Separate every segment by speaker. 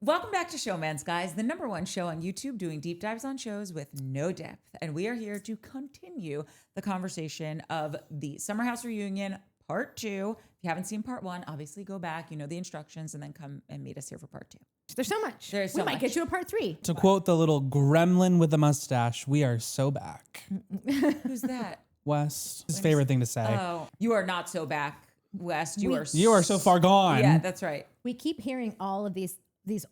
Speaker 1: Welcome back to Showmance, guys, the #1 show on YouTube doing deep dives on shows with no depth. And we are here to continue the conversation of the Summer House Reunion Part 2. If you haven't seen Part 1, obviously go back, you know the instructions, and then come and meet us here for Part 2.
Speaker 2: There's so much.
Speaker 1: There's so
Speaker 2: we might
Speaker 1: much.
Speaker 2: get you a Part 3.
Speaker 3: To quote the little gremlin with the mustache, we are so back.
Speaker 1: Who's that?
Speaker 3: Wes, his favorite thing to say.
Speaker 1: Oh, you are not so back, West. You are
Speaker 3: so far gone.
Speaker 1: Yeah, that's right.
Speaker 2: We keep hearing all of these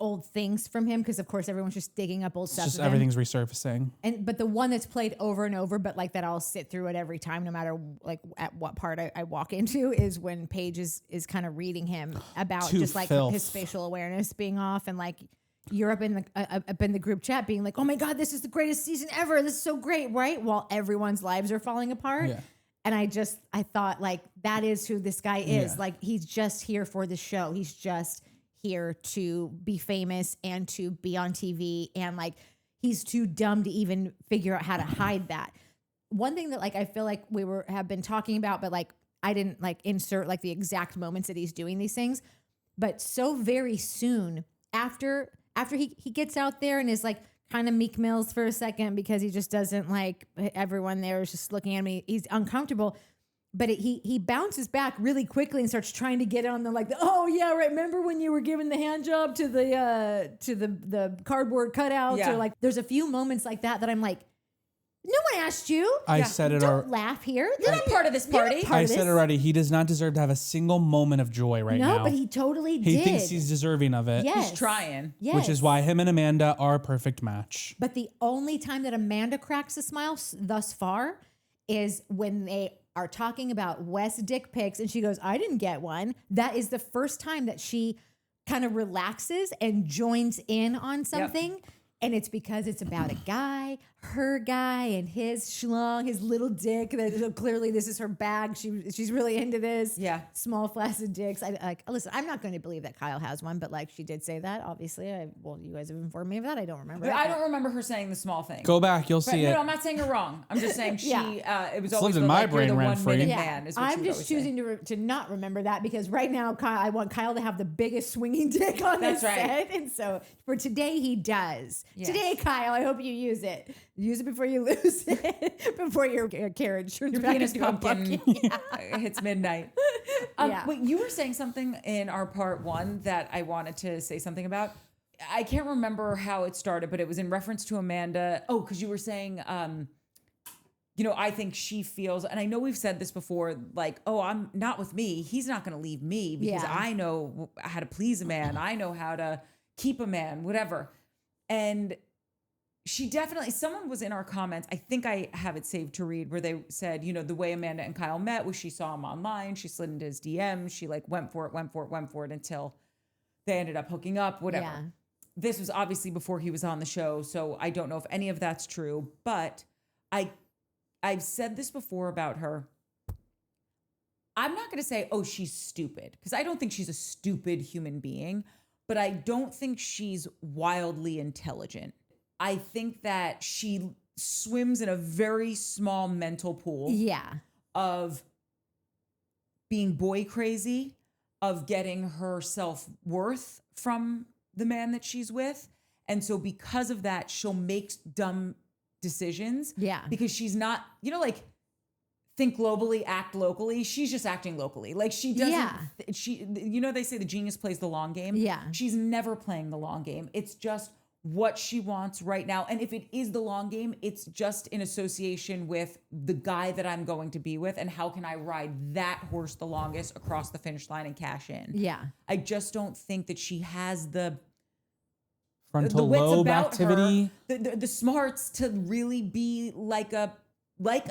Speaker 2: old things from him because, of course, everyone's just digging up old
Speaker 3: It's
Speaker 2: stuff.
Speaker 3: just
Speaker 2: of him.
Speaker 3: everything's resurfacing.
Speaker 2: But the one that's played over and over, but like that I'll sit through it every time, no matter like at what part I walk into, is when Paige is kind of reading him about
Speaker 3: To
Speaker 2: just like
Speaker 3: filth.
Speaker 2: his spatial awareness being off, and like you're up in the group chat being like, "Oh my God, this is the greatest season ever! This is so great!" Right? While everyone's lives are falling apart.
Speaker 3: Yeah.
Speaker 2: And I thought like that is who this guy is.
Speaker 3: Yeah.
Speaker 2: Like he's just here for the show. He's just here to be famous and to be on TV, and like he's too dumb to even figure out how to hide that. One thing that like I feel like have been talking about, but like I didn't like insert like the exact moments that he's doing these things, but so very soon after he gets out there and is like kind of Meek Mills for a second because he just doesn't like everyone there is just looking at me. He's uncomfortable. But he bounces back really quickly and starts trying to get on the oh yeah, right. Remember when you were giving the hand job to the cardboard cutouts?
Speaker 1: Yeah.
Speaker 2: Or like there's a few moments like that I'm like, no one asked you.
Speaker 3: I said it.
Speaker 2: Don't laugh here.
Speaker 1: You're not part of this
Speaker 2: You're not
Speaker 1: party.
Speaker 2: part
Speaker 3: I
Speaker 2: of
Speaker 3: said
Speaker 2: this.
Speaker 3: it already. He does not deserve to have a single moment of joy right now.
Speaker 2: No, but he totally
Speaker 3: He
Speaker 2: did.
Speaker 3: thinks he's deserving of it.
Speaker 2: Yes.
Speaker 1: He's trying.
Speaker 2: Yes.
Speaker 3: Which is why him and Amanda are a perfect match.
Speaker 2: But the only time that Amanda cracks a smile thus far is when they are talking about Wes dick pics and she goes, "I didn't get one." That is the first time that she kind of relaxes and joins in on something. And it's because it's about a guy, her guy, and his schlong, his little dick. That clearly this is her bag. She's really into this.
Speaker 1: Yeah.
Speaker 2: Small flaccid dicks. Listen, I'm not going to believe that Kyle has one, but like she did say that. Obviously, you guys have informed me of that. I don't remember.
Speaker 1: But I don't remember her saying the small thing.
Speaker 3: Go back, you'll
Speaker 1: But
Speaker 3: see
Speaker 1: no,
Speaker 3: it.
Speaker 1: I'm not saying you're wrong. I'm just saying she. It was always
Speaker 3: lived in
Speaker 1: the,
Speaker 3: my
Speaker 1: like,
Speaker 3: brain
Speaker 1: you're the
Speaker 3: rent-free.
Speaker 1: 1 minute
Speaker 3: Yeah.
Speaker 1: man. Is what
Speaker 2: I'm
Speaker 1: she would
Speaker 2: just
Speaker 1: always say.
Speaker 2: choosing to not remember that because right now I want Kyle to have the biggest swinging dick on
Speaker 1: That's
Speaker 2: this
Speaker 1: right.
Speaker 2: set, and so for today he does.
Speaker 1: Yes.
Speaker 2: Today, Kyle, I hope you use it. Use it before you lose it, before your carriage turns back
Speaker 1: Penis
Speaker 2: into a
Speaker 1: pumpkin
Speaker 2: pumpkin.
Speaker 1: hits midnight.
Speaker 2: Yeah.
Speaker 1: Wait, you were saying something in our Part 1 that I wanted to say something about. I can't remember how it started, but it was in reference to Amanda. Oh, because you were saying, I think she feels, and I know we've said this before, like, oh, I'm not with me. He's not going to leave me because
Speaker 2: Yeah.
Speaker 1: I know how to please a man. I know how to keep a man, whatever. And she definitely, someone was in our comments, I think I have it saved to read, where they said, the way Amanda and Kyle met was she saw him online, she slid into his DMs, she like went for it until they ended up hooking up, whatever.
Speaker 2: Yeah.
Speaker 1: This was obviously before he was on the show, so I don't know if any of that's true, but I've said this before about her. I'm not going to say, oh, she's stupid, because I don't think she's a stupid human being, but I don't think she's wildly intelligent. I think that she swims in a very small mental pool
Speaker 2: Yeah.
Speaker 1: of being boy crazy, of getting her self-worth from the man that she's with. And so because of that, she'll make dumb decisions.
Speaker 2: Yeah.
Speaker 1: Because she's not, like, think globally, act locally. She's just acting locally. Like she doesn't,
Speaker 2: Yeah.
Speaker 1: they say the genius plays the long game.
Speaker 2: Yeah.
Speaker 1: She's never playing the long game. It's just what she wants right now. And if it is the long game, it's just in association with the guy that I'm going to be with. And how can I ride that horse the longest across the finish line and cash in?
Speaker 2: Yeah.
Speaker 1: I just don't think that she has the
Speaker 3: Frontal
Speaker 1: wits
Speaker 3: lobe
Speaker 1: about
Speaker 3: activity.
Speaker 1: her, the smarts to really be like a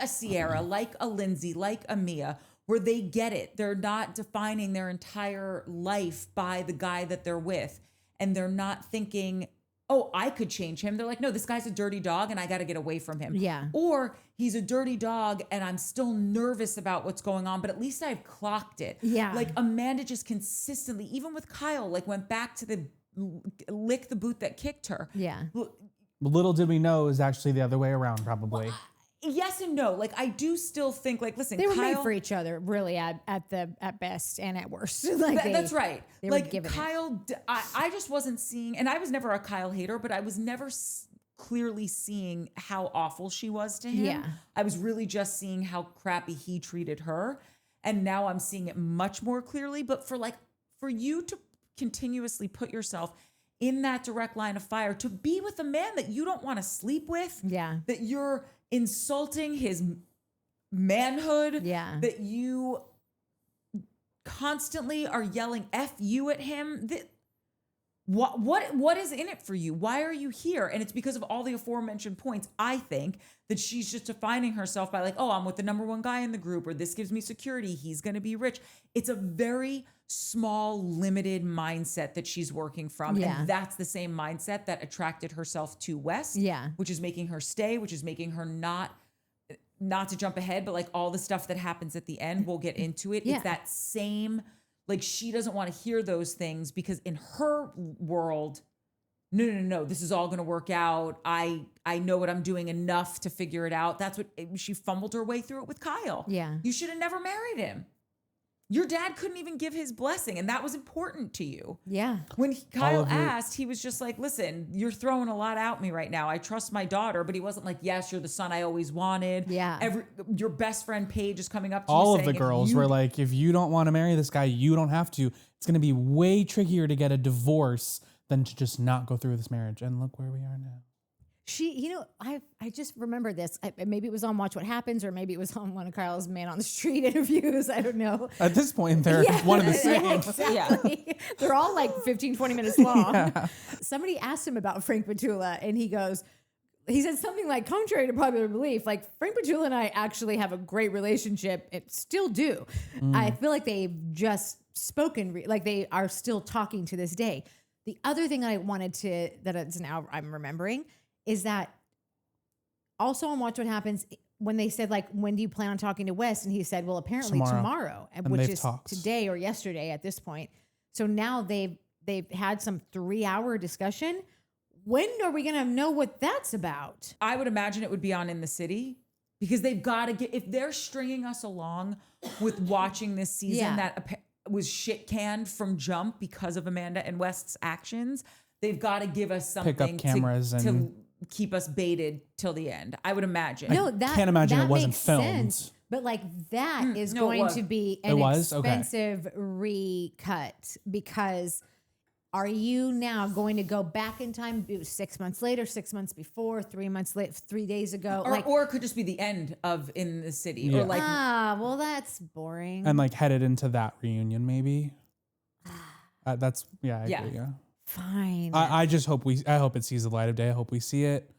Speaker 1: Sierra, like a Lindsay, like a Mia, where they get it. They're not defining their entire life by the guy that they're with. And they're not thinking, oh, I could change him. They're like, no, this guy's a dirty dog and I got to get away from him.
Speaker 2: Yeah.
Speaker 1: Or he's a dirty dog and I'm still nervous about what's going on, but at least I've clocked it.
Speaker 2: Yeah.
Speaker 1: Like Amanda just consistently, even with Kyle, like went back to the lick the boot that kicked her.
Speaker 2: Yeah.
Speaker 3: Little did we know it was actually the other way around, probably.
Speaker 1: yes and no. Like, I do still think, like, listen,
Speaker 2: They were
Speaker 1: Kyle,
Speaker 2: made for each other, really, at best and at worst. Like
Speaker 1: that's right.
Speaker 2: They were
Speaker 1: Like,
Speaker 2: given
Speaker 1: Kyle, I just wasn't seeing, and I was never a Kyle hater, but I was never clearly seeing how awful she was to him.
Speaker 2: Yeah.
Speaker 1: I was really just seeing how crappy he treated her. And now I'm seeing it much more clearly. But for you to continuously put yourself in that direct line of fire, to be with a man that you don't want to sleep with,
Speaker 2: Yeah.
Speaker 1: that you're insulting his manhood,
Speaker 2: Yeah.
Speaker 1: that you constantly are yelling F you at him. What is in it for you? Why are you here? And it's because of all the aforementioned points. I think that she's just defining herself by like, oh, I'm with the number one guy in the group, or this gives me security. He's going to be rich. It's a very small, limited mindset that she's working from.
Speaker 2: Yeah.
Speaker 1: And that's the same mindset that attracted herself to West,
Speaker 2: Yeah.
Speaker 1: which is making her stay, which is making her not to jump ahead, but like all the stuff that happens at the end, we'll get into it.
Speaker 2: Yeah.
Speaker 1: It's that same, like, she doesn't want to hear those things because in her world, no, this is all going to work out. I know what I'm doing enough to figure it out. That's what she fumbled her way through it with Kyle.
Speaker 2: Yeah.
Speaker 1: You should have never married him. Your dad couldn't even give his blessing, and that was important to you.
Speaker 2: Yeah.
Speaker 1: When Kyle asked, he was just like, listen, you're throwing a lot at me right now. I trust my daughter, but he wasn't like, yes, you're the son I always wanted.
Speaker 2: Yeah.
Speaker 1: Your best friend Paige is coming up to you
Speaker 3: All of
Speaker 1: saying,
Speaker 3: the girls were like, if you don't want to marry this guy, you don't have to. It's going to be way trickier to get a divorce than to just not go through this marriage. And look where we are now.
Speaker 2: I just remember this. Maybe it was on Watch What Happens, or maybe it was on one of Kyle's Man on the Street interviews. I don't know.
Speaker 3: At this point, they're one of the same.
Speaker 2: Exactly. They're all like 15, 20 minutes long. Somebody asked him about Frank Batula, and he said something like, contrary to popular belief, like, Frank Batula and I actually have a great relationship. It still do. I feel like they've just spoken, like they are still talking to this day. The other thing that it's now I'm remembering is that also on Watch What Happens, when they said, like, when do you plan on talking to Wes? And he said, well, apparently tomorrow, which is today or yesterday at this point. So now they've had some 3-hour discussion. When are we going to know what that's about?
Speaker 1: I would imagine it would be on In the City, because they've got to get, if they're stringing us along with watching this season that was shit canned from jump because of Amanda and West's actions, they've got to give us something
Speaker 3: Pick up cameras
Speaker 1: to keep us baited till the end. I would imagine.
Speaker 2: No, that
Speaker 3: can't imagine
Speaker 2: that
Speaker 3: it wasn't
Speaker 2: makes
Speaker 3: filmed.
Speaker 2: sense, but like that is
Speaker 1: No, it
Speaker 2: going
Speaker 1: was.
Speaker 2: to be
Speaker 3: It
Speaker 2: an
Speaker 3: was? Okay.
Speaker 2: expensive recut, because are you now going to go back in time? It was 6 months later, 6 months before, 3 months late, 3 days ago.
Speaker 1: Or it could just be the end of In the City.
Speaker 3: Yeah.
Speaker 1: Or like,
Speaker 2: well, that's boring.
Speaker 3: And like headed into that reunion, maybe. I agree. Yeah.
Speaker 2: Fine.
Speaker 3: I just hope I hope it sees the light of day. I hope we see it.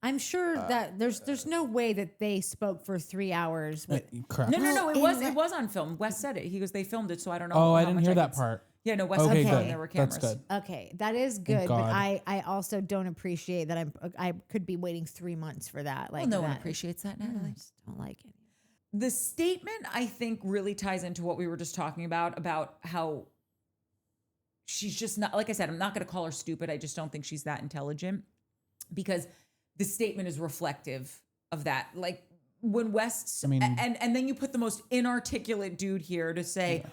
Speaker 2: I'm sure that there's no way that they spoke for 3 hours.
Speaker 3: Correct.
Speaker 1: no,
Speaker 2: Well,
Speaker 1: it was on film. Wes said it. He goes, they filmed it, so I don't know.
Speaker 3: Oh, I
Speaker 1: how
Speaker 3: didn't
Speaker 1: much
Speaker 3: hear that
Speaker 1: could
Speaker 3: part.
Speaker 1: Yeah, no, Wes
Speaker 3: Okay,
Speaker 1: said
Speaker 3: good.
Speaker 1: there were cameras.
Speaker 3: That's good.
Speaker 2: Okay, that is good, but
Speaker 3: God.
Speaker 2: I also don't appreciate that I could be waiting 3 months for that. Like,
Speaker 1: Well, no one
Speaker 2: that.
Speaker 1: appreciates that,
Speaker 2: I
Speaker 1: Natalie.
Speaker 2: just don't like it.
Speaker 1: The statement, I think, really ties into what we were just talking about how she's just not, like I said, I'm not going to call her stupid. I just don't think she's that intelligent, because the statement is reflective of that. Like, when West, and then you put the most inarticulate dude here to say,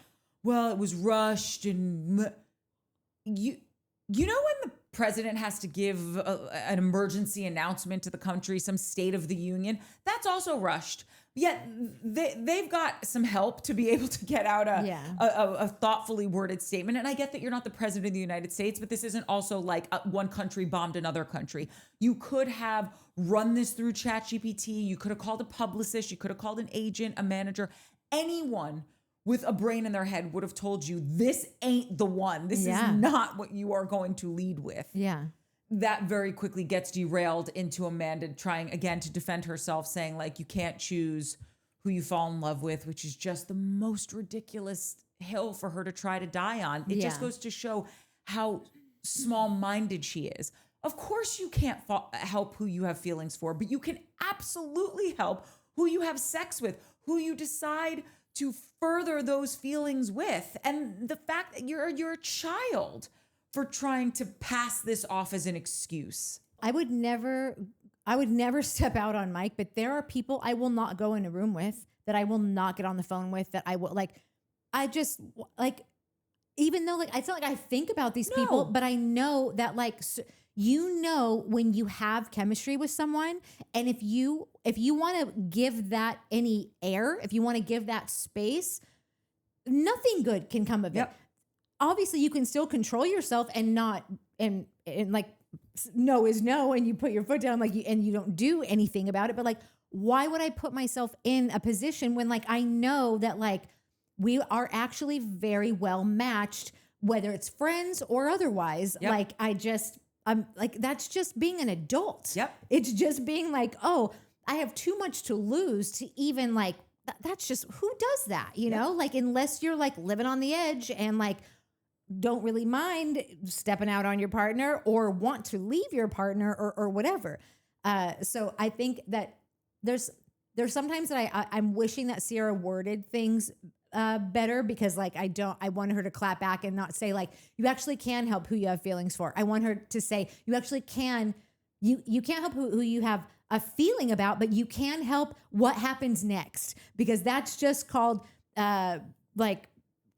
Speaker 1: well, it was rushed, and you know, when the president has to give an emergency announcement to the country, some State of the Union, that's also rushed. Yet they've got some help to be able to get out a thoughtfully worded statement. And I get that you're not the president of the United States, but this isn't also like one country bombed another country. You could have run this through ChatGPT. You could have called a publicist. You could have called an agent, a manager. Anyone with a brain in their head would have told you, this ain't the one. This is not what you are going to lead with.
Speaker 2: Yeah.
Speaker 1: That very quickly gets derailed into Amanda trying again to defend herself, saying like, you can't choose who you fall in love with, which is just the most ridiculous hill for her to try to die on. It just goes to show how small-minded she is. Of course you can't help who you have feelings for, but you can absolutely help who you have sex with, who you decide to further those feelings with. And the fact that you're a child for trying to pass this off as an excuse.
Speaker 2: I would never I would never step out on mic, but there are people I will not go in a room with, that I will not get on the phone with, that I will like, I just like, even though like, it's not like I think about these people, but I know that like, you know, when you have chemistry with someone, and if you want to give that any air, if you want to give that space, nothing good can come of it. Obviously you can still control yourself and not, and like, no is no, and you put your foot down, like, and you don't do anything about it. But like, why would I put myself in a position when like, I know that like, we are actually very well matched, whether it's friends or otherwise. Like, I'm like, that's just being an adult. It's just being like, oh, I have too much to lose to even like, that's just, who does that? You know, like, unless you're like living on the edge and like, don't really mind stepping out on your partner or want to leave your partner or whatever. So I think that there's sometimes that I'm wishing that Sierra worded things better, because like, I want her to clap back and not say like, you actually can help who you have feelings for. I want her to say, you actually can, you can't help who you have a feeling about, but you can help what happens next, because that's just called like,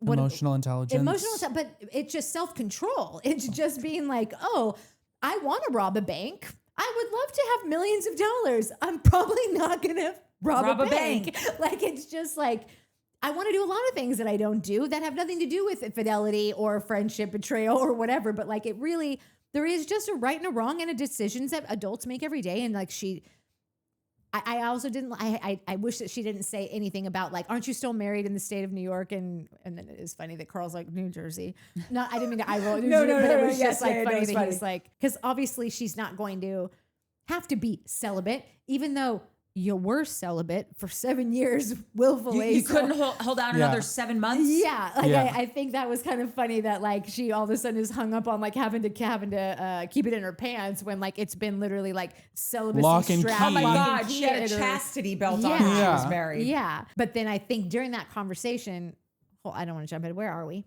Speaker 3: emotional intelligence.
Speaker 2: But it's just self-control. It's just being like, oh, I want to rob a bank. I would love to have millions of dollars. I'm probably not going to rob a bank. Like, it's just like, I want to do a lot of things that I don't do that have nothing to do with infidelity or friendship betrayal or whatever. But like, there is just a right and a wrong and a decisions that adults make every day. And like, I also didn't, I wish that she didn't say anything about like, aren't you still married in the state of New York? And then it is funny that Carl's like, New Jersey. I didn't mean to eye roll. No, but it was just like funny that he's like, because obviously she's not going to have to be celibate, even though you were celibate for 7 years willfully.
Speaker 1: You couldn't hold out another 7 months?
Speaker 2: Yeah. Like I think that was kind of funny that like she all of a sudden is hung up on like having to keep it in her pants when like it's been literally like celibacy
Speaker 3: Lock and
Speaker 2: strap.
Speaker 3: key.
Speaker 1: Oh my God, she had a chastity belt on when she was married.
Speaker 2: Yeah. But then I think during that conversation, I don't want to jump in. Where are we?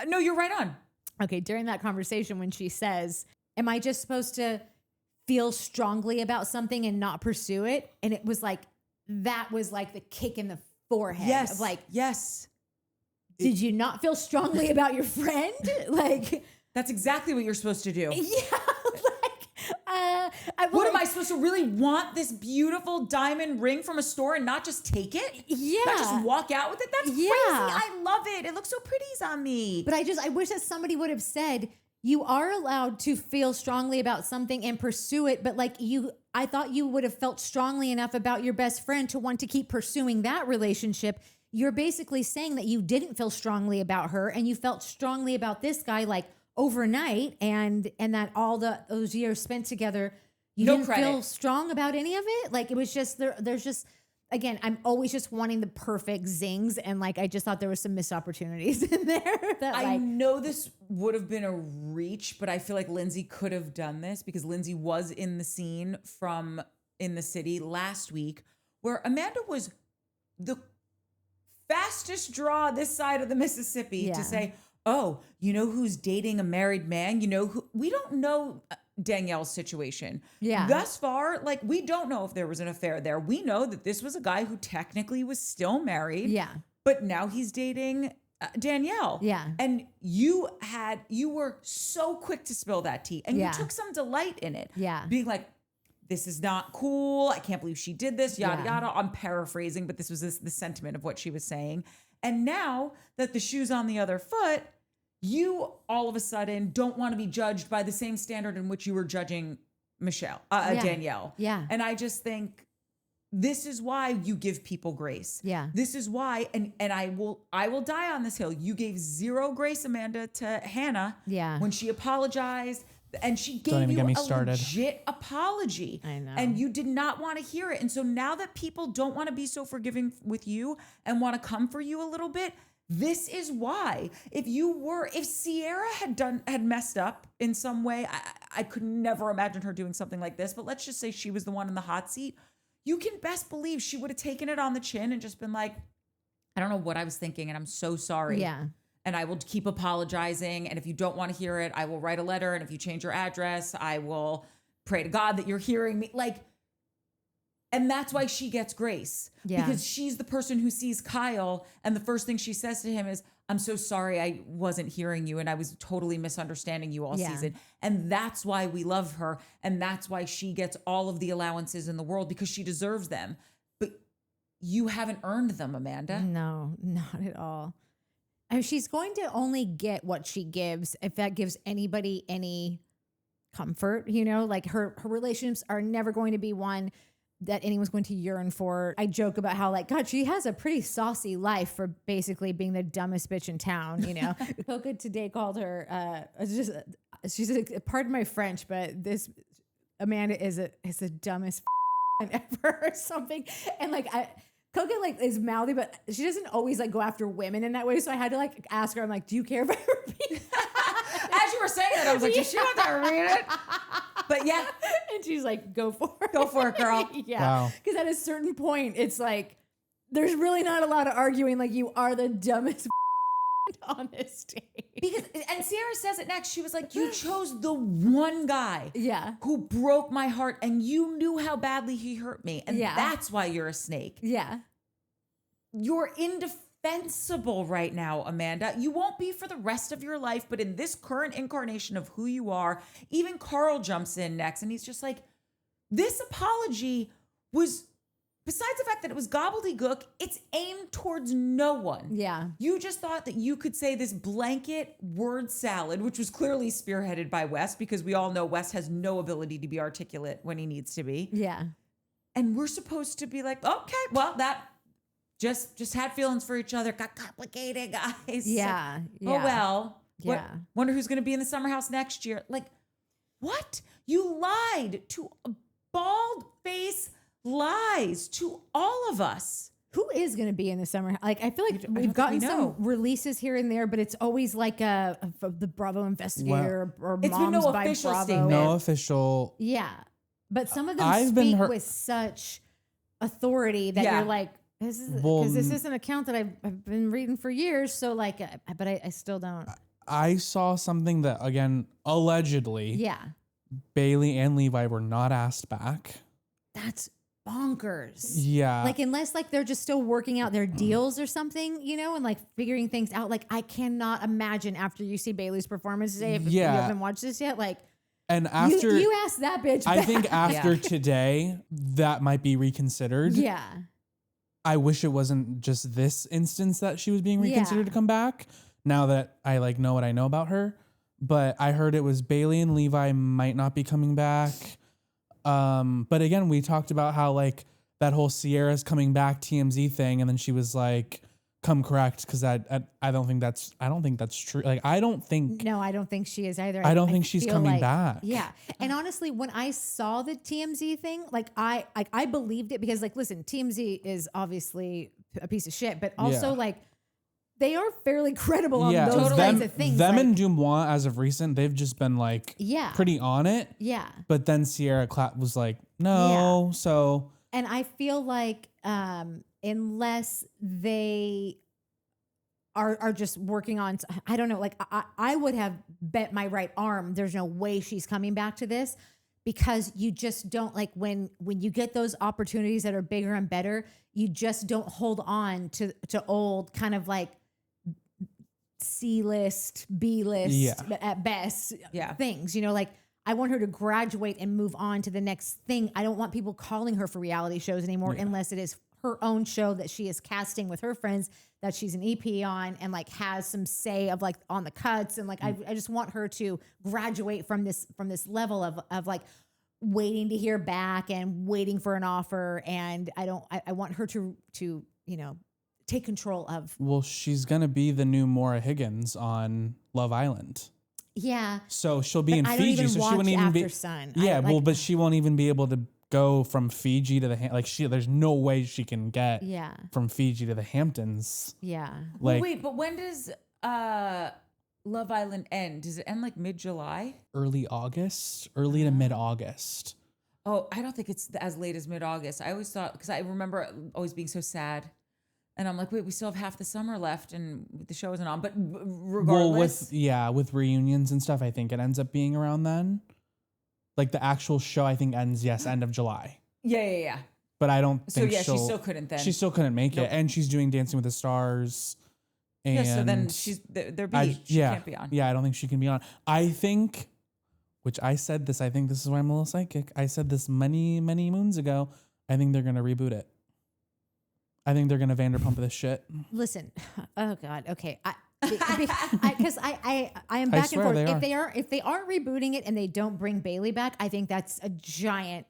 Speaker 1: No, you're right on.
Speaker 2: Okay. During that conversation when she says, am I just supposed to feel strongly about something and not pursue it? And it was like, that was like the kick in the forehead.
Speaker 1: Yes.
Speaker 2: Of like,
Speaker 1: yes.
Speaker 2: Did you not feel strongly about your friend? Like,
Speaker 1: that's exactly what you're supposed to do.
Speaker 2: Yeah.
Speaker 1: What am I supposed to really want this beautiful diamond ring from a store and not just take it?
Speaker 2: Yeah.
Speaker 1: Not just walk out with it? That's crazy. I love it. It looks so pretty on me.
Speaker 2: But I wish that somebody would have said, you are allowed to feel strongly about something and pursue it, but like I thought you would have felt strongly enough about your best friend to want to keep pursuing that relationship. You're basically saying that you didn't feel strongly about her and you felt strongly about this guy like overnight, and that all those years spent together, you didn't feel strong about any of it. Like, it was just there's just, again, I'm always just wanting the perfect zings, and like I just thought there was some missed opportunities in there.
Speaker 1: I know this would have been a reach, but I feel like Lindsay could have done this because Lindsay was in the scene from In the City last week, where Amanda was the fastest draw this side of the Mississippi to say, oh, you know who's dating a married man? You know who? We don't know Danielle's situation.
Speaker 2: Yeah.
Speaker 1: Thus far, like, we don't know if there was an affair there. We know that this was a guy who technically was still married.
Speaker 2: Yeah.
Speaker 1: But now he's dating Danielle.
Speaker 2: Yeah.
Speaker 1: And you were so quick to spill that tea, and you took some delight in it.
Speaker 2: Yeah.
Speaker 1: Being like, this is not cool. I can't believe she did this, yada, yada. I'm paraphrasing, but this was the sentiment of what she was saying. And now that the shoe's on the other foot, you all of a sudden don't want to be judged by the same standard in which you were judging Danielle.
Speaker 2: Yeah.
Speaker 1: And I just think this is why you give people grace.
Speaker 2: Yeah.
Speaker 1: This is why, and I will die on this hill. You gave zero grace, Amanda, to Hannah.
Speaker 2: Yeah.
Speaker 1: When she apologized, and she gave
Speaker 3: Don't even
Speaker 1: you
Speaker 3: get me
Speaker 1: a
Speaker 3: started.
Speaker 1: legit apology.
Speaker 2: I know.
Speaker 1: And you did not want to hear it. And so now that people don't want to be so forgiving with you and want to come for you a little bit, this is why. If Sierra had messed up in some way, I could never imagine her doing something like this. But let's just say she was the one in the hot seat. You can best believe she would have taken it on the chin and just been like, I don't know what I was thinking, and I'm so sorry.
Speaker 2: Yeah.
Speaker 1: And I will keep apologizing. And if you don't want to hear it, I will write a letter. And if you change your address, I will pray to God that you're hearing me. Like, And that's why she gets grace.
Speaker 2: Yeah.
Speaker 1: Because she's the person who sees Kyle, and the first thing she says to him is, I'm so sorry I wasn't hearing you and I was totally misunderstanding you all season. And that's why we love her. And that's why she gets all of the allowances in the world, because she deserves them. But you haven't earned them, Amanda.
Speaker 2: No, not at all. I mean, she's going to only get what she gives if that gives anybody any comfort, you know, like her relationships are never going to be one that anyone's going to yearn for. I joke about how, like, God, she has a pretty saucy life for basically being the dumbest bitch in town, you know. Cooke today called her, she's a, pardon my French, but this Amanda is the dumbest ever or something. And like, Cooke like is mouthy, but she doesn't always like go after women in that way. So I had to like ask her, I'm like, do you care if I repeat that?
Speaker 1: As you were saying that, I was like, does she want to read it? But yeah.
Speaker 2: And she's like, go for it.
Speaker 1: Go for it, girl.
Speaker 2: Yeah.
Speaker 3: Wow.
Speaker 2: Because at a certain point, it's like, there's really not a lot of arguing. Like, you are the dumbest on this stage.
Speaker 1: Because, and Sierra says it next. She was like, you chose the one guy who broke my heart, and you knew how badly he hurt me. And that's why you're a snake.
Speaker 2: Yeah.
Speaker 1: You're indefensible right now, Amanda. You won't be for the rest of your life, but in this current incarnation of who you are, even Carl jumps in next, and he's just like, this apology was, besides the fact that it was gobbledygook, it's aimed towards no one.
Speaker 2: Yeah.
Speaker 1: You just thought that you could say this blanket word salad, which was clearly spearheaded by Wes, because we all know Wes has no ability to be articulate when he needs to be.
Speaker 2: Yeah.
Speaker 1: And we're supposed to be like, okay, well, that just had feelings for each other. Got complicated, guys.
Speaker 2: Yeah.
Speaker 1: Oh, well.
Speaker 2: Yeah.
Speaker 1: Wonder who's going to be in the summer house next year. Like, what? You lied to a bald face lies to all of us.
Speaker 2: Who is going to be in the summer? Like, I feel like we've gotten some releases here and there, but it's always like the Bravo investigator or
Speaker 1: it's been
Speaker 2: Moms
Speaker 1: no
Speaker 2: by
Speaker 1: official
Speaker 2: Bravo.
Speaker 1: statement.
Speaker 3: No official.
Speaker 2: Yeah. But some of them
Speaker 3: I've
Speaker 2: speak
Speaker 3: been
Speaker 2: with such authority that you're like, this is because this is an account that I've been reading for years. So like, but I still don't.
Speaker 3: I saw something that, again, allegedly,
Speaker 2: Yeah.
Speaker 3: Bailey and Levi were not asked back.
Speaker 2: That's bonkers.
Speaker 3: Yeah.
Speaker 2: Like, unless like they're just still working out their deals or something, you know, and like figuring things out. Like, I cannot imagine after you see Bailey's performance today, if you haven't watched this yet, like,
Speaker 3: and after
Speaker 2: you asked that bitch
Speaker 3: I
Speaker 2: back.
Speaker 3: think after today, that might be reconsidered.
Speaker 2: Yeah.
Speaker 3: I wish it wasn't just this instance that she was being reconsidered to come back. Now that I like know what I know about her, but I heard it was Bailey and Levi might not be coming back. But again, we talked about how like that whole Sierra's coming back TMZ thing, and then she was like, "Come correct," because I don't think that's true. Like I don't think
Speaker 2: she is either.
Speaker 3: I don't think she's
Speaker 2: feel
Speaker 3: coming
Speaker 2: like,
Speaker 3: back.
Speaker 2: Yeah, and honestly, when I saw the TMZ thing, like I believed it because like, listen, TMZ is obviously a piece of shit, but also like they are fairly credible on those kinds of things.
Speaker 3: Them
Speaker 2: like,
Speaker 3: and Dumois, as of recent, they've just been like pretty on it. Yeah. But then Sierra was like, no. So.
Speaker 2: And I feel like unless they are just working on, I don't know, like I would have bet my right arm there's no way she's coming back to this, because you just don't, like, when you get those opportunities that are bigger and better, you just don't hold on to old kind of like C-list, B-list at best things, you know, like I want her to graduate and move on to the next thing. I don't want people calling her for reality shows anymore unless it is her own show that she is casting with her friends that she's an EP on and like has some say of like on the cuts. And like, I just want her to graduate from this level of like waiting to hear back and waiting for an offer. And I want her to, you know, take control of.
Speaker 3: Well, she's going to be the new Maura Higgins on Love Island.
Speaker 2: Yeah.
Speaker 3: So she'll be in Fiji. So she wouldn't even be.
Speaker 2: Sun.
Speaker 3: Yeah. But she won't even be able to go from Fiji to there's no way she can get from Fiji to the Hamptons.
Speaker 2: Yeah.
Speaker 1: Like, wait, but when does Love Island end? Does it end like mid-July?
Speaker 3: Early to mid-August.
Speaker 1: Oh, I don't think it's as late as mid-August. I always thought, because I remember always being so sad. And I'm like, wait, we still have half the summer left and the show isn't on. But regardless.
Speaker 3: Well, with reunions and stuff, I think it ends up being around then. Like the actual show, I think ends, end of July.
Speaker 1: Yeah.
Speaker 3: but I don't
Speaker 1: So
Speaker 3: think
Speaker 1: yeah, she still couldn't then.
Speaker 3: She still couldn't make
Speaker 1: Nope.
Speaker 3: it, and she's doing Dancing with the Stars. And
Speaker 1: Yeah, so then they're beat. She can't be on.
Speaker 3: Yeah, I don't think she can be on. I think, which I said this, I think this is why I'm a little psychic. I said this many, many moons ago. I think they're going to reboot it. I think they're going to Vanderpump this shit.
Speaker 2: Listen, oh God, okay. Because I am back and
Speaker 3: swear
Speaker 2: forth.
Speaker 3: they are.
Speaker 2: If they aren't rebooting it and they don't bring Bailey back, I think that's a giant,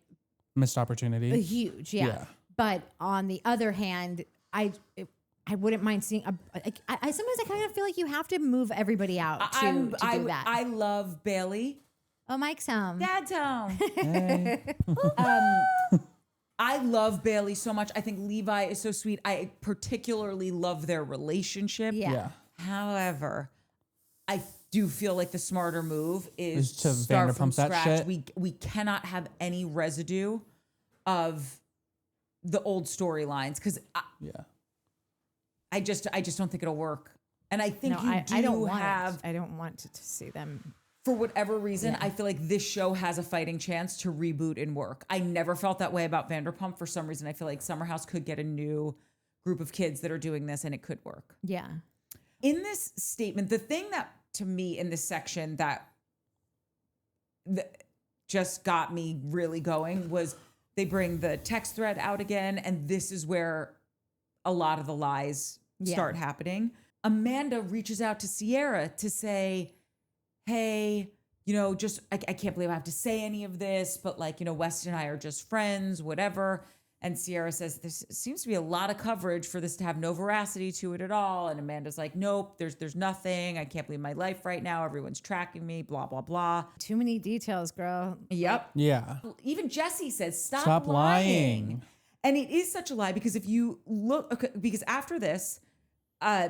Speaker 3: Missed opportunity.
Speaker 2: huge, yeah. But on the other hand, I wouldn't mind seeing. I sometimes I kind of feel like you have to move everybody out to do that.
Speaker 1: I love Bailey.
Speaker 2: Oh, Mike's home.
Speaker 1: Dad's home.
Speaker 3: Hey.
Speaker 1: I love Bailey so much. I think Levi is so sweet. I particularly love their relationship.
Speaker 2: Yeah.
Speaker 1: However, I do feel like the smarter move is
Speaker 3: to
Speaker 1: start from
Speaker 3: Vanderpump that
Speaker 1: scratch.
Speaker 3: shit.
Speaker 1: We cannot have any residue of the old storylines because I just don't think it'll work. And I think
Speaker 2: I don't want to see them.
Speaker 1: For whatever reason, I feel like this show has a fighting chance to reboot and work. I never felt that way about Vanderpump. For some reason, I feel like Summer House could get a new group of kids that are doing this and it could work.
Speaker 2: Yeah.
Speaker 1: In this statement, the thing that to me in this section that just got me really going was they bring the text thread out again. And this is where a lot of the lies start happening. Amanda reaches out to Sierra to say, hey, just, I can't believe I have to say any of this, but West and I are just friends, whatever. And Sierra says, there seems to be a lot of coverage for this to have no veracity to it at all. And Amanda's like, nope, there's nothing. I can't believe my life right now. Everyone's tracking me, blah, blah, blah.
Speaker 2: Too many details, girl.
Speaker 1: Yep.
Speaker 3: Yeah.
Speaker 1: Even Jesse says, stop lying. And it is such a lie because if you look, because after this,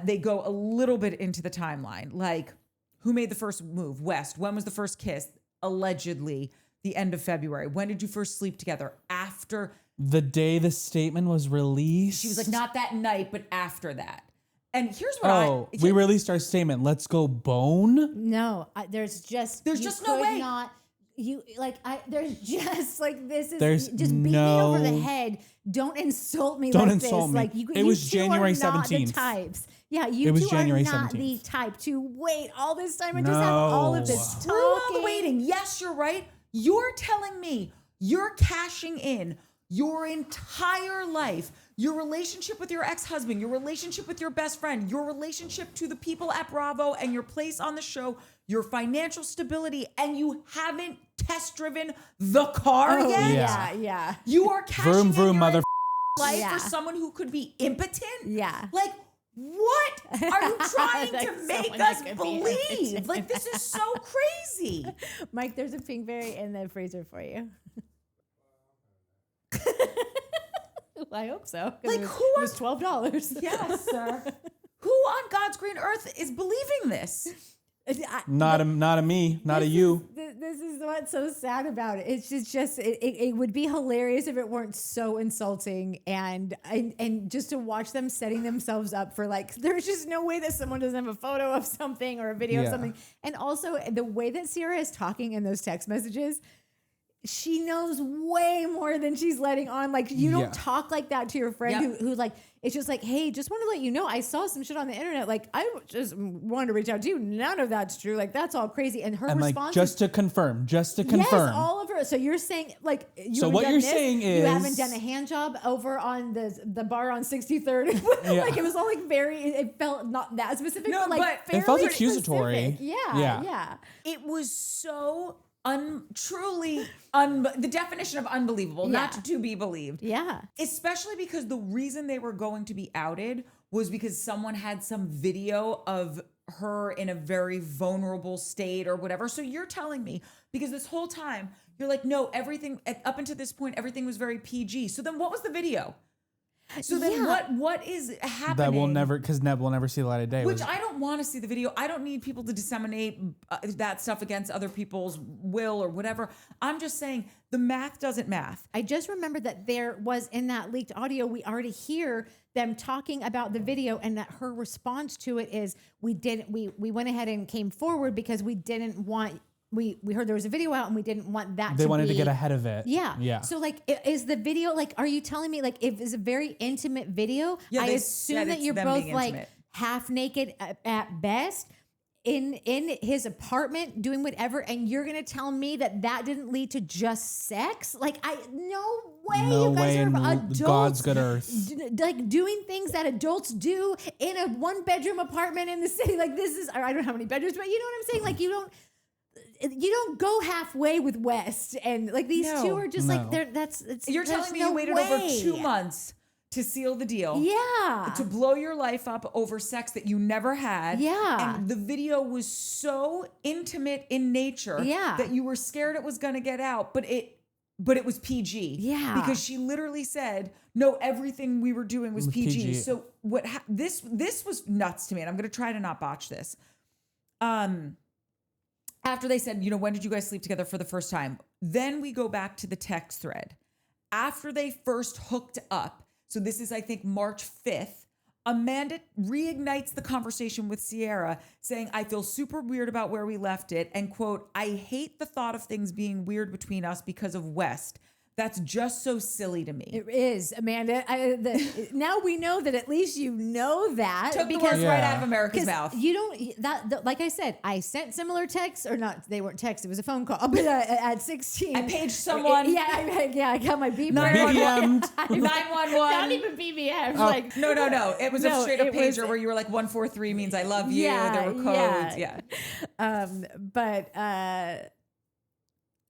Speaker 1: they go a little bit into the timeline. Like, who made the first move? West. When was the first kiss? Allegedly, the end of February. When did you first sleep together? After
Speaker 3: the day the statement was released.
Speaker 1: She was like, not that night, but after that. And here's what
Speaker 3: we released our statement. Let's go bone.
Speaker 2: No, there's just no way. There's just like this is
Speaker 3: There's
Speaker 2: just beat me over the head. Don't insult me.
Speaker 3: Don't
Speaker 2: like
Speaker 3: insult
Speaker 2: this.
Speaker 3: me.
Speaker 2: Like
Speaker 3: it was January 17th.
Speaker 2: The types. Yeah, you two
Speaker 3: January
Speaker 2: are not
Speaker 3: 17th.
Speaker 2: the type to wait all this time and just have all of this talking.
Speaker 1: Screw all the waiting. Yes, you're right. You're telling me you're cashing in your entire life, your relationship with your ex-husband, your relationship with your best friend, your relationship to the people at Bravo and your place on the show, your financial stability, and you haven't test driven the car yet?
Speaker 2: Yeah.
Speaker 1: You are cashing
Speaker 3: Vroom,
Speaker 1: in
Speaker 3: vroom,
Speaker 1: your
Speaker 3: mother.
Speaker 1: life for someone who could be impotent?
Speaker 2: Yeah.
Speaker 1: Like, what are you trying to
Speaker 2: Someone
Speaker 1: make
Speaker 2: that
Speaker 1: us
Speaker 2: could be
Speaker 1: believe?
Speaker 2: impotent.
Speaker 1: Like, this is so crazy.
Speaker 2: Mike, there's a pinkberry in the freezer for you. Well, I hope so.
Speaker 1: Like,
Speaker 2: it
Speaker 1: who
Speaker 2: was $12.
Speaker 1: Yes, sir. Who on God's green earth is believing this?
Speaker 3: Not a me, not a you.
Speaker 2: This is what's so sad about it. It's just it would be hilarious if it weren't so insulting and just to watch them setting themselves up for like, there's just no way that someone doesn't have a photo of something or a video of something. And also the way that Sierra is talking in those text messages, she knows way more than she's letting on. Like, you don't talk like that to your friend who like, it's just like, hey, just want to let you know, I saw some shit on the internet. Like, I just wanted to reach out to you. None of that's true. Like, that's all crazy. And her response
Speaker 3: like, just to confirm.
Speaker 2: Yes, all of her. So you're saying, like,
Speaker 3: saying is,
Speaker 2: you haven't done a hand job over on the bar on 63rd. Like, it was all like it felt not that specific, but like
Speaker 3: it felt
Speaker 2: fairly
Speaker 3: accusatory.
Speaker 2: specific. Yeah.
Speaker 1: It was so the definition of unbelievable, not to be believed.
Speaker 2: Yeah.
Speaker 1: Especially because the reason they were going to be outed was because someone had some video of her in a very vulnerable state or whatever. So you're telling me, because this whole time you're like, no, everything up until this point, everything was very PG. So then what was the video? So then what is happening?
Speaker 3: That will never, because Neb will never see the light of day.
Speaker 1: Which I don't want to see the video. I don't need people to disseminate that stuff against other people's will or whatever. I'm just saying the math doesn't math.
Speaker 2: I just remembered that there was in that leaked audio, we already hear them talking about the video and that her response to it is we went ahead and came forward because we didn't want we heard there was a video out and we didn't want that
Speaker 3: They
Speaker 2: to
Speaker 3: wanted to
Speaker 2: be,
Speaker 3: get ahead of it.
Speaker 2: Yeah.
Speaker 3: Yeah.
Speaker 2: So like, is the video, like, are you telling me like if it's a very intimate video,
Speaker 1: Yeah,
Speaker 2: I
Speaker 1: they
Speaker 2: assume
Speaker 1: said
Speaker 2: that
Speaker 1: it's
Speaker 2: you're
Speaker 1: them
Speaker 2: both
Speaker 1: being
Speaker 2: like
Speaker 1: intimate.
Speaker 2: half naked at best in his apartment doing whatever, and you're going to tell me that didn't lead to just sex? Like, no way.
Speaker 3: No
Speaker 2: You guys
Speaker 3: way
Speaker 2: are
Speaker 3: in
Speaker 2: adults.
Speaker 3: God's good earth.
Speaker 2: Like doing things that adults do in a 1-bedroom apartment in the city. Like this is, I don't know how many bedrooms, but you know what I'm saying? Like you don't go halfway with West, and like these two are just like
Speaker 3: No.
Speaker 1: You're telling me you waited over 2 months to seal the deal.
Speaker 2: Yeah.
Speaker 1: To blow your life up over sex that you never had.
Speaker 2: Yeah.
Speaker 1: And the video was so intimate in nature
Speaker 2: Yeah.
Speaker 1: that you were scared it was going to get out, but it was PG.
Speaker 2: Yeah.
Speaker 1: Because she literally said, no, everything we were doing was PG. So this was nuts to me, and I'm going to try to not botch this. After they said, when did you guys sleep together for the first time? Then we go back to the text thread. After they first hooked up, so this is, I think, March 5th, Amanda reignites the conversation with Sierra, saying, I feel super weird about where we left it. And quote, I hate the thought of things being weird between us because of West. That's just so silly to me.
Speaker 2: It is, Amanda. Now we know that at least you know that.
Speaker 1: Took the words right out of America's mouth.
Speaker 2: You don't, like I said, I sent similar texts, or not, they weren't texts, it was a phone call, but at 16.
Speaker 1: I paged someone.
Speaker 2: I got my beeper.
Speaker 1: 911.
Speaker 2: Not even BBM.
Speaker 1: Oh,
Speaker 2: like,
Speaker 1: no. It was a straight up pager
Speaker 2: was,
Speaker 1: where you were like 143 means I love you.
Speaker 2: Yeah,
Speaker 1: There were codes. Yeah.
Speaker 2: But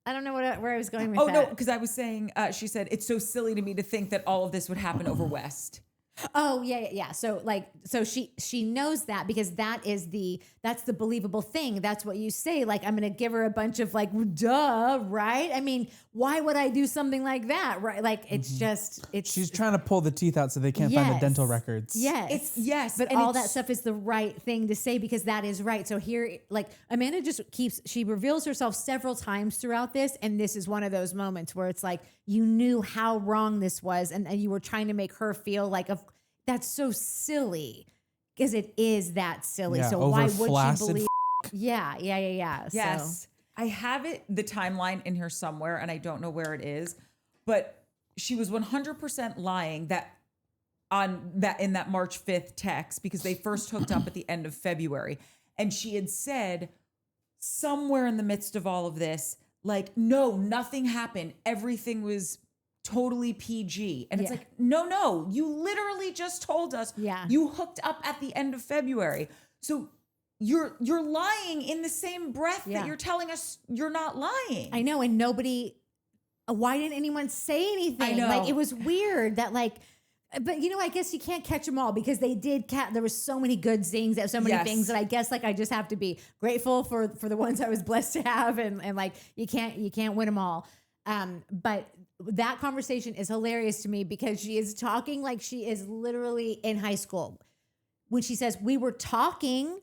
Speaker 2: I don't know where I was going with that.
Speaker 1: Oh, no, because I was saying, she said, it's so silly to me to think that all of this would happen over West.
Speaker 2: Oh, yeah. So she knows that because that's the believable thing. That's what you say. Like, I'm going to give her a bunch of like, duh, right? I mean, why would I do something like that? Right. Like,
Speaker 3: She's trying to pull the teeth out so they can't find the dental records.
Speaker 2: Yes. But all that stuff is the right thing to say because that is right. So here, like, Amanda she reveals herself several times throughout this. And this is one of those moments where it's like, you knew how wrong this was. And you were trying to make her feel like, that's so silly because it is that silly.
Speaker 3: Yeah,
Speaker 2: so why would
Speaker 3: flaccid
Speaker 2: you believe? Yeah.
Speaker 1: Yes.
Speaker 2: So.
Speaker 1: I have the timeline in here somewhere and I don't know where it is, but she was 100% lying in that March 5th text because they first hooked up at the end of February. And she had said somewhere in the midst of all of this, like, no, nothing happened. Everything was totally PG. And it's like, no, you literally just told us you hooked up at the end of February. So you're lying in the same breath that you're telling us you're not lying.
Speaker 2: I know. And why didn't anyone say anything?
Speaker 1: I know.
Speaker 2: Like, it was weird that like, but I guess you can't catch them all because they did there was so many good things, so many things that I guess like I just have to be grateful for the ones I was blessed to have. And like, you can't win them all. But that conversation is hilarious to me because she is talking like she is literally in high school. When she says, we were talking,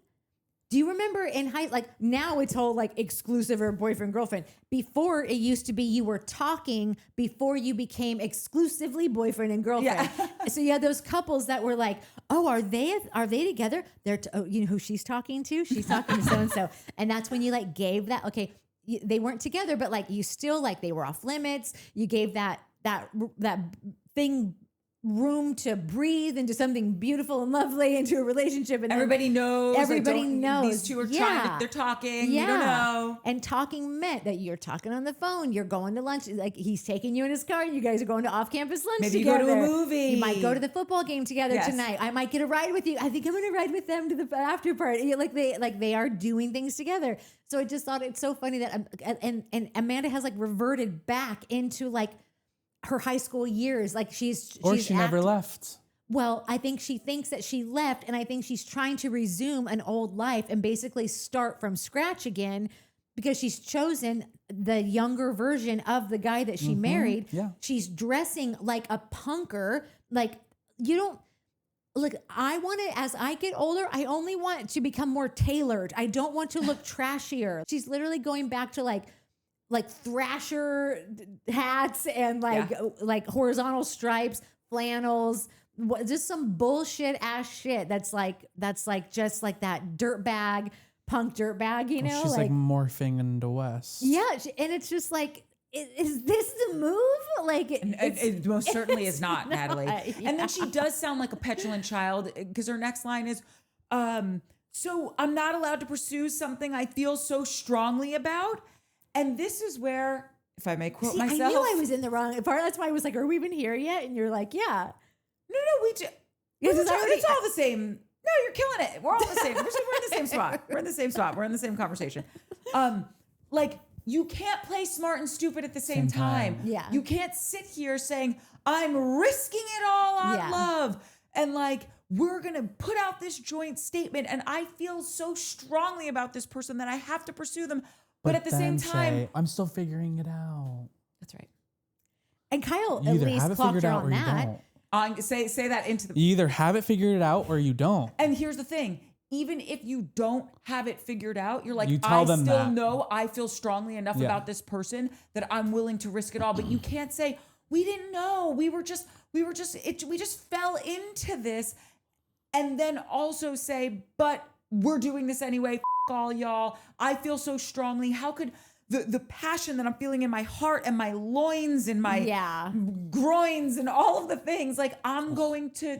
Speaker 2: do you remember in like now it's whole like exclusive or boyfriend, girlfriend. Before it used to be you were talking before you became exclusively boyfriend and girlfriend. Yeah. So you had those couples that were like, oh, are they together? You know who she's talking to? She's talking to so-and-so. And that's when you like gave that, okay, they weren't together, but like you still like they were off limits. You gave that thing room to breathe into something beautiful and lovely, into a relationship. And
Speaker 1: everybody knows. These two are they're talking. Yeah. You don't know.
Speaker 2: And talking meant that you're talking on the phone. You're going to lunch. Like he's taking you in his car and you guys are going to off-campus lunch
Speaker 1: Maybe
Speaker 2: together.
Speaker 1: You go to a movie.
Speaker 2: You might go to the football game together tonight. I might get a ride with you. I think I'm going to ride with them to the after party. Like they are doing things together. So I just thought it's so funny that, and Amanda has like reverted back into like her high school years. Like she
Speaker 3: never left.
Speaker 2: Well, I think she thinks that she left, and I think she's trying to resume an old life and basically start from scratch again because she's chosen the younger version of the guy that she married.
Speaker 3: Yeah.
Speaker 2: She's dressing like a punker. Like you don't look, I want to, as I get older, I only want to become more tailored. I don't want to look trashier. She's literally going back to like Thrasher hats and like horizontal stripes, flannels, just some bullshit ass shit. That's like just like that dirt bag punk dirtbag, you know?
Speaker 3: She's like morphing into West.
Speaker 2: Yeah, and it's just like, is this the move? Like,
Speaker 1: It most certainly is not, Natalie.
Speaker 2: Yeah.
Speaker 1: And then she does sound like a petulant child because her next line is, so I'm not allowed to pursue something I feel so strongly about. And this is where, if I may quote myself.
Speaker 2: I knew I was in the wrong part. That's why I was like, are we even here yet? And you're like, yeah.
Speaker 1: No, we do. It's all the same. No, you're killing it. We're all the same. We're in the same spot. We're in the same spot. We're in the same conversation. Like, you can't play smart and stupid at the same time.
Speaker 2: Yeah.
Speaker 1: You can't sit here saying, I'm risking it all on love. And like, we're going to put out this joint statement. And I feel so strongly about this person that I have to pursue them. But at the same time,
Speaker 3: I'm still figuring it out.
Speaker 1: That's right.
Speaker 2: And Kyle
Speaker 3: You
Speaker 2: at
Speaker 3: either
Speaker 2: least
Speaker 3: have it
Speaker 2: clocked
Speaker 3: figured
Speaker 2: her
Speaker 3: out
Speaker 2: on
Speaker 3: or you
Speaker 2: that.
Speaker 3: don't.
Speaker 1: Say that into the.
Speaker 3: You either have it figured out or you don't.
Speaker 1: And here's the thing. Even if you don't have it figured out, you're like,
Speaker 3: You tell
Speaker 1: I
Speaker 3: them
Speaker 1: still
Speaker 3: that.
Speaker 1: know I feel strongly enough
Speaker 3: Yeah.
Speaker 1: about this person that I'm willing to risk it all. But you can't say, we didn't know. We just fell into this. And then also say, but we're doing this anyway. F all y'all. I feel so strongly. How could the passion that I'm feeling in my heart and my loins and my groins and all of the things, like I'm going to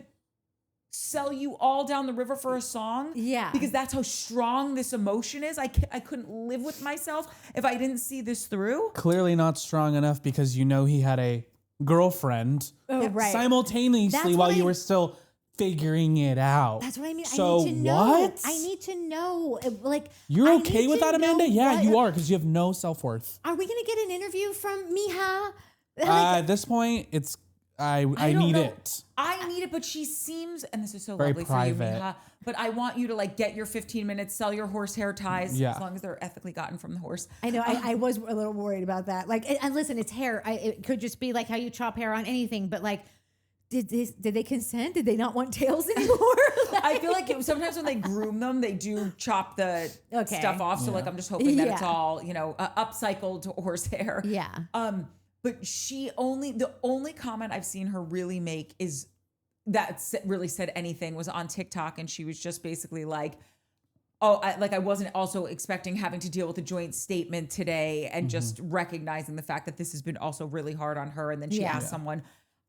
Speaker 1: sell you all down the river for a song.
Speaker 2: Yeah.
Speaker 1: Because that's how strong this emotion is. I couldn't live with myself if I didn't see this through.
Speaker 3: Clearly not strong enough because you know he had a girlfriend
Speaker 2: Right.
Speaker 3: simultaneously
Speaker 2: That's
Speaker 3: while
Speaker 2: what
Speaker 3: you
Speaker 2: I-
Speaker 3: were still figuring it out.
Speaker 2: That's what I mean.
Speaker 3: So
Speaker 2: I need to know.
Speaker 3: what?
Speaker 2: I need to know. Like,
Speaker 3: You're
Speaker 2: I
Speaker 3: okay
Speaker 2: need
Speaker 3: with
Speaker 2: to
Speaker 3: that, Amanda?
Speaker 2: know
Speaker 3: Yeah,
Speaker 2: what-
Speaker 3: you are, because you have no self-worth.
Speaker 2: Are we going to get an interview from Miha?
Speaker 3: At this point, it's I
Speaker 1: don't
Speaker 3: need
Speaker 1: know.
Speaker 3: it.
Speaker 1: I need it, but she seems, and this is so
Speaker 3: Very
Speaker 1: lovely
Speaker 3: private.
Speaker 1: for you, Miha, but I want you to like get your 15 minutes, sell your horsehair ties,
Speaker 3: Yeah.
Speaker 1: as long as they're ethically gotten from the horse.
Speaker 2: I know. I was a little worried about that. Like, and listen, it's hair. It could just be like how you chop hair on anything, but like, did they consent? Did they not want tails anymore?
Speaker 1: I feel like sometimes when they groom them, they do chop the
Speaker 2: Okay.
Speaker 1: stuff off. So like, I'm just hoping that it's
Speaker 2: Yeah.
Speaker 1: all, upcycled horsehair.
Speaker 2: Yeah.
Speaker 1: But the only comment I've seen her really make is that really said anything was on TikTok. And she was just basically like, I wasn't also expecting having to deal with a joint statement today and just recognizing the fact that this has been also really hard on her. And then she asked someone,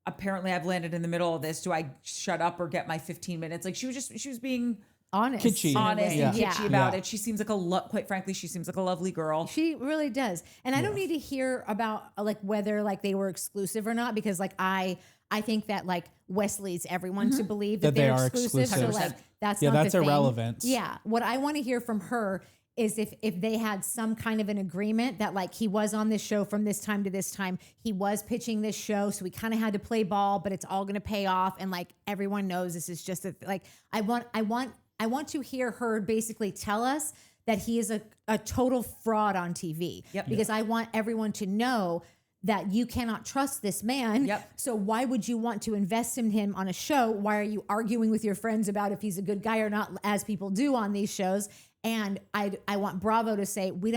Speaker 1: apparently I've landed in the middle of this. Do I shut up or get my 15 minutes? Like she was being
Speaker 2: Honest.
Speaker 3: Kitschy.
Speaker 1: honest
Speaker 3: Yeah.
Speaker 1: and kitschy about
Speaker 3: Yeah.
Speaker 1: it. She seems like quite frankly, she seems like a lovely girl.
Speaker 2: She really does. And I don't need to hear about like whether like they were exclusive or not, because like I think that like Wes leads everyone to believe that
Speaker 3: That they
Speaker 2: they're
Speaker 3: are
Speaker 2: exclusive. So
Speaker 3: exclusive.
Speaker 2: like that's
Speaker 3: Yeah,
Speaker 2: not
Speaker 3: that's
Speaker 2: the thing.
Speaker 3: irrelevant.
Speaker 2: Yeah. What I want to hear from her is if they had some kind of an agreement that like he was on this show from this time to this time, he was pitching this show, so we kind of had to play ball, but it's all going to pay off, and like everyone knows this is just like I want to hear her basically tell us that he is a total fraud on TV.
Speaker 1: Yep.
Speaker 2: Because I want everyone to know that you cannot trust this man.
Speaker 1: Yep.
Speaker 2: So why would you want to invest in him on a show? Why are you arguing with your friends about if he's a good guy or not, as people do on these shows? And I want Bravo to say, we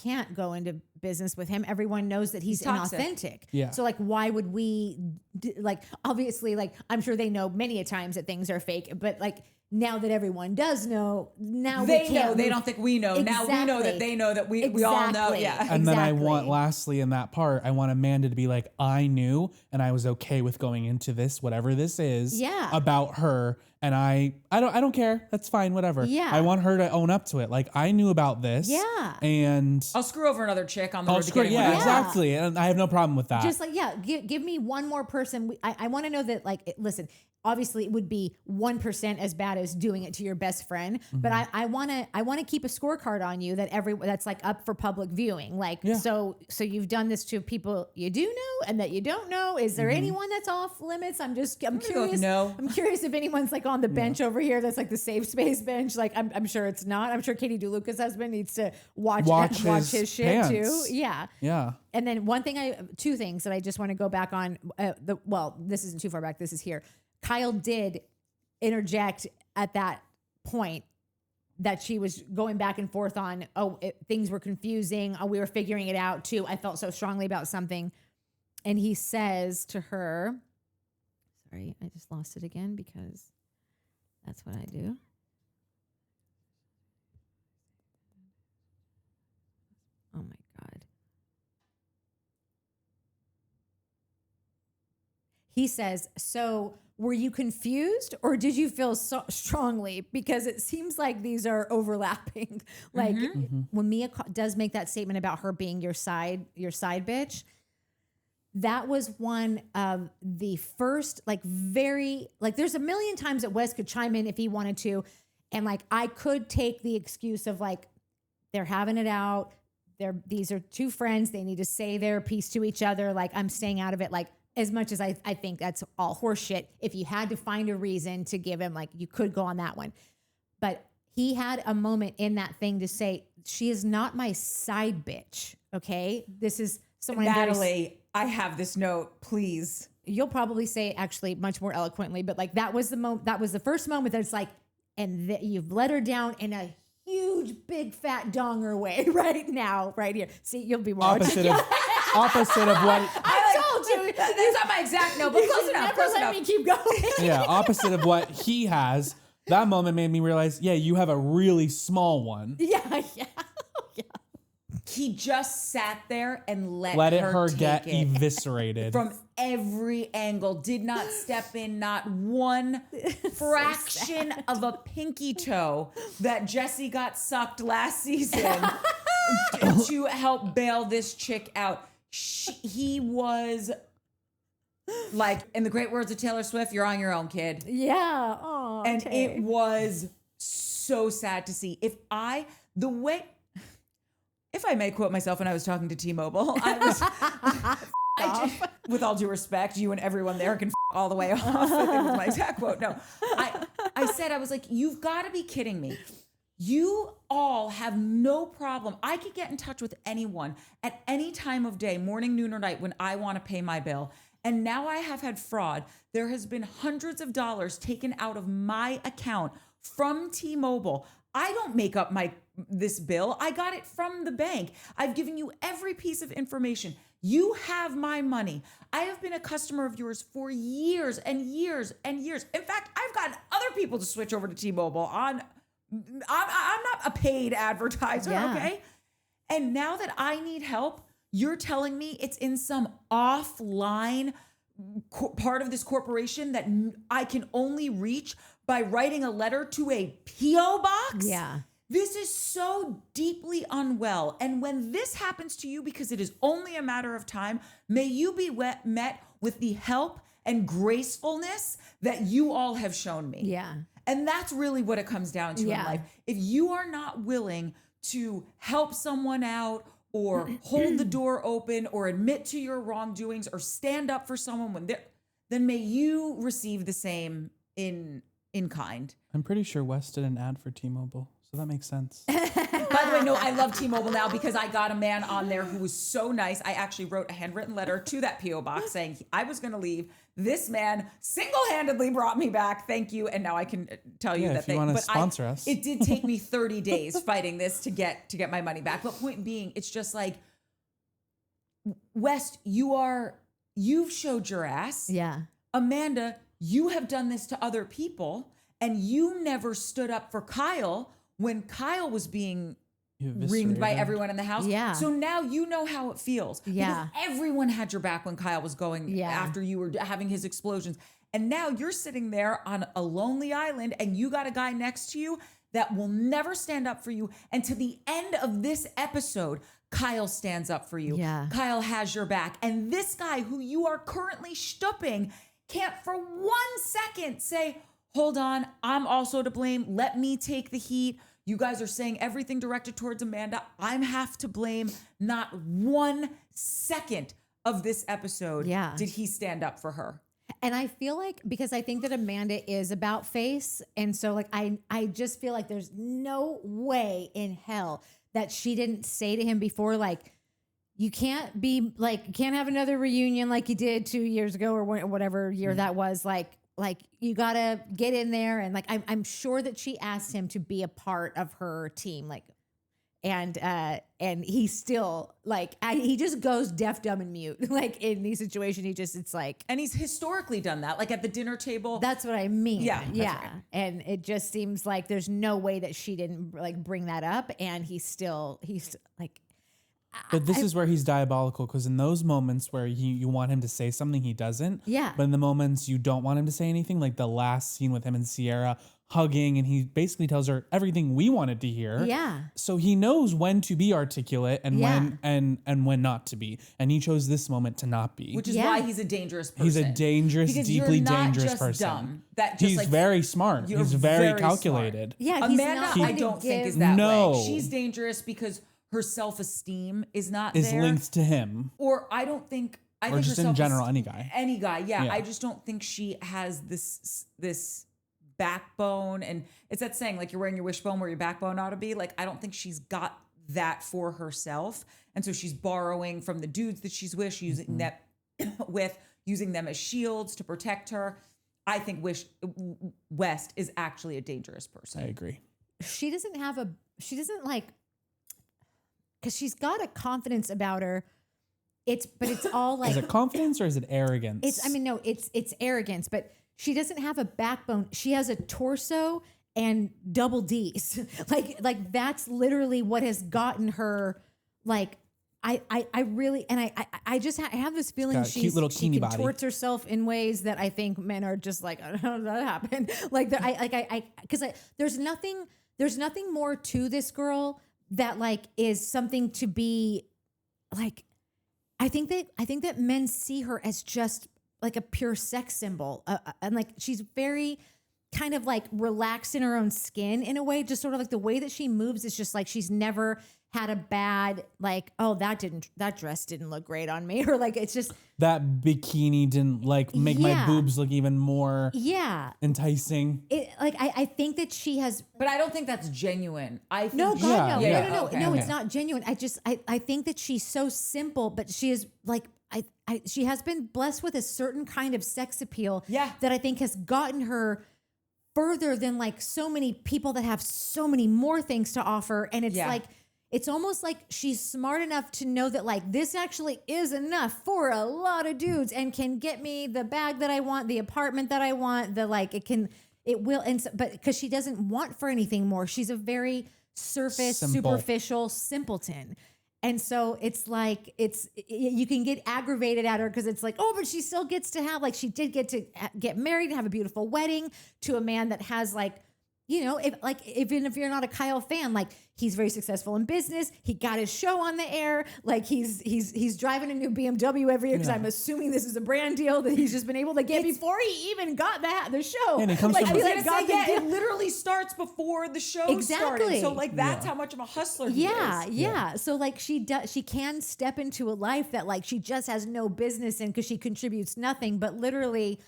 Speaker 2: can't go into business with him. Everyone knows that he's
Speaker 1: toxic.
Speaker 2: inauthentic.
Speaker 3: Yeah.
Speaker 2: So like, why would we like, obviously, like, I'm sure they know many a times that things are fake, but like, now that everyone does know, now
Speaker 1: They
Speaker 2: we can't
Speaker 1: know. They
Speaker 2: move-
Speaker 1: don't think we know. Now we know that they know that we all know.
Speaker 2: Exactly.
Speaker 1: Yeah.
Speaker 3: And then I want,
Speaker 2: Exactly.
Speaker 3: lastly, in that part, I want Amanda to be like, I knew and I was okay with going into this, whatever this is,
Speaker 2: Yeah.
Speaker 3: about her. And I don't care. That's fine. Whatever.
Speaker 2: Yeah.
Speaker 3: I want her to own up to it. Like, I knew about this.
Speaker 2: Yeah.
Speaker 3: And
Speaker 1: I'll screw over another chick on the road to
Speaker 3: screw,
Speaker 1: getting
Speaker 3: yeah,
Speaker 1: one.
Speaker 3: exactly. And I have no problem with that.
Speaker 2: Just like, yeah, give me one more person. I want to know that, like, listen, obviously it would be 1% as bad as doing it to your best friend, but I want to keep a scorecard on you that that's like up for public viewing. Like, so you've done this to people you do know and that you don't know. Is there anyone that's off limits? I'm
Speaker 1: gonna go with
Speaker 2: curious.
Speaker 1: no.
Speaker 2: I'm curious if anyone's like on the bench over here. That's like the safe space bench. Like, I'm sure it's not. I'm sure Katie DeLuca's husband needs to watch his shit
Speaker 3: pants.
Speaker 2: too. Yeah.
Speaker 3: Yeah.
Speaker 2: And then two things that I just want to go back on. This isn't too far back. This is here. Kyle did interject at that point that she was going back and forth on, things were confusing. We were figuring it out too. I felt so strongly about something. And he says to her, sorry, I just lost it again because that's what I do. he says, so were you confused or did you feel so strongly? Because it seems like these are overlapping. Like when Mia does make that statement about her being your side bitch, that was one of the first, like there's a million times that Wes could chime in if he wanted to. And like, I could take the excuse of like, they're having it out. These are two friends. They need to say their piece to each other. Like, I'm staying out of it. Like, as much as I think that's all horseshit. If you had to find a reason to give him, like, you could go on that one. But he had a moment in that thing to say, she is not my side bitch. Okay. This is someone.
Speaker 1: Natalie, I have this note, please.
Speaker 2: You'll probably say it actually much more eloquently, but like, that was the moment. That was the first moment that it's like, and that you've let her down in a huge, big, fat donger way right now, right here. See, you'll be more
Speaker 3: opposite of what
Speaker 2: I told you.
Speaker 1: That's not my exact note, but close enough.
Speaker 2: Never
Speaker 1: Close
Speaker 2: let
Speaker 1: enough.
Speaker 2: me keep going.
Speaker 3: yeah, opposite of what he has. That moment made me realize, yeah, you have a really small one.
Speaker 2: Yeah.
Speaker 1: He just sat there and let her
Speaker 3: get
Speaker 1: take it
Speaker 3: eviscerated
Speaker 1: from every angle. Did not step in, not one fraction of a pinky toe that Jesse got sucked last season to help bail this chick out. He was like, in the great words of Taylor Swift, "You're on your own, kid."
Speaker 2: Yeah. Oh,
Speaker 1: and it was so sad to see. If I may quote myself when I was talking to T-Mobile, with all due respect, you and everyone there can all the way off. I think was my exact quote. No, I said, I was like, you've got to be kidding me. You all have no problem. I could get in touch with anyone at any time of day, morning, noon, or night when I want to pay my bill. And now I have had fraud. There has been hundreds of dollars taken out of my account from T-Mobile. I don't make up this bill. I got it from the bank. I've given you every piece of information. You have my money. I have been a customer of yours for years and years and years. In fact, I've gotten other people to switch over to T-Mobile I'm not a paid advertiser, okay? And now that I need help, you're telling me it's in some offline part of this corporation that I can only reach by writing a letter to a P.O. box?
Speaker 2: Yeah.
Speaker 1: This is so deeply unwell. And when this happens to you, because it is only a matter of time, may you be met with the help and gracefulness that you all have shown me.
Speaker 2: Yeah.
Speaker 1: And that's really what it comes down to in life. If you are not willing to help someone out or hold the door open or admit to your wrongdoings or stand up for someone when then may you receive the same in kind.
Speaker 3: I'm pretty sure Wes did an ad for T-Mobile, so that makes sense.
Speaker 1: By the way, no, I love T-Mobile now because I got a man on there who was so nice. I actually wrote a handwritten letter to that P.O. box saying I was going to leave. This man single-handedly brought me back. Thank you. And now I can tell you that
Speaker 3: if you want to sponsor us.
Speaker 1: It did take me 30 days fighting this to get my money back. But point being, it's just like, West, you've showed your ass.
Speaker 2: Yeah.
Speaker 1: Amanda, you have done this to other people, and you never stood up for Kyle when Kyle was being reamed by everyone in the house.
Speaker 2: Yeah.
Speaker 1: So now you know how it feels.
Speaker 2: Yeah.
Speaker 1: Because everyone had your back when Kyle was going after you were having his explosions. And now you're sitting there on a lonely island and you got a guy next to you that will never stand up for you. And to the end of this episode, Kyle stands up for you.
Speaker 2: Yeah.
Speaker 1: Kyle has your back. And this guy who you are currently stooping can't for 1 second say, hold on, I'm also to blame. Let me take the heat. You guys are saying everything directed towards Amanda. I'm half to blame. Not 1 second of this episode did he stand up for her.
Speaker 2: And I feel like, because I think that Amanda is about face. And so like, I just feel like there's no way in hell that she didn't say to him before, like, you can't be like, you can't have another reunion like you did 2 years ago or whatever year that was. Like you gotta get in there. And like, I'm sure that she asked him to be a part of her team. Like, and he still like, he just goes deaf, dumb, and mute. Like in these situations, it's like,
Speaker 1: and he's historically done that. Like at the dinner table.
Speaker 2: That's what I mean.
Speaker 1: Yeah.
Speaker 2: Right. And it just seems like there's no way that she didn't like bring that up. And he's like,
Speaker 3: But this is where he's diabolical, because in those moments where you want him to say something, he doesn't.
Speaker 2: Yeah.
Speaker 3: But in the moments you don't want him to say anything, like the last scene with him and Sierra hugging, and he basically tells her everything we wanted to hear.
Speaker 2: Yeah.
Speaker 3: So he knows when to be articulate and
Speaker 2: Yeah.
Speaker 3: when not to be. And he chose this moment to not be.
Speaker 1: Which is
Speaker 2: Yeah.
Speaker 1: why he's a dangerous person.
Speaker 3: He's a dangerous,
Speaker 1: Because
Speaker 3: deeply
Speaker 1: you're not
Speaker 3: dangerous
Speaker 1: just
Speaker 3: person.
Speaker 1: Dumb. That just
Speaker 3: He's
Speaker 1: like,
Speaker 3: very smart.
Speaker 1: you're
Speaker 3: He's very,
Speaker 1: very
Speaker 3: calculated.
Speaker 2: Yeah. He's
Speaker 1: Amanda,
Speaker 2: not
Speaker 1: I
Speaker 2: going to
Speaker 1: don't think
Speaker 2: give-
Speaker 1: is that
Speaker 3: No.
Speaker 1: way. She's dangerous because her self-esteem is not
Speaker 3: Is
Speaker 1: there.
Speaker 3: linked to him.
Speaker 1: Or I don't think. I
Speaker 3: Or
Speaker 1: think
Speaker 3: just
Speaker 1: her
Speaker 3: in general,
Speaker 1: self-esteem-
Speaker 3: any guy.
Speaker 1: Any guy, yeah.
Speaker 3: Yeah.
Speaker 1: I just don't think she has this backbone. And it's that saying, like, you're wearing your wishbone where your backbone ought to be. Like, I don't think she's got that for herself. And so she's borrowing from the dudes that she's with, using that using them as shields to protect her. I think West is actually a dangerous person.
Speaker 3: I agree.
Speaker 2: she doesn't like, because she's got a confidence about her. But it's all like,
Speaker 3: Is it confidence or is it arrogance?
Speaker 2: it's arrogance, but she doesn't have a backbone. She has a torso and double D's. like that's literally what has gotten her. Like, I really, and I just have this feeling
Speaker 3: got a cute little
Speaker 2: she
Speaker 3: teeny body.
Speaker 2: contorts herself in ways that I think men are just like, I don't know how that happened. Like, because there's nothing more to this girl that like is something to be like. I think that men see her as just like a pure sex symbol, and like she's very kind of like relaxed in her own skin in a way. Just sort of like the way that she moves is just like she's never had a bad like, oh, that dress didn't look great on me, or like it's just
Speaker 3: that bikini didn't like make my
Speaker 2: Yeah.
Speaker 3: boobs look even more enticing.
Speaker 2: I think that she has.
Speaker 1: But I don't think that's genuine. I think
Speaker 2: No, God,
Speaker 3: Yeah,
Speaker 2: no,
Speaker 3: yeah.
Speaker 2: no,
Speaker 1: Okay,
Speaker 2: no,
Speaker 1: okay.
Speaker 2: it's not genuine. I think that she's so simple, but she is like, she has been blessed with a certain kind of sex appeal
Speaker 1: Yeah.
Speaker 2: that I think has gotten her further than like so many people that have so many more things to offer. And it's
Speaker 1: Yeah.
Speaker 2: like, it's almost like she's smart enough to know that like this actually is enough for a lot of dudes and can get me the bag that I want, the apartment that I want, it will. And so, but because she doesn't want for anything more, she's a very surface,
Speaker 3: Simple.
Speaker 2: superficial simpleton. And so it's like, you can get aggravated at her because it's like, oh, but she still gets to have, like, she did get to get married and have a beautiful wedding to a man that has like, you know, even if you're not a Kyle fan, like he's very successful in business. He got his show on the air. Like he's driving a new BMW every year because I'm assuming this is a brand deal that he's just been able to get before he even got the show.
Speaker 3: And it comes
Speaker 2: like,
Speaker 3: from-
Speaker 2: he,
Speaker 1: I
Speaker 2: like,
Speaker 1: was
Speaker 2: got
Speaker 1: gonna
Speaker 2: the
Speaker 1: say,
Speaker 2: deal.
Speaker 1: it literally starts before the show
Speaker 2: Exactly.
Speaker 1: started. So like that's how much of a hustler he is.
Speaker 2: Yeah. So like she can step into a life that like she just has no business in because she contributes nothing, but literally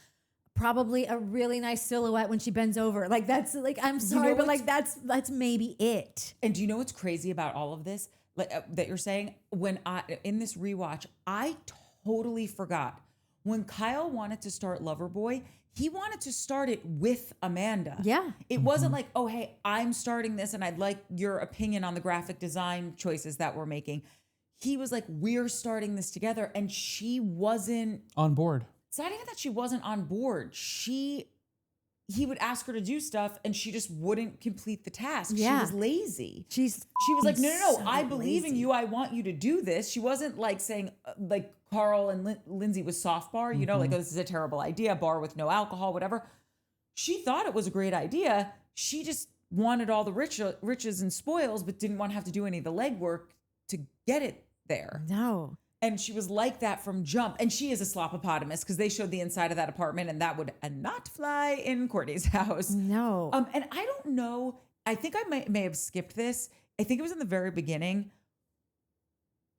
Speaker 2: probably a really nice silhouette when she bends over. Like that's like, I'm sorry, but like that's maybe it.
Speaker 1: And do you know what's crazy about all of this that you're saying? When in this rewatch, I totally forgot when Kyle wanted to start Loverboy, he wanted to start it with Amanda.
Speaker 2: Yeah.
Speaker 1: It wasn't like, oh, hey, I'm starting this and I'd like your opinion on the graphic design choices that we're making. He was like, we're starting this together. And she wasn't
Speaker 3: On board.
Speaker 1: It's not even that she wasn't on board. He would ask her to do stuff and she just wouldn't complete the task.
Speaker 2: Yeah.
Speaker 1: She was lazy.
Speaker 2: She
Speaker 1: was like, no,
Speaker 2: so
Speaker 1: I believe in
Speaker 2: lazy.
Speaker 1: you. I want you to do this. She wasn't like saying like Carl and Lindsay with soft bar, you know, like, oh, this is a terrible idea, bar with no alcohol, whatever. She thought it was a great idea. She just wanted all the riches and spoils, but didn't want to have to do any of the legwork to get it there.
Speaker 2: No.
Speaker 1: And she was like that from jump. And she is a slopopotamus because they showed the inside of that apartment and that would not fly in Courtney's house.
Speaker 2: No.
Speaker 1: And I don't know. I think I may have skipped this. I think it was in the very beginning.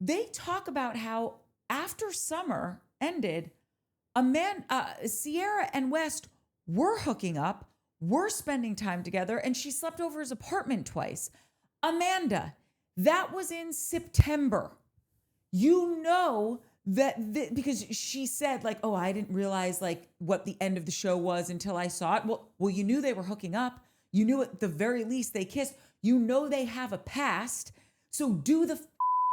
Speaker 1: They talk about how after summer ended, Sierra and West were hooking up, were spending time together, and she slept over his apartment twice. Amanda, that was in September. You know that because she said like, oh, I didn't realize like what the end of the show was until I saw it. Well, you knew they were hooking up. You knew at the very least they kissed. You know they have a past. So do the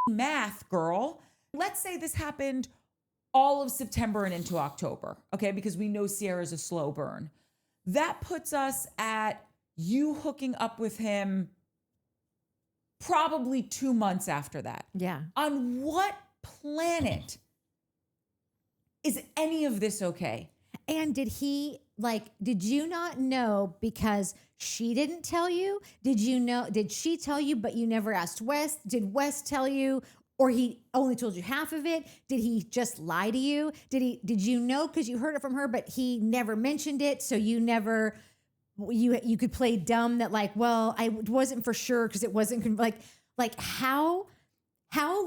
Speaker 1: math, girl. Let's say this happened all of September and into October, okay? Because we know Sierra's a slow burn. That puts us at you hooking up with him probably 2 months after that.
Speaker 2: Yeah.
Speaker 1: On what planet is any of this okay?
Speaker 2: And did you not know because she didn't tell you? Did she tell you, but you never asked Wes? Did Wes tell you, or he only told you half of it? Did he just lie to you? Did you know because you heard it from her, but he never mentioned it? So you never, you could play dumb that like, well, I wasn't for sure because it wasn't like how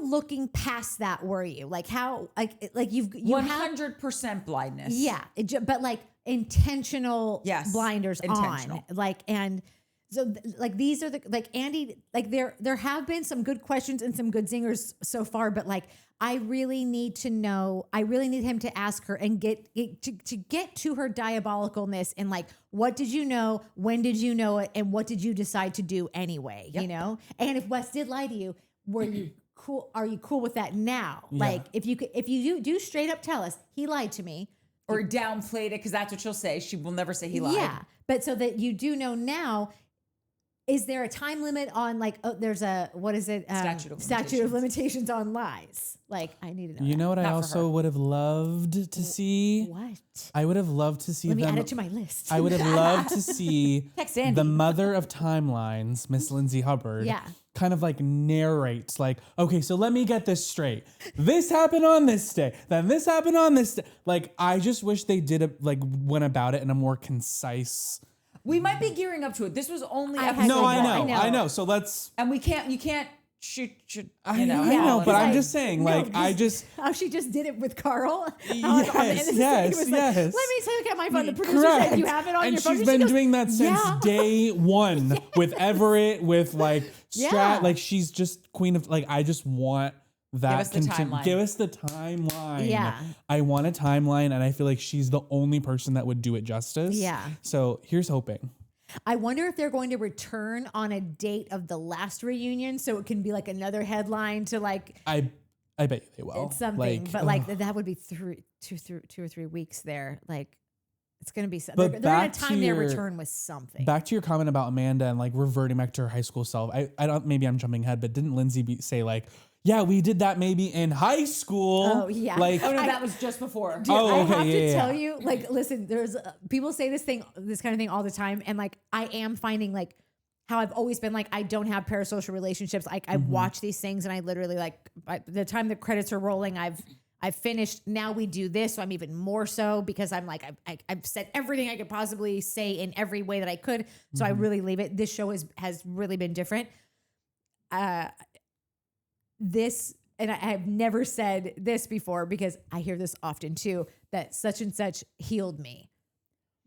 Speaker 2: looking past that were you? Like how, like you
Speaker 1: 100% blindness.
Speaker 2: Yeah. But like intentional blinders
Speaker 1: intentional.
Speaker 2: on. Like, and so like these are like Andy, like there have been some good questions and some good zingers so far, but like I really need to know, I really need him to ask her and get to her diabolicalness and like, what did you know? When did you know it? And what did you decide to do anyway? You know? And if Wes did lie to you, were you cool? Are you cool with that now?
Speaker 3: Yeah.
Speaker 2: Like if you do straight up tell us he lied to me,
Speaker 1: or downplayed it, because that's what she'll say. She will never say he lied.
Speaker 2: Yeah, but so that you do know now, is there a time limit on like, oh, there's a, what is it? Statute of limitations on lies. Like I need to know.
Speaker 3: You know what I also would have loved to see?
Speaker 2: What?
Speaker 3: I would have loved to see
Speaker 2: Let me
Speaker 3: them.
Speaker 2: add it to my list.
Speaker 3: I would have loved to see
Speaker 1: Text Andy.
Speaker 3: the mother of timelines, Miss Lindsay Hubbard, kind of like narrates like, okay, so let me get this straight. This happened on this day. Then this happened on this day. Like, I just wish they went about it in a more concise.
Speaker 1: We might be gearing up to it. This was only
Speaker 2: I
Speaker 1: episode
Speaker 2: know,
Speaker 1: one.
Speaker 2: I
Speaker 3: I know. So let's.
Speaker 1: And you can't shoot.
Speaker 3: I know, but I'm just saying, like,
Speaker 2: how she just did it with Carl.
Speaker 3: Yes.
Speaker 2: Let me take out my phone. The producer
Speaker 3: Correct.
Speaker 2: said you have it on
Speaker 3: and
Speaker 2: your phone.
Speaker 3: She's been doing that since day one with Everett, with like Strat. Like she's just queen of like. I just want that.
Speaker 1: Give us the timeline.
Speaker 3: Give us the timeline.
Speaker 2: Yeah.
Speaker 3: I want a timeline, and I feel like she's the only person that would do it justice.
Speaker 2: Yeah.
Speaker 3: So here's hoping.
Speaker 2: I wonder if they're going to return on a date of the last reunion, so it can be like another headline to like.
Speaker 3: I bet you they will.
Speaker 2: It's something, but like that would be two or 3 weeks there. Like it's going to be something. They're going to time their return with something.
Speaker 3: Back to your comment about Amanda and like reverting back to her high school self. I don't. Maybe I'm jumping ahead, but didn't Lindsay say like, yeah, we did that maybe in high school?
Speaker 2: Oh yeah.
Speaker 3: Like,
Speaker 1: Oh no, that was just before.
Speaker 2: Dude, I have to tell you, like, listen, there's people say this kind of thing all the time, and like, I am finding like how I've always been like, I don't have parasocial relationships. Like, I watch these things, and I literally like by the time the credits are rolling, I've finished. Now we do this, so I'm even more so because I'm like I've said everything I could possibly say in every way that I could. So I really leave it. This show has really been different. This, and I have never said this before because I hear this often too, that such and such healed me.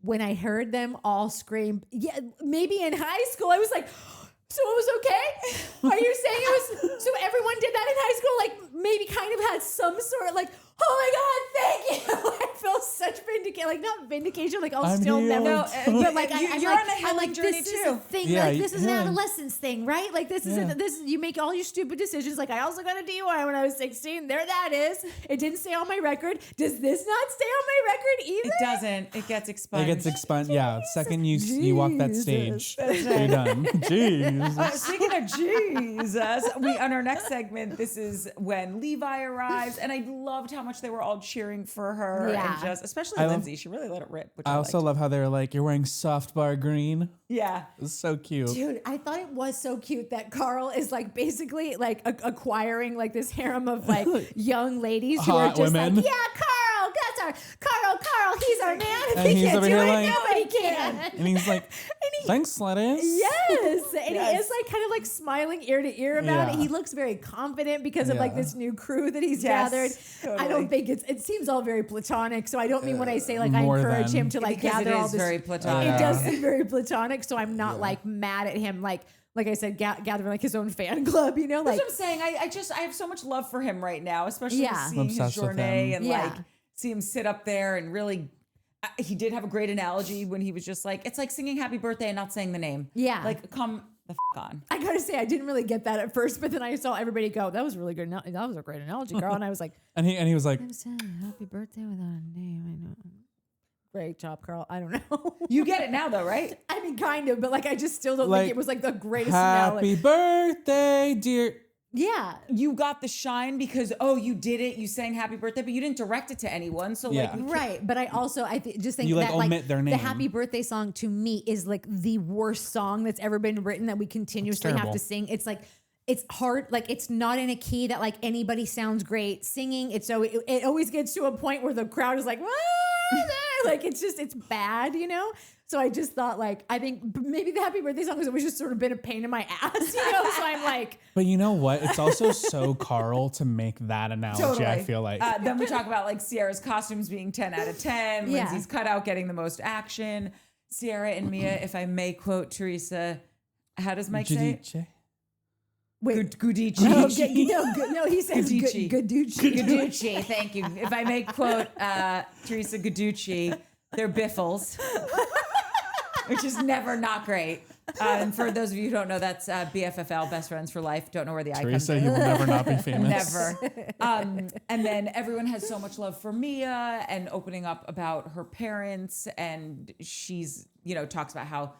Speaker 2: When I heard them all scream, yeah, maybe in high school, I was like, so it was okay? Are you saying it was, so everyone did that in high school? Like maybe kind of had some sort of like, oh my God, thank you. I feel such vindication, like not vindication, like I'll still never, but like
Speaker 1: you're on a healing journey
Speaker 2: this
Speaker 1: too.
Speaker 2: Is a thing,
Speaker 3: Yeah,
Speaker 2: like this is an
Speaker 3: yeah.
Speaker 2: adolescence thing, right? Like this is you make all your stupid decisions. Like I also got a DUI when I was 16. There that is. It didn't stay on my record. Does this not stay on my record either?
Speaker 1: It doesn't. It gets expunged.
Speaker 3: It gets expunged. Yeah. Second you walk that stage, you're done. Jeez.
Speaker 1: Speaking of Jesus, on our next segment, this is when Levi arrives, and I loved how much they were all cheering for her,
Speaker 2: Yeah.
Speaker 1: and just especially Lindsay. She really let it rip. Which
Speaker 3: I also love how they're like, you're wearing soft bar green.
Speaker 1: Yeah.
Speaker 3: It's so cute.
Speaker 2: Dude, I thought it was so cute that Carl is like basically like acquiring like this harem of like young ladies who are
Speaker 3: Hot
Speaker 2: just
Speaker 3: women.
Speaker 2: like, yeah, Carl, that's our Carl, he's our man. If
Speaker 3: And
Speaker 2: he
Speaker 3: he's
Speaker 2: can't
Speaker 3: over
Speaker 2: do
Speaker 3: here
Speaker 2: it,
Speaker 3: like-
Speaker 2: nobody can.
Speaker 3: And he's like, thanks, lettuce.
Speaker 2: Yes. And he
Speaker 1: Yes.
Speaker 2: is like kind of like smiling ear to ear about it.
Speaker 3: Yeah.
Speaker 2: He looks very confident because of like
Speaker 3: Yeah.
Speaker 2: this new crew that he's
Speaker 1: Yes,
Speaker 2: gathered. I
Speaker 1: totally.
Speaker 2: don't think it seems all very platonic. So I don't mean when I say like I
Speaker 3: more
Speaker 2: encourage
Speaker 3: than.
Speaker 2: him to like
Speaker 1: Because it
Speaker 2: gather all
Speaker 1: is
Speaker 2: this.
Speaker 1: very platonic.
Speaker 2: It does seem very platonic. So I'm not like mad at him. Like I said, gathering like his own fan club, you know,
Speaker 1: That's
Speaker 2: like
Speaker 1: what I'm saying. I have so much love for him right now, especially
Speaker 2: Yeah.
Speaker 1: seeing his
Speaker 3: Obsessed with
Speaker 1: journey
Speaker 3: him.
Speaker 1: and
Speaker 2: Yeah.
Speaker 1: like see him sit up there and really. He did have a great analogy when he was just like, it's like singing happy birthday and not saying the name.
Speaker 2: Yeah.
Speaker 1: Like, come the on.
Speaker 2: I gotta say, I didn't really get that at first, but then I saw everybody go, that was really good. That was a great analogy, Carl. And I was like,
Speaker 3: And he was like,
Speaker 2: I'm saying happy birthday without a name. I know. great job, Carl. I don't know.
Speaker 1: You get it now though, right?
Speaker 2: I mean, kind of, but like, I just still don't
Speaker 3: Like,
Speaker 2: think it was like the greatest finale.
Speaker 3: Happy birthday, dear.
Speaker 2: Yeah.
Speaker 1: You got the shine because, you did it. You sang happy birthday, but you didn't direct it to anyone. So
Speaker 3: Yeah.
Speaker 2: Right. But I also, just think
Speaker 3: You, like,
Speaker 2: that
Speaker 3: omit their
Speaker 2: the
Speaker 3: name.
Speaker 2: happy birthday song to me is like the worst song that's ever been written that we continuously have
Speaker 3: terrible.
Speaker 2: to sing. It's like, it's hard. Like it's not in a key that like anybody sounds great singing. It's so it always gets to a point where the crowd is like, like it's bad, you know? So I just thought like, I think maybe the happy birthday song was just sort of been a pain in my ass, you know? So I'm like.
Speaker 3: But you know what? It's also so Carl to make that analogy,
Speaker 1: Totally.
Speaker 3: I feel like.
Speaker 1: Then we talk about like Sierra's costumes being 10 out of 10,
Speaker 2: Yeah.
Speaker 1: Lindsay's cutout getting the most action. Sierra and Mia, if I may quote Teresa, how does Mike say it?
Speaker 3: Giudice.
Speaker 2: Wait.
Speaker 1: Gudici.
Speaker 2: No, he says
Speaker 1: Gudici.
Speaker 2: Gudici.
Speaker 1: Guducci, thank you. If I may quote Teresa Guducci, they're biffles, which is never not great. And for those of you who don't know, that's BFFL, Best Friends for Life. Don't know where the I comes
Speaker 3: Teresa,
Speaker 1: in.
Speaker 3: you will never not be famous.
Speaker 1: Never. And then everyone has so much love for Mia and opening up about her parents. And she's, talks about how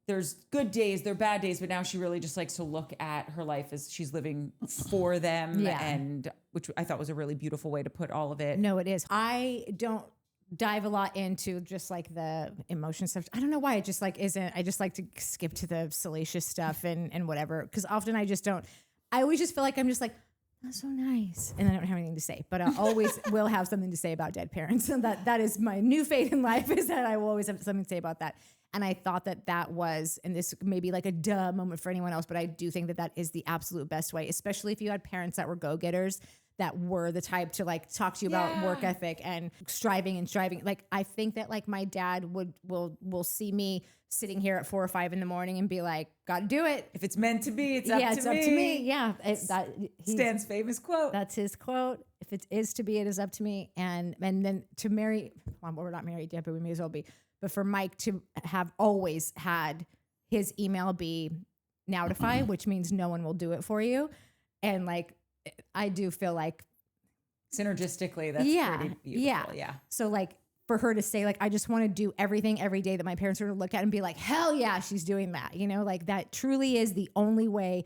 Speaker 1: there's good days, there are bad days, but now she really just likes to look at her life as she's living for them.
Speaker 2: Yeah.
Speaker 1: And which I thought was a really beautiful way to put all of it.
Speaker 2: No, it is. I don't dive a lot into just like the emotion stuff. I don't know why it just like isn't. I just like to skip to the salacious stuff and whatever. Because often I just don't. I always just feel like I'm just like, that's so nice, and I don't have anything to say. But I always will have something to say about dead parents, and that is my new fate in life. Is that I will always have something to say about that. And I thought that was, and this may be like a duh moment for anyone else, but I do think that is the absolute best way, especially if you had parents that were go-getters, that were the type to like talk to you about work ethic and striving. Like, I think that like my dad will see me sitting here at 4 or 5 in the morning and be like, gotta do it.
Speaker 1: If it's meant to be, it's up to me.
Speaker 2: It's up to me. Yeah.
Speaker 1: Stan's famous quote.
Speaker 2: That's his quote. If it is to be, it is up to me. And then to marry, well, we're not married yet, but we may as well be. But for Mike to have always had his email be Nowtify, which means no one will do it for you. And like, I do feel like
Speaker 1: synergistically, that's pretty beautiful. Yeah.
Speaker 2: So like for her to say like, I just want to do everything every day that my parents are going to look at and be like, hell yeah, she's doing that. Like that truly is the only way.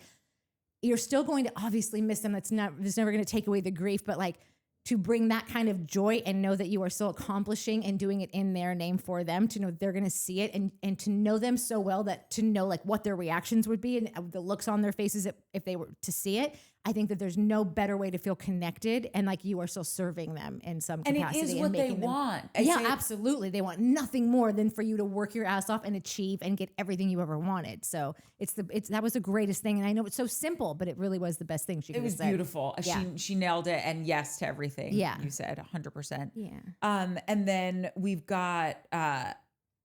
Speaker 2: You're still going to obviously miss them. It's never going to take away the grief, but like to bring that kind of joy and know that you are still accomplishing and doing it in their name for them, to know they're going to see it and to know them so well that to know like what their reactions would be and the looks on their faces if they were to see it. I think that there's no better way to feel connected and like you are still serving them in some capacity.
Speaker 1: And it is what they want.
Speaker 2: Yeah, absolutely. They want nothing more than for you to work your ass off and achieve and get everything you ever wanted. So that was the greatest thing. And I know it's so simple, but it really was the best thing she could have said.
Speaker 1: It was beautiful.
Speaker 2: Yeah.
Speaker 1: She nailed it, and yes to everything.
Speaker 2: Yeah.
Speaker 1: You said 100%.
Speaker 2: Yeah.
Speaker 1: And then we've got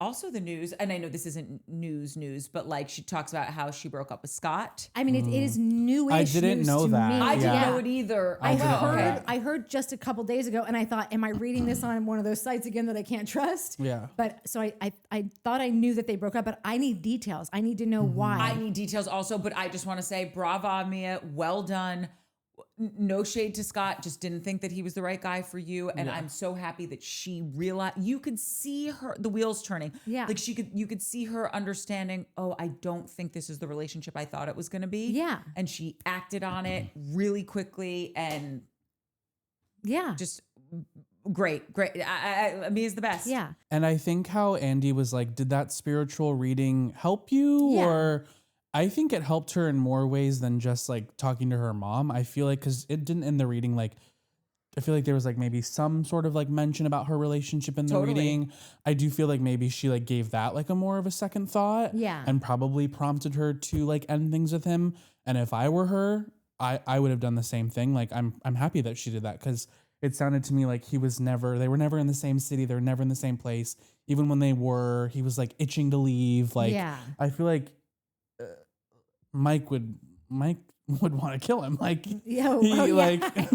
Speaker 1: also the news, and I know this isn't news, but like she talks about how she broke up with Scott.
Speaker 2: I mean, it is newish.
Speaker 3: I didn't
Speaker 2: news
Speaker 3: know
Speaker 2: to
Speaker 3: that.
Speaker 2: me.
Speaker 1: I didn't
Speaker 3: Yeah.
Speaker 1: know it either.
Speaker 2: I heard just a couple days ago, and I thought, am I reading this on one of those sites again that I can't trust?
Speaker 3: Yeah.
Speaker 2: But so I thought I knew that they broke up, but I need details. I need to know why.
Speaker 1: I need details also, but I just want to say, brava, Mia, well done. No shade to Scott, just didn't think that he was the right guy for you. And I'm so happy that she realized, you could see her, the wheels turning.
Speaker 2: Yeah.
Speaker 1: Like you could see her understanding, oh, I don't think this is the relationship I thought it was going to be.
Speaker 2: Yeah.
Speaker 1: And she acted on it really quickly and just great. Mia's the best.
Speaker 2: Yeah.
Speaker 3: And I think how Andy was like, did that spiritual reading help you?
Speaker 2: Yeah.
Speaker 3: Or I think it helped her in more ways than just like talking to her mom. I feel like, because it didn't end the reading like, I feel like there was like maybe some sort of like mention about her relationship in the reading. I do feel like maybe she like gave that like a more of a second thought.
Speaker 2: Yeah.
Speaker 3: And probably prompted her to like end things with him. And if I were her, I would have done the same thing. Like I'm happy that she did that, because it sounded to me like they were never in the same city. They were never in the same place. Even when they were, he was like itching to leave. Like, I feel like Mike would want to kill him. Like,
Speaker 2: Mike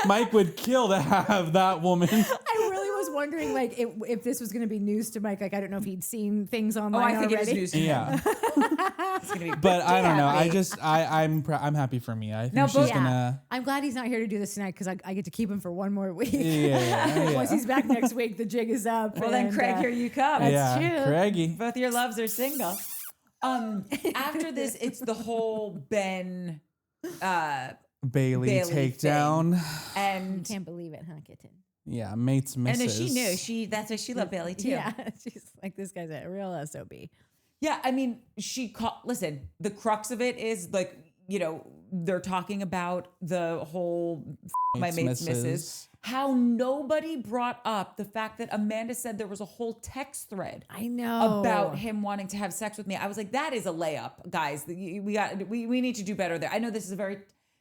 Speaker 3: Mike would kill to have that woman.
Speaker 2: I really was wondering like if this was going to be news to Mike. Like I don't know if he'd seen things online
Speaker 1: I think
Speaker 2: already.
Speaker 1: it is news to him.
Speaker 3: Yeah.
Speaker 1: It's gonna be
Speaker 3: But I don't know. I
Speaker 2: me.
Speaker 3: just I'm happy for me. I think
Speaker 1: No,
Speaker 3: she's
Speaker 1: but-
Speaker 3: gonna.
Speaker 2: I'm glad he's not here to do this tonight because I get to keep him for one more week.
Speaker 3: Yeah.
Speaker 2: Once he's back next week, the jig is up.
Speaker 1: Well, then,
Speaker 2: and,
Speaker 1: Craig, here you come.
Speaker 2: That's
Speaker 3: yeah,
Speaker 2: true.
Speaker 3: Craigie.
Speaker 1: Both your loves are single. After this, it's the whole Ben
Speaker 3: Bailey
Speaker 1: Bailey
Speaker 3: takedown.
Speaker 1: and
Speaker 2: Can't believe it, huh, kitten?
Speaker 3: Yeah, mates
Speaker 1: and
Speaker 3: misses.
Speaker 1: she knew that's why she loved Bailey too.
Speaker 2: Yeah, she's like, this guy's a real SOB.
Speaker 1: Yeah, I mean, listen, the crux of it is like, they're talking about the whole my mates misses. How nobody brought up the fact that Amanda said there was a whole text thread
Speaker 2: I know
Speaker 1: about him wanting to have sex with me. I was like, that is a layup, guys. We need to do better there. I know this is a very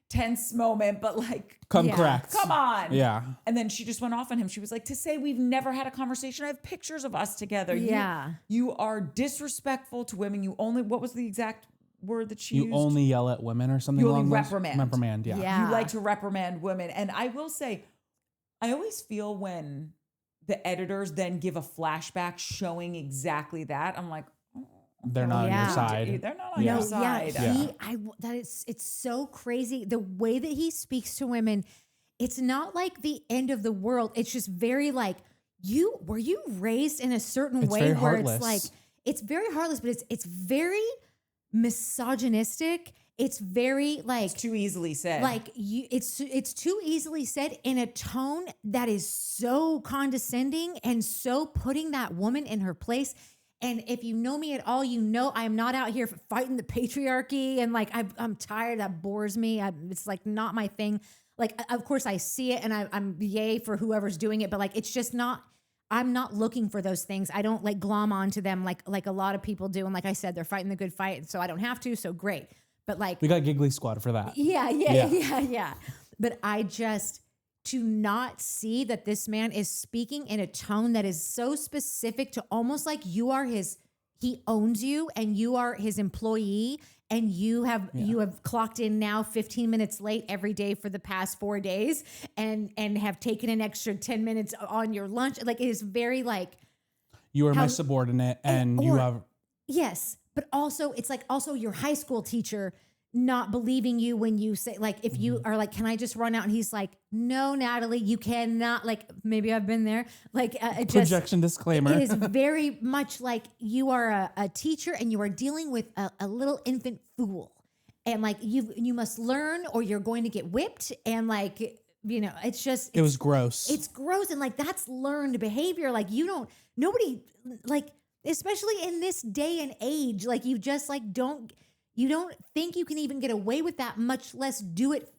Speaker 1: tense moment, but like,
Speaker 3: Correct.
Speaker 1: come on.
Speaker 3: Yeah.
Speaker 1: And then she just went off on him. She was like, to say we've never had a conversation. I have pictures of us together.
Speaker 2: Yeah.
Speaker 1: You are disrespectful to women. What was the exact word that she used?
Speaker 3: You only yell at women or something.
Speaker 1: You only
Speaker 3: along those-
Speaker 1: reprimand.
Speaker 3: Reprimand. Yeah.
Speaker 2: Yeah.
Speaker 1: You like to reprimand women. And I will say, I always feel when the editors then give a flashback showing exactly that, I'm like,
Speaker 3: They're not on
Speaker 2: Yeah.
Speaker 3: your side.
Speaker 1: they're not on
Speaker 3: Yeah.
Speaker 1: your side.
Speaker 3: Yeah.
Speaker 2: It's so crazy the way that he speaks to women. It's not like the end of the world. It's just very like were you raised in a certain
Speaker 3: It's
Speaker 2: way
Speaker 3: very
Speaker 2: where
Speaker 3: heartless.
Speaker 2: it's like it's very heartless, but it's very misogynistic. It's very like
Speaker 1: It's too easily said.
Speaker 2: it's too easily said in a tone that is so condescending and so putting that woman in her place. And if you know me at all, you know I'm not out here fighting the patriarchy and like I'm tired. That bores me. It's like not my thing. Like of course I see it and I'm yay for whoever's doing it, but like it's just not. I'm not looking for those things. I don't like glom onto them like a lot of people do. And like I said, they're fighting the good fight, so I don't have to. So great. But like
Speaker 3: We got Giggly Squad for that.
Speaker 2: yeah. But I just to not see that this man is speaking in a tone that is so specific to almost like he owns you and you are his employee and you have clocked in now 15 minutes late every day for the past 4 days and have taken an extra 10 minutes on your lunch. Like it is very like
Speaker 3: You are my subordinate and you have.
Speaker 2: yes, but also it's like also your high school teacher not believing you when you say like if you are like, can I just run out? And he's like, no, Natalie, you cannot. Like maybe I've been there. Like
Speaker 3: Projection disclaimer.
Speaker 2: It is very much like you are a teacher and you are dealing with a little infant fool, and like you must learn or you're going to get whipped. And like it's just
Speaker 3: It was gross.
Speaker 2: It's gross, and like that's learned behavior. Like nobody like especially in this day and age. Like you just like don't. You don't think you can even get away with that, much less do it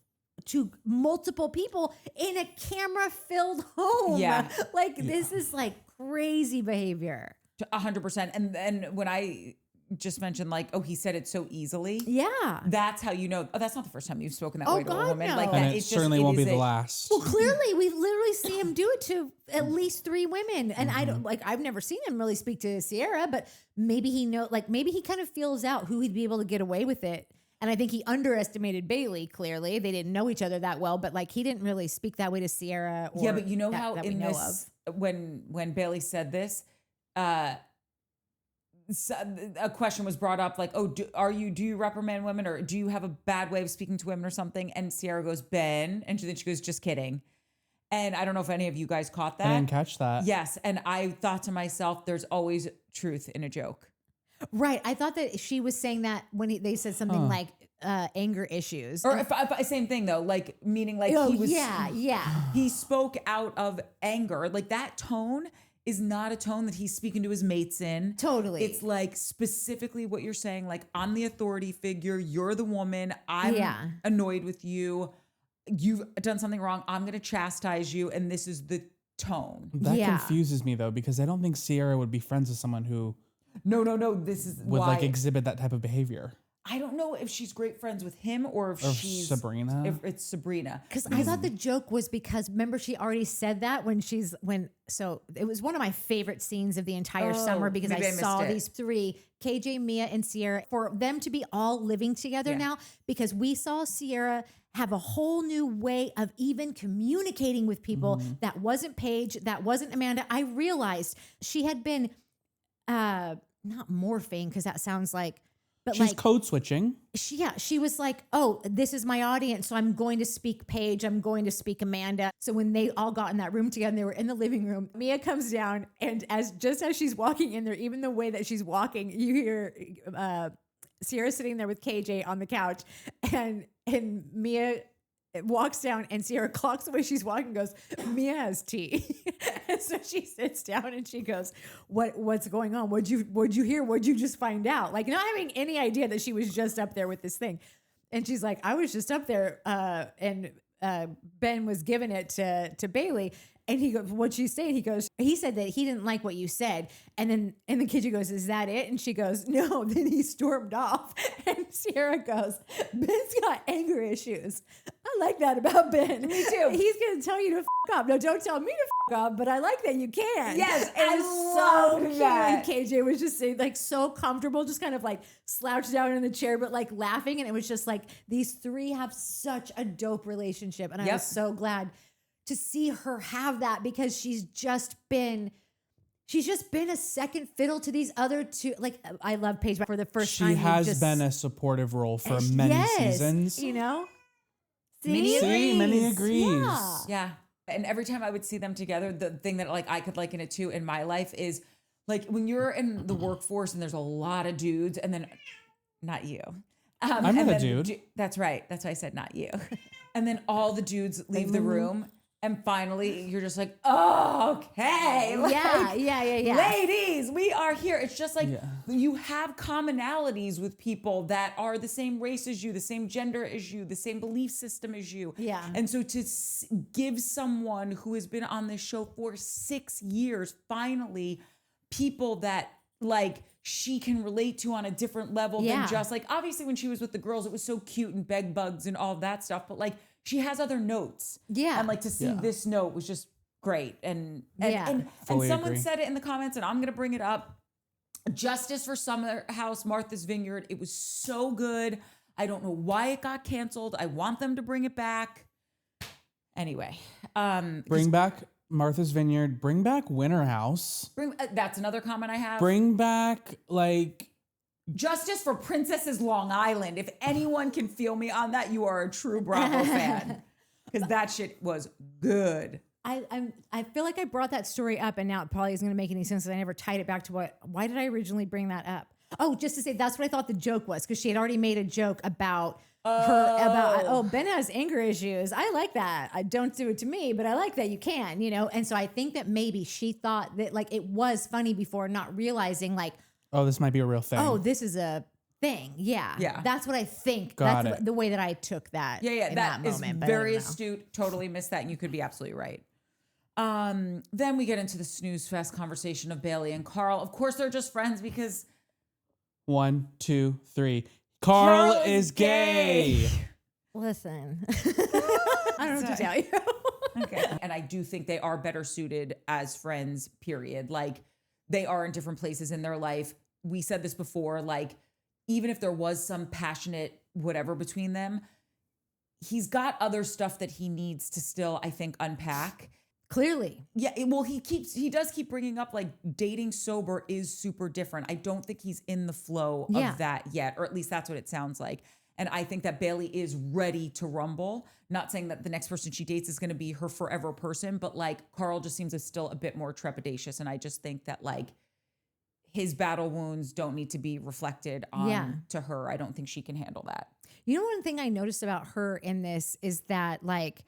Speaker 2: to multiple people in a camera-filled home.
Speaker 1: Yeah.
Speaker 2: This is like crazy behavior.
Speaker 1: 100%. And when I just mentioned like, oh, he said it so easily.
Speaker 2: Yeah.
Speaker 1: That's how you know. Oh, that's not the first time you've spoken that
Speaker 2: Oh,
Speaker 1: way to a
Speaker 2: God,
Speaker 1: woman.
Speaker 2: no.
Speaker 1: Like
Speaker 3: and
Speaker 1: that.
Speaker 3: it certainly won't be the last.
Speaker 2: Well, clearly we literally see him do it to at least 3 women. And I don't I've never seen him really speak to Sierra, but maybe maybe he kind of feels out who he'd be able to get away with it. And I think he underestimated Bailey, clearly. They didn't know each other that well, but like he didn't really speak that way to Sierra. Or
Speaker 1: Yeah, but you know
Speaker 2: that,
Speaker 1: how
Speaker 2: that
Speaker 1: in
Speaker 2: we know
Speaker 1: this, when Bailey said this, a question was brought up like, oh, do you reprimand women or do you have a bad way of speaking to women or something? And Sierra goes, Ben. And then she goes, just kidding. And I don't know if any of you guys caught that.
Speaker 3: I didn't catch that.
Speaker 1: Yes. And I thought to myself, there's always truth in a joke.
Speaker 2: Right. I thought that she was saying that when they said something like anger issues.
Speaker 1: Or same thing though, like meaning like
Speaker 2: oh,
Speaker 1: he was,
Speaker 2: yeah.
Speaker 1: he spoke out of anger. Like that tone is not a tone that he's speaking to his mates in.
Speaker 2: Totally.
Speaker 1: It's like specifically what you're saying. Like I'm the authority figure. You're the woman. I'm annoyed with you. You've done something wrong. I'm going to chastise you. And this is the tone.
Speaker 3: That confuses me though, because I don't think Sierra would be friends with someone who
Speaker 1: No. This is
Speaker 3: would
Speaker 1: why
Speaker 3: like exhibit that type of behavior.
Speaker 1: I don't know if she's great friends with him or if she's
Speaker 3: Sabrina.
Speaker 1: If it's Sabrina.
Speaker 2: Because I thought the joke was because remember she already said that so it was one of my favorite scenes of the entire summer because I
Speaker 1: maybe I
Speaker 2: saw
Speaker 1: missed it.
Speaker 2: these 3, KJ, Mia, and Sierra, for them to be all living together now because we saw Sierra have a whole new way of even communicating with people. That wasn't Paige. That wasn't Amanda. I realized she had been not morphing, because that sounds like, but
Speaker 3: She's
Speaker 2: like
Speaker 3: code switching.
Speaker 2: she was like, oh, this is my audience, so I'm going to speak Paige, I'm going to speak Amanda. So when they all got in that room together and they were in the living room, Mia comes down, and just as she's walking in there, even the way that she's walking, you hear Sierra sitting there with KJ on the couch, and Mia walks down, and Sierra clocks the way she's walking and goes, Mia has tea. And so she sits down and she goes, what's going on? What'd you hear? What'd you just find out? Like, not having any idea that she was just up there with this thing. And she's like, I was just up there, and Ben was giving it to Bailey. And he goes, what'd you say? He said that he didn't like what you said. And the kid goes, is that it? And she goes, no. Then he stormed off. And Sierra goes, Ben's got anger issues. I like that about Ben. Me too. He's going to tell you to f*** up. No, don't tell me to f*** up, but I like that you can.
Speaker 1: Yes,
Speaker 2: it was
Speaker 1: I
Speaker 2: so
Speaker 1: love
Speaker 2: cute.
Speaker 1: that.
Speaker 2: And KJ was just like so comfortable, just kind of like slouched down in the chair, but like laughing. And it was just like, these three have such a dope relationship. And I was so glad to see her have that, because she's just been a second fiddle to these other two. Like, I love Paige, but for the first time,
Speaker 3: She has been a supportive role for many seasons.
Speaker 2: You know?
Speaker 3: Many agrees.
Speaker 1: Yeah. And every time I would see them together, the thing that like I could liken it to in my life is like when you're in the workforce and there's a lot of dudes, and then not you.
Speaker 3: I'm not a dude.
Speaker 1: That's right. That's why I said not you. And then all the dudes leave the room. And finally, you're just like, oh, okay. Like,
Speaker 2: yeah.
Speaker 1: Ladies, we are here. It's just like you have commonalities with people that are the same race as you, the same gender as you, the same belief system as you.
Speaker 2: Yeah.
Speaker 1: And so to give someone who has been on this show for 6 years, finally, people that like she can relate to on a different level than just like, obviously when she was with the girls, it was so cute and beg bugs and all that stuff. But like, she has other notes. Yeah. And like to see this note was just great. And someone
Speaker 3: agree.
Speaker 1: said it in the comments, and I'm going to bring it up. Justice for Summer House, Martha's Vineyard. It was so good. I don't know why it got canceled. I want them to bring it back. Anyway.
Speaker 3: Bring back Martha's Vineyard. Bring back Winter House.
Speaker 1: That's another comment I have.
Speaker 3: Bring back like...
Speaker 1: Justice for Princesses Long Island. If anyone can feel me on that, you are a true Bravo fan. Because that shit was good.
Speaker 2: I feel like I brought that story up, and now it probably isn't going to make any sense, because I never tied it back to why did I originally bring that up? Oh, just to say that's what I thought the joke was, because she had already made a joke about Ben has anger issues. I like that. I don't do it to me, but I like that you can, you know? And so I think that maybe she thought that like it was funny before, not realizing like,
Speaker 3: oh, this might be a real thing.
Speaker 2: Oh, this is a thing. Yeah.
Speaker 1: Yeah.
Speaker 2: That's what I think.
Speaker 3: Got
Speaker 2: That's the way that I took that.
Speaker 1: Yeah.
Speaker 2: In
Speaker 1: that is
Speaker 2: moment,
Speaker 1: very astute. Totally missed that. And you could be absolutely right. Then we get into the snooze fest conversation of Bailey and Carl. Of course, they're just friends because
Speaker 3: 1, 2, 3. Carl is gay.
Speaker 2: Listen, I don't know what to tell you.
Speaker 1: Okay. And I do think they are better suited as friends, period. Like they are in different places in their life. We said this before, like, even if there was some passionate whatever between them, he's got other stuff that he needs to still, I think, unpack.
Speaker 2: Clearly.
Speaker 1: Yeah, well, he does keep bringing up like dating sober is super different. I don't think he's in the flow of that yet, or at least that's what it sounds like. And I think that Bailey is ready to rumble. Not saying that the next person she dates is going to be her forever person, but like Carl just seems still a bit more trepidatious. And I just think that like his battle wounds don't need to be reflected on to her. I don't think she can handle that.
Speaker 2: You know, one thing I noticed about her in this is that like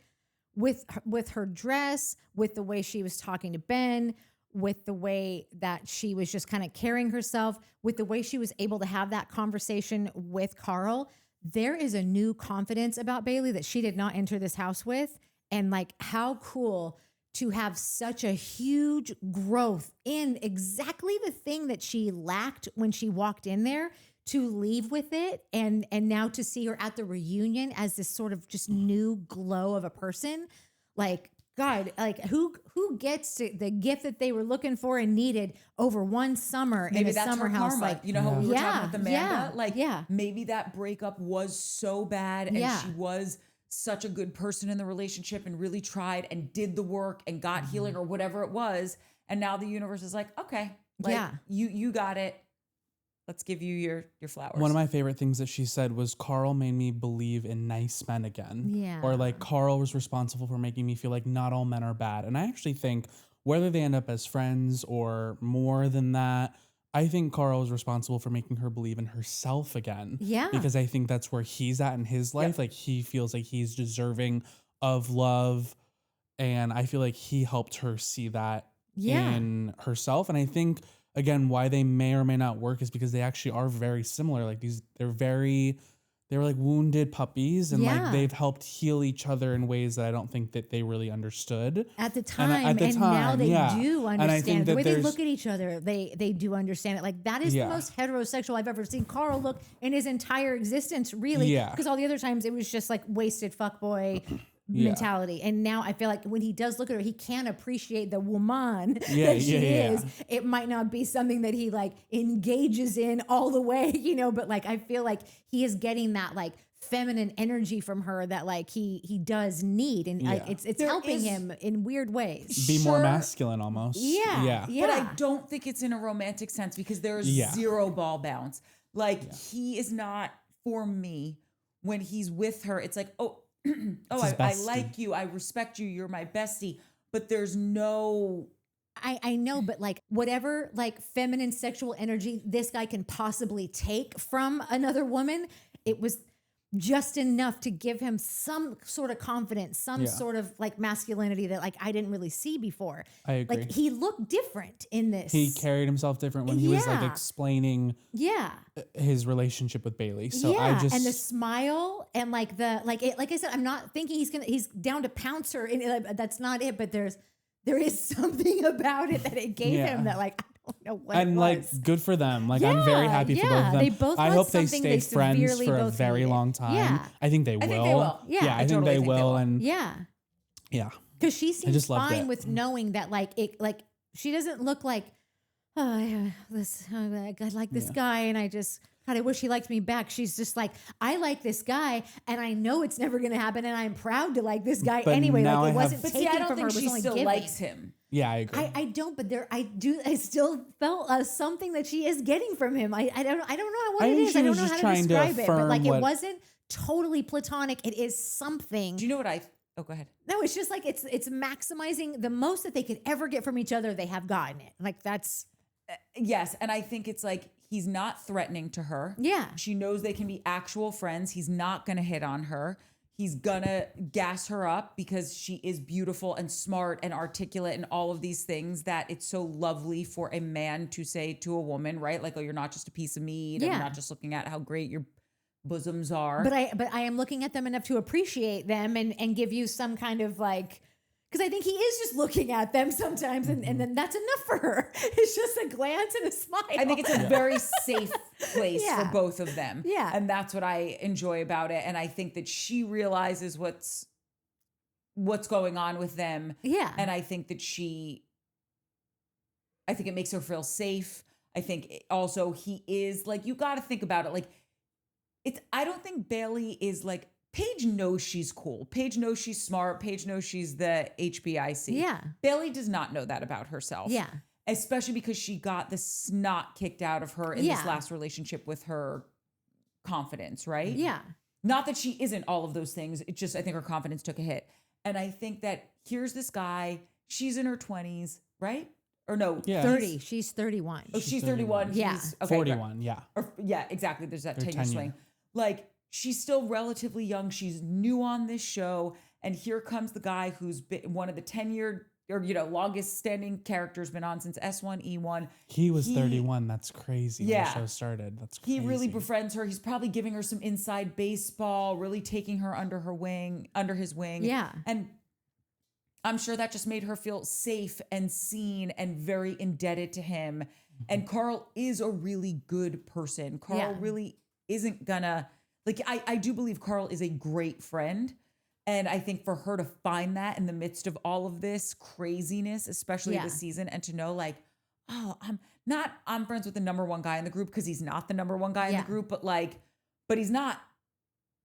Speaker 2: with her dress, with the way she was talking to Ben, with the way that she was just kind of carrying herself, with the way she was able to have that conversation with Carl, there is a new confidence about Bailey that she did not enter this house with. And like, how cool to have such a huge growth in exactly the thing that she lacked when she walked in there, to leave with it, and now to see her at the reunion as this sort of just new glow of a person. Like, God, like who gets the gift that they were looking for and needed over one summer
Speaker 1: maybe
Speaker 2: in a summer house?
Speaker 1: Karma.
Speaker 2: Like,
Speaker 1: you know how we were talking with Amanda?
Speaker 2: Yeah,
Speaker 1: like maybe that breakup was so bad and she was such a good person in the relationship and really tried and did the work and got healing or whatever it was. And now the universe is like, okay, like you got it. Let's give you your flowers.
Speaker 3: One of my favorite things that she said was Carl made me believe in nice men again.
Speaker 2: Yeah.
Speaker 3: Or like Carl was responsible for making me feel like not all men are bad. And I actually think whether they end up as friends or more than that, I think Carl is responsible for making her believe in herself again.
Speaker 2: Yeah.
Speaker 3: Because I think that's where he's at in his life. Like he feels like he's deserving of love. And I feel like he helped her see that in herself. And I think, again, why they may or may not work is because they actually are very similar. Like they were like wounded puppies, and like they've helped heal each other in ways that I don't think that they really understood
Speaker 2: at the time. And now they do
Speaker 3: And I
Speaker 2: understand
Speaker 3: think
Speaker 2: the way
Speaker 3: that
Speaker 2: they look at each other. They do understand it. Like that is the most heterosexual I've ever seen Carl look in his entire existence, really.
Speaker 3: Yeah.
Speaker 2: Because all the other times it was just like wasted fuckboy mentality. And now I feel like when he does look at her, he can appreciate the woman that she is. It might not be something that he like engages in all the way, you know, but like I feel like he is getting that like feminine energy from her that like he does need, and like it's helping him in weird ways.
Speaker 3: Be more masculine almost.
Speaker 2: Yeah.
Speaker 1: But I don't think it's in a romantic sense because there's zero ball bounce. Like he is not, for me, when he's with her, it's like, I like you, I respect you, you're my bestie, but there's no...
Speaker 2: I know, but like whatever like feminine sexual energy this guy can possibly take from another woman, it was just enough to give him some sort of confidence, some sort of like masculinity that like I didn't really see before.
Speaker 3: I agree.
Speaker 2: Like he looked different in this.
Speaker 3: He carried himself different when he was like explaining his relationship with Bailey. So I just,
Speaker 2: and the smile and like the like I said, I'm not thinking he's down to pounce her, and that's not it, but there is something about it that it gave him that like I don't know what.
Speaker 3: And like good for them. Like I'm very happy for both of them.
Speaker 2: They both
Speaker 3: I hope they
Speaker 2: stay
Speaker 3: stay friends for a very long time.
Speaker 2: Yeah.
Speaker 3: I think they will.
Speaker 1: I think they will.
Speaker 2: Yeah,
Speaker 3: I think they will. And
Speaker 2: yeah. Because she seems fine with knowing that like it like she doesn't look like I like this guy and God, I wish he liked me back. She's just like, I like this guy, and I know it's never going to happen, and I'm proud to like this guy anyway. Like it wasn't taken from her. She
Speaker 1: still likes him.
Speaker 3: Yeah, I agree.
Speaker 2: I don't, but I still felt something that she is getting from him. I don't know what it is. I don't know how to describe it, but like it wasn't totally platonic. It is something.
Speaker 1: Do you know what oh, go ahead.
Speaker 2: No, it's just like it's maximizing the most that they could ever get from each other. They have gotten it. Like that's.
Speaker 1: Yes, and I think it's like he's not threatening to her.
Speaker 2: Yeah.
Speaker 1: She knows they can be actual friends. He's not going to hit on her. He's going to gas her up because she is beautiful and smart and articulate and all of these things that it's so lovely for a man to say to a woman, right? Like, oh, you're not just a piece of meat. Yeah. I'm not just looking at how great your bosoms are.
Speaker 2: But I am looking at them enough to appreciate them and give you some kind of like, because I think he is just looking at them sometimes, and then that's enough for her. It's just a glance and a smile.
Speaker 1: I think it's a very safe place for both of them.
Speaker 2: Yeah.
Speaker 1: And that's what I enjoy about it. And I think that she realizes what's going on with them.
Speaker 2: Yeah.
Speaker 1: And I think that it makes her feel safe. I think also he is like, you got to think about it. Like I don't think Bailey is like, Paige knows she's cool. Paige knows she's smart. Paige knows she's the HBIC.
Speaker 2: Yeah.
Speaker 1: Bailey does not know that about herself.
Speaker 2: Yeah.
Speaker 1: Especially because she got the snot kicked out of her in this last relationship with her confidence, right?
Speaker 2: Yeah.
Speaker 1: Not that she isn't all of those things. It's just, I think her confidence took a hit. And I think that here's this guy, she's in her 20s, right? Or no,
Speaker 2: 30. She's 31.
Speaker 1: Oh, she's 31.
Speaker 2: Yeah.
Speaker 1: He's, okay,
Speaker 3: 41, yeah.
Speaker 1: Or, yeah, exactly. There's that 10-year swing. Like, she's still relatively young. She's new on this show. And here comes the guy who's been one of the 10-year or, longest standing characters, been on since S1, E1.
Speaker 3: He was 31. That's crazy when the show started. That's crazy.
Speaker 1: He really befriends her. He's probably giving her some inside baseball, really taking her under his wing.
Speaker 2: Yeah.
Speaker 1: And I'm sure that just made her feel safe and seen and very indebted to him. Mm-hmm. And Carl is a really good person. Carl really isn't gonna... Like, I do believe Carl is a great friend. And I think for her to find that in the midst of all of this craziness, especially this season, and to know like, oh, I'm friends with the number one guy in the group, because he's not the number one guy in the group, but he's not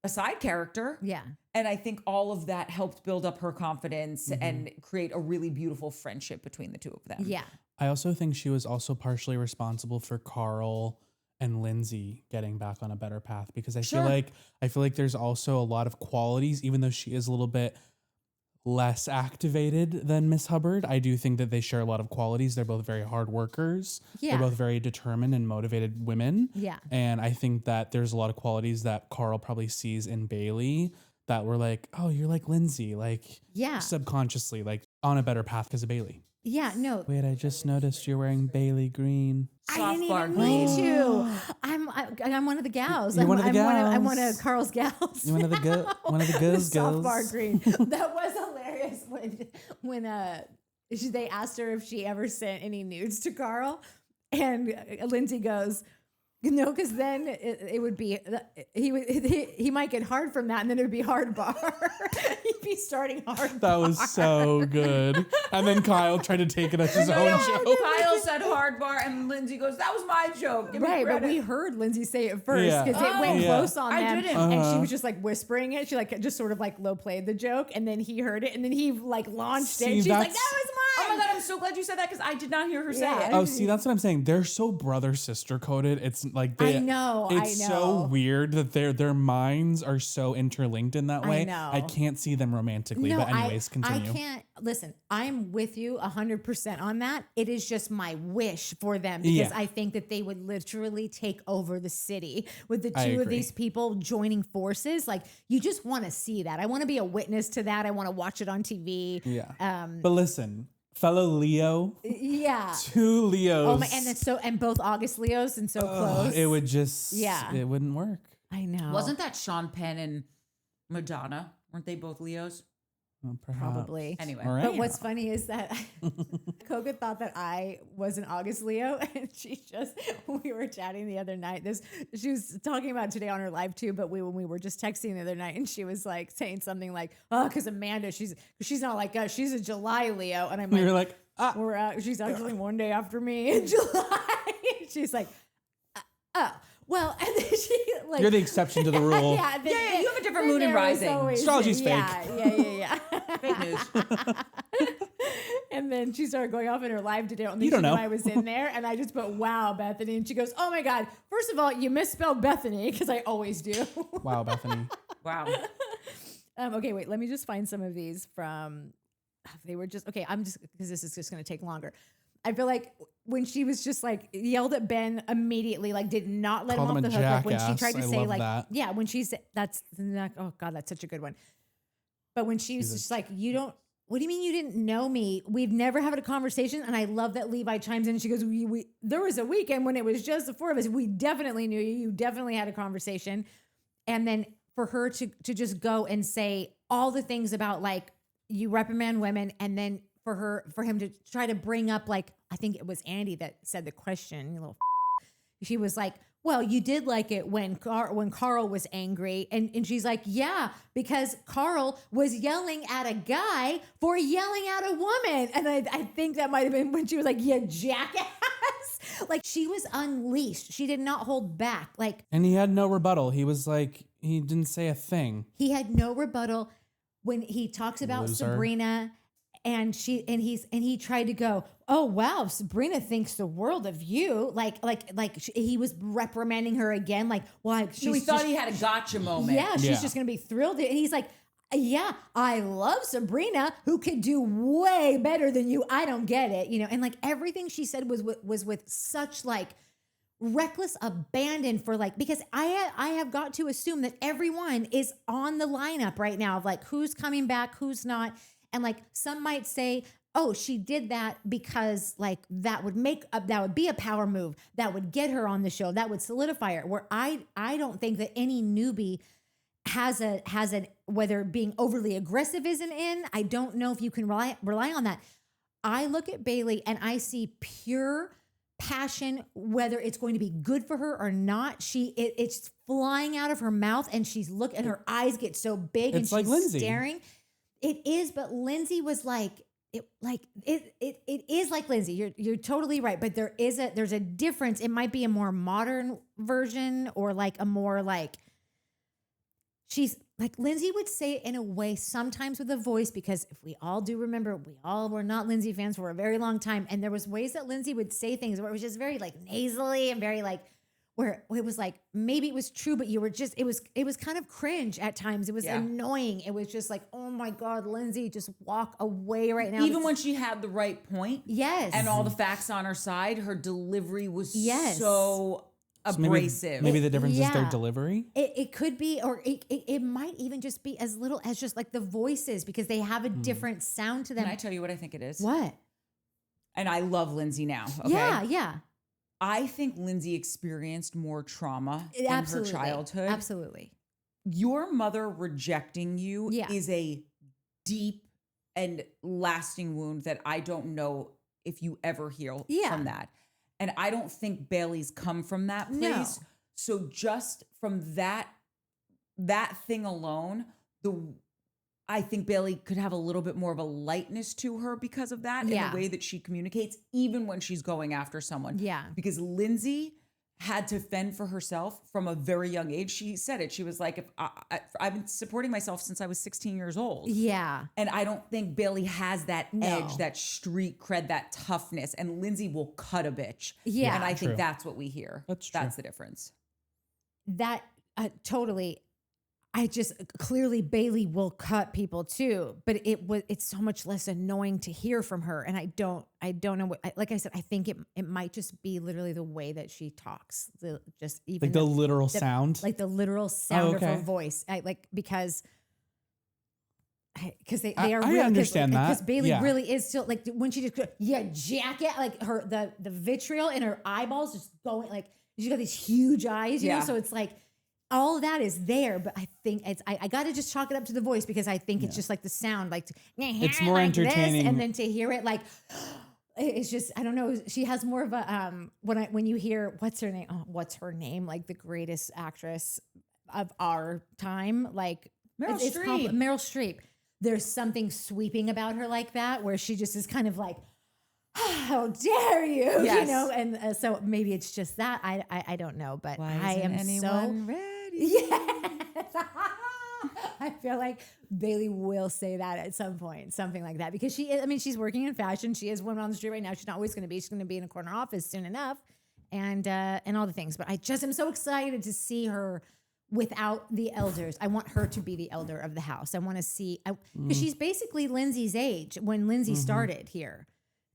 Speaker 1: a side character.
Speaker 2: Yeah.
Speaker 1: And I think all of that helped build up her confidence and create a really beautiful friendship between the two of them.
Speaker 2: Yeah.
Speaker 3: I also think she was also partially responsible for Carl and Lindsay getting back on a better path, because I feel like there's also a lot of qualities, even though she is a little bit less activated than Miss Hubbard. I do think that they share a lot of qualities. They're both very hard workers.
Speaker 2: Yeah.
Speaker 3: They're both very determined and motivated women.
Speaker 2: Yeah.
Speaker 3: And I think that there's a lot of qualities that Carl probably sees in Bailey that were like, oh, you're like Lindsay, like subconsciously, like on a better path because of Bailey.
Speaker 2: Yeah, no.
Speaker 3: Wait, I just noticed you're wearing Bailey green.
Speaker 2: I didn't
Speaker 1: bar
Speaker 2: even
Speaker 1: green.
Speaker 2: mean to. I'm one of the gals.
Speaker 3: You're one of the
Speaker 2: I'm one
Speaker 3: gals.
Speaker 2: of Carl's gals.
Speaker 3: You're one of the girls.
Speaker 2: Soft bar green. That was hilarious when they asked her if she ever sent any nudes to Carl, and Lindsay goes, no, because then it would be he might get hard from that, and then it would be hard bar. He'd be starting hard.
Speaker 3: That was so good. And then Kyle tried to take it as his own joke.
Speaker 1: Kyle said hard bar, and Lindsay goes, "That was my joke." Give me
Speaker 2: Right, but
Speaker 1: credit.
Speaker 2: we heard Lindsay say it first because it went close on
Speaker 1: I
Speaker 2: them,
Speaker 1: didn't.
Speaker 2: and she was just like whispering it. She like just sort of like low played the joke, and then he heard it, and then he like launched it. And she's like, "That was mine."
Speaker 1: Oh my god, I'm so glad you said that because I did not hear her say it.
Speaker 3: Oh, see, that's what I'm saying. They're so brother sister coded. It's like
Speaker 2: I know.
Speaker 3: It's so weird that their minds are so interlinked in that way.
Speaker 2: I know.
Speaker 3: I can't see them romantically. But anyways, continue.
Speaker 2: I can't listen. I'm with you 100% on that. It is just my wish for them because I think that they would literally take over the city with the two of these people joining forces. Like you just want to see that. I want to be a witness to that. I want to watch it on TV.
Speaker 3: Yeah. But listen. Fellow Leo.
Speaker 2: Yeah.
Speaker 3: Two Leos.
Speaker 2: Oh my, and both August Leos and so close.
Speaker 3: It would just it wouldn't work.
Speaker 2: I know.
Speaker 1: Wasn't that Sean Penn and Madonna? Weren't they both Leos?
Speaker 3: Well, perhaps.
Speaker 2: Probably.
Speaker 1: Anyway.
Speaker 3: All right.
Speaker 2: But what's funny is that Cooke thought that I was an August Leo, and we were chatting the other night. She was talking about it today on her live too, but when we were just texting the other night, and she was like saying something like, "Oh, because Amanda, she's not like us. She's a July Leo," and I'm like,
Speaker 3: "You're like,
Speaker 2: she's actually one day after me in July." She's like, "Oh." Well, and then she like
Speaker 3: you're the exception to the rule.
Speaker 1: You have a different moon in rising.
Speaker 3: Astrology's fake.
Speaker 2: Yeah.
Speaker 1: Fake news.
Speaker 2: And then she started going off in her live today.
Speaker 3: You don't know.
Speaker 2: I was in there, and I just put, "Wow, Bethany," and she goes, "Oh my god! First of all, you misspelled Bethany because I always do."
Speaker 3: Wow, Bethany.
Speaker 1: Wow.
Speaker 2: Okay, wait. Let me just find some of these from. They were just okay. I'm just because this is just going to take longer. I feel like when she was just like yelled at Ben immediately, like did not let
Speaker 3: Called
Speaker 2: him off
Speaker 3: him
Speaker 2: the
Speaker 3: a
Speaker 2: hook. Like when she
Speaker 3: jackass.
Speaker 2: tried to
Speaker 3: I
Speaker 2: say
Speaker 3: love
Speaker 2: like,
Speaker 3: that.
Speaker 2: yeah, when she said oh God, that's such a good one. But when she was just like, what do you mean you didn't know me? We've never had a conversation. And I love that Levi chimes in and she goes, there was a weekend when it was just the four of us. We definitely knew you. You definitely had a conversation. And then for her to just go and say all the things about like, you reprimand women, and then for him to try to bring up, like, I think it was Andy that said the question, you little she was like, well, you did like it when Carl was angry. And she's like, yeah, because Carl was yelling at a guy for yelling at a woman. And I think that might have been when she was like, yeah, jackass. Like she was unleashed. She did not hold back. Like,
Speaker 3: and he had no rebuttal. He was like, he didn't say a thing.
Speaker 2: He had no rebuttal when he talks about
Speaker 3: Loser.
Speaker 2: Sabrina. And he tried to go, oh wow, Sabrina thinks the world of you. He was reprimanding her again. Like, why?
Speaker 1: So we thought he had a gotcha moment.
Speaker 2: Yeah, she's just gonna be thrilled. And he's like, yeah, I love Sabrina, who could do way better than you. I don't get it, And like everything she said was with such like reckless abandon for like, because I have got to assume that everyone is on the lineup right now of like who's coming back, who's not. And like some might say, oh, she did that because like that would be a power move that would get her on the show, that would solidify her. Where I don't think that any newbie has a whether being overly aggressive isn't in. I don't know if you can rely on that. I look at Bailey and I see pure passion, whether it's going to be good for her or not. It's flying out of her mouth, and and her eyes get so big, and
Speaker 3: It's like
Speaker 2: she's
Speaker 3: Lindsay.
Speaker 2: staring. It is, but Lindsay was like, it is like Lindsay. You're totally right. But there's a difference. It might be a more modern version, or like a more like, she's like Lindsay would say it in a way sometimes with a voice, because if we all do remember, we all were not Lindsay fans for a very long time. And there was ways that Lindsay would say things where it was just very like nasally and very like, where it was like, maybe it was true, but you were just, it was kind of cringe at times. It was annoying. It was just like, oh my God, Lindsay, just walk away right now.
Speaker 1: Even when she had the right point.
Speaker 2: Yes.
Speaker 1: And all the facts on her side, her delivery was
Speaker 2: Yes.
Speaker 1: so abrasive.
Speaker 3: Maybe the difference is their delivery.
Speaker 2: It could be, or it might even just be as little as just like the voices, because they have a different sound to them.
Speaker 1: Can I tell you what I think it is?
Speaker 2: What?
Speaker 1: And I love Lindsay now. Okay?
Speaker 2: Yeah.
Speaker 1: I think Lindsay experienced more trauma in her childhood.
Speaker 2: Absolutely.
Speaker 1: Your mother rejecting you is a deep and lasting wound that I don't know if you ever heal from that. And I don't think Bailey's come from that place.
Speaker 2: No.
Speaker 1: So just from that thing alone, I think Bailey could have a little bit more of a lightness to her because of that in the way that she communicates, even when she's going after someone.
Speaker 2: Yeah.
Speaker 1: Because Lindsay had to fend for herself from a very young age. She said it. She was like, I've been supporting myself since I was 16 years old.
Speaker 2: Yeah.
Speaker 1: And I don't think Bailey has that edge, that street cred, that toughness. And Lindsay will cut a bitch.
Speaker 2: Yeah.
Speaker 1: And I think that's what we hear.
Speaker 3: That's true.
Speaker 1: That's the difference.
Speaker 2: That totally. I just clearly Bailey will cut people too, but it's so much less annoying to hear from her. And I don't know what, like I said, I think it might just be literally the way that she talks, just even
Speaker 3: Like the literal sound,
Speaker 2: like the literal sound of her voice. Because they are really,
Speaker 3: I understand that
Speaker 2: because Bailey really is still like when she just jacket, like the vitriol in her eyeballs just going, like she's got these huge eyes, you know, so it's like all of that is there, but I think I got to just chalk it up to the voice, because I think it's just like the sound, like
Speaker 3: it's more
Speaker 2: like
Speaker 3: entertaining,
Speaker 2: and then to hear it like it's just, I don't know. She has more of a when you hear what's her name, like the greatest actress of our time, like Meryl Streep. There's something sweeping about her like that, where she just is kind of like, how dare you, you know? And so maybe it's just that. I don't know, but I am so
Speaker 1: ready.
Speaker 2: Yes. I feel like Bailey will say that at some point, something like that, because she's working in fashion. She is woman on the street right now. She's not always going to be. She's going to be in a corner office soon enough, and all the things. But I just am so excited to see her without the elders. I want her to be the elder of the house. I want to see, because she's basically Lindsay's age when Lindsay started here.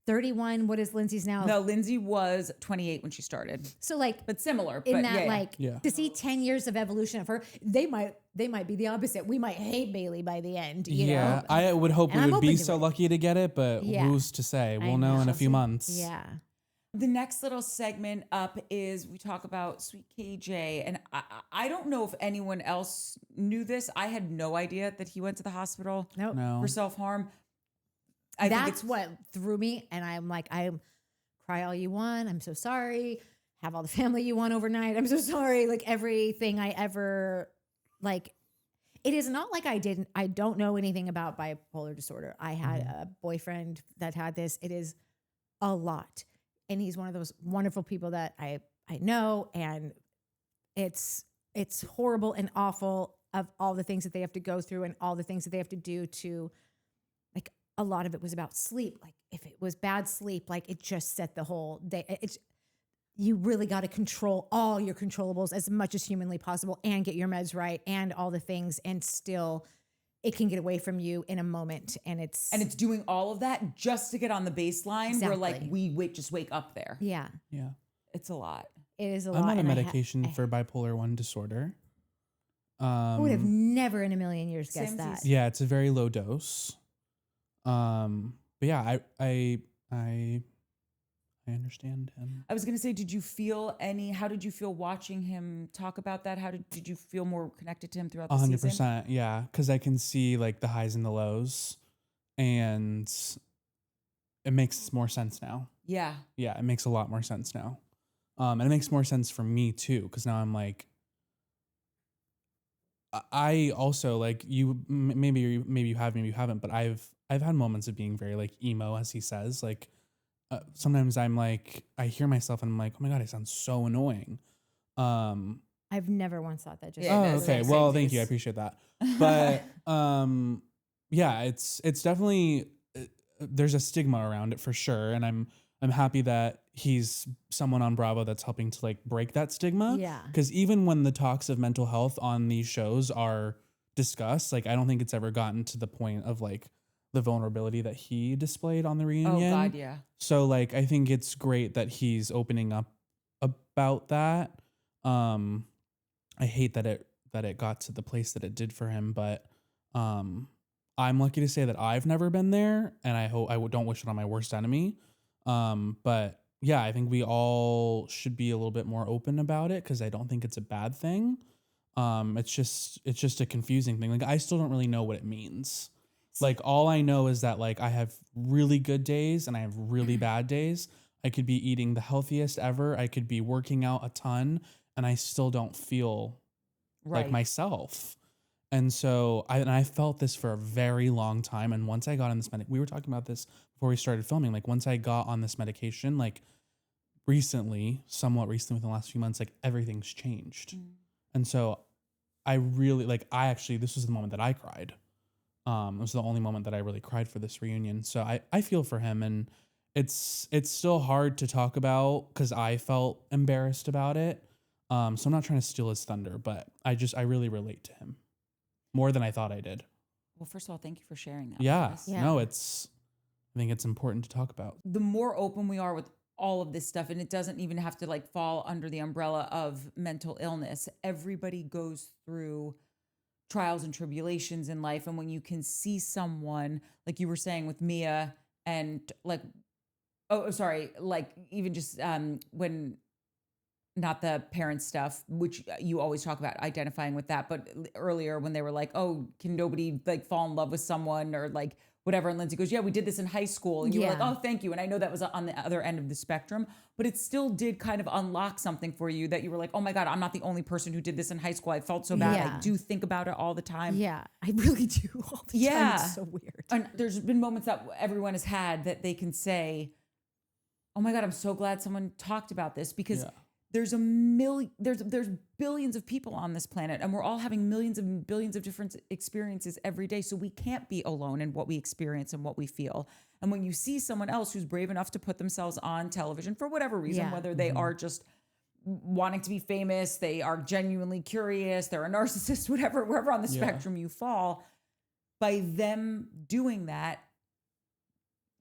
Speaker 2: 31. What is Lindsay's now?
Speaker 1: No, Lindsay was 28 when she started.
Speaker 2: So like,
Speaker 1: but similar.
Speaker 2: In
Speaker 1: but
Speaker 2: that, to see 10 years of evolution of her, they might be the opposite. We might hate Bailey by the end. You know?
Speaker 3: I would hope we would be so lucky to get it, but who's to say? We'll know in a few months.
Speaker 2: Yeah.
Speaker 1: The next little segment up is we talk about Sweet KJ. And I don't know if anyone else knew this. I had no idea that he went to the hospital for self-harm.
Speaker 2: That's what threw me. And I'm like, I cry all you want. I'm so sorry. Have all the family you want overnight. I'm so sorry. Like everything I ever, like, it is not like I don't know anything about bipolar disorder. I had a boyfriend that had this. It is a lot. And he's one of those wonderful people that I know. And it's horrible and awful of all the things that they have to go through and all the things that they have to do to, like, a lot of it was about sleep. Like if it was bad sleep, like it just set the whole day. You really got to control all your controllables as much as humanly possible and get your meds right and all the things. And still it can get away from you in a moment. And it's
Speaker 1: doing all of that just to get on the baseline where like just wake up there.
Speaker 2: Yeah.
Speaker 3: Yeah.
Speaker 1: It's a lot.
Speaker 2: It is a lot.
Speaker 3: I'm on a medication for bipolar 1 disorder.
Speaker 2: I would have never in a million years guessed that.
Speaker 3: Yeah. It's a very low dose. But yeah, I understand him.
Speaker 1: I was going to say, how did you feel watching him talk about that? Did you feel more connected to him throughout the season?
Speaker 3: 100%. Yeah. Cause I can see like the highs and the lows, and it makes more sense now.
Speaker 1: Yeah.
Speaker 3: Yeah. It makes a lot more sense now. And it makes more sense for me too. Cause now I'm like, I also like you, maybe you have, maybe you haven't, but I've had moments of being very like emo, as he says, like sometimes I'm like, I hear myself and I'm like, oh my God, I sound so annoying.
Speaker 2: I've never once thought that. Just
Speaker 1: Yeah,
Speaker 3: Oh,
Speaker 1: that's
Speaker 3: okay.
Speaker 1: like
Speaker 3: Well,
Speaker 1: same
Speaker 3: thank you. I
Speaker 1: juice.
Speaker 3: appreciate that. But yeah, it's definitely there's a stigma around it for sure, and I'm happy that he's someone on Bravo that's helping to like break that stigma.
Speaker 2: Yeah.
Speaker 3: Because even when the talks of mental health on these shows are discussed, like I don't think it's ever gotten to the point of like the vulnerability that he displayed on the
Speaker 1: Oh
Speaker 3: reunion.
Speaker 1: God, yeah.
Speaker 3: So like I think it's great that he's opening up about that. I hate that it got to the place that it did for him, but I'm lucky to say that I've never been there, and I hope don't wish it on my worst enemy. But yeah, I think we all should be a little bit more open about it because I don't think it's a bad thing. It's just a confusing thing. Like I still don't really know what it means. Like all I know is that like I have really good days and I have really bad days. I could be eating the healthiest ever. I could be working out a ton and I still don't feel like
Speaker 1: Right.
Speaker 3: myself. And so I felt this for a very long time. And once I got on this we were talking about this before we started filming. Like once I got on this medication, like somewhat recently within the last few months, like everything's changed. And so I really this was the moment that I cried. It was the only moment that I really cried for this reunion. So I feel for him, and it's still hard to talk about because I felt embarrassed about it. So I'm not trying to steal his thunder, but I really relate to him more than I thought I did.
Speaker 1: Well, first of all, thank you for sharing that.
Speaker 3: Yeah.
Speaker 1: With us.
Speaker 2: Yeah.
Speaker 3: No, I think it's important to talk about.
Speaker 1: The more open we are with all of this stuff, and it doesn't even have to like fall under the umbrella of mental illness. Everybody goes through trials and tribulations in life. And when you can see someone, like you were saying with Mia, and like, like even just when, not the parent stuff, which you always talk about identifying with that, but earlier when they were like, oh, can nobody like fall in love with someone or like whatever. And Lindsay goes, yeah, we did this in high school. And you were like,
Speaker 2: Yeah.
Speaker 1: oh, thank you. And I know that was on the other end of the spectrum, but it still did kind of unlock something for you that you were like, oh my God, I'm not the only person who did this in high school. I felt so bad.
Speaker 2: Yeah.
Speaker 1: I do think about it all the time.
Speaker 2: Yeah, I really do all the time.
Speaker 1: Yeah.
Speaker 2: It's so weird.
Speaker 1: And there's been moments that everyone has had that they can say, oh my God, I'm so glad someone talked about this, because
Speaker 3: Yeah.
Speaker 1: there's there's billions of people on this planet, and we're all having millions and billions of different experiences every day. So we can't be alone in what we experience and what we feel. And when you see someone else who's brave enough to put themselves on television for whatever reason,
Speaker 2: Yeah.
Speaker 1: whether they are just wanting to be famous, they are genuinely curious, they're a narcissist, wherever on the
Speaker 3: Yeah.
Speaker 1: spectrum you fall, by them doing that,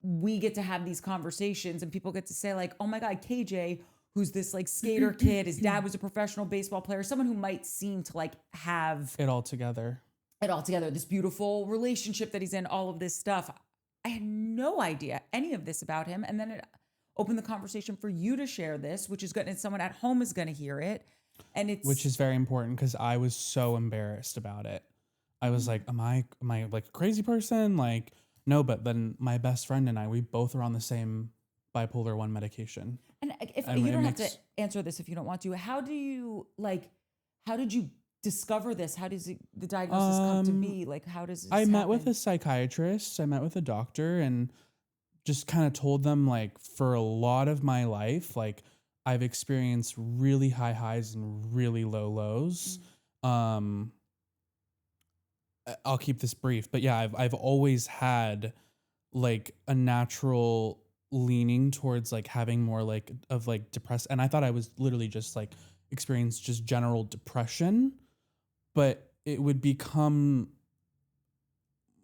Speaker 1: we get to have these conversations and people get to say like, oh my God, KJ, who's this like skater kid, his dad was a professional baseball player, someone who might seem to like have
Speaker 3: It all together.
Speaker 1: this beautiful relationship that he's in, all of this stuff. I had no idea any of this about him. And then it opened the conversation for you to share this, which is good. And someone at home is going to hear it. And it's,
Speaker 3: Which is very important because I was so embarrassed about it. I was like, am I like a crazy person? Like, no, but then my best friend and I, we both are on the same bipolar 1 medication.
Speaker 1: and if
Speaker 3: and
Speaker 1: you
Speaker 3: it
Speaker 1: don't have to
Speaker 3: makes-
Speaker 1: answer this if you don't want to, how did you discover this? How does the diagnosis come to be? Like, how does this
Speaker 3: I met with
Speaker 1: happen?
Speaker 3: a psychiatrist. I met with a doctor and just kind of told them like for a lot of my life, like I've experienced really high highs and really low lows. I'll keep this brief, but yeah, I've always had like a natural leaning towards like having more like of like depressed, and I thought I was literally just like experienced just general depression, but it would become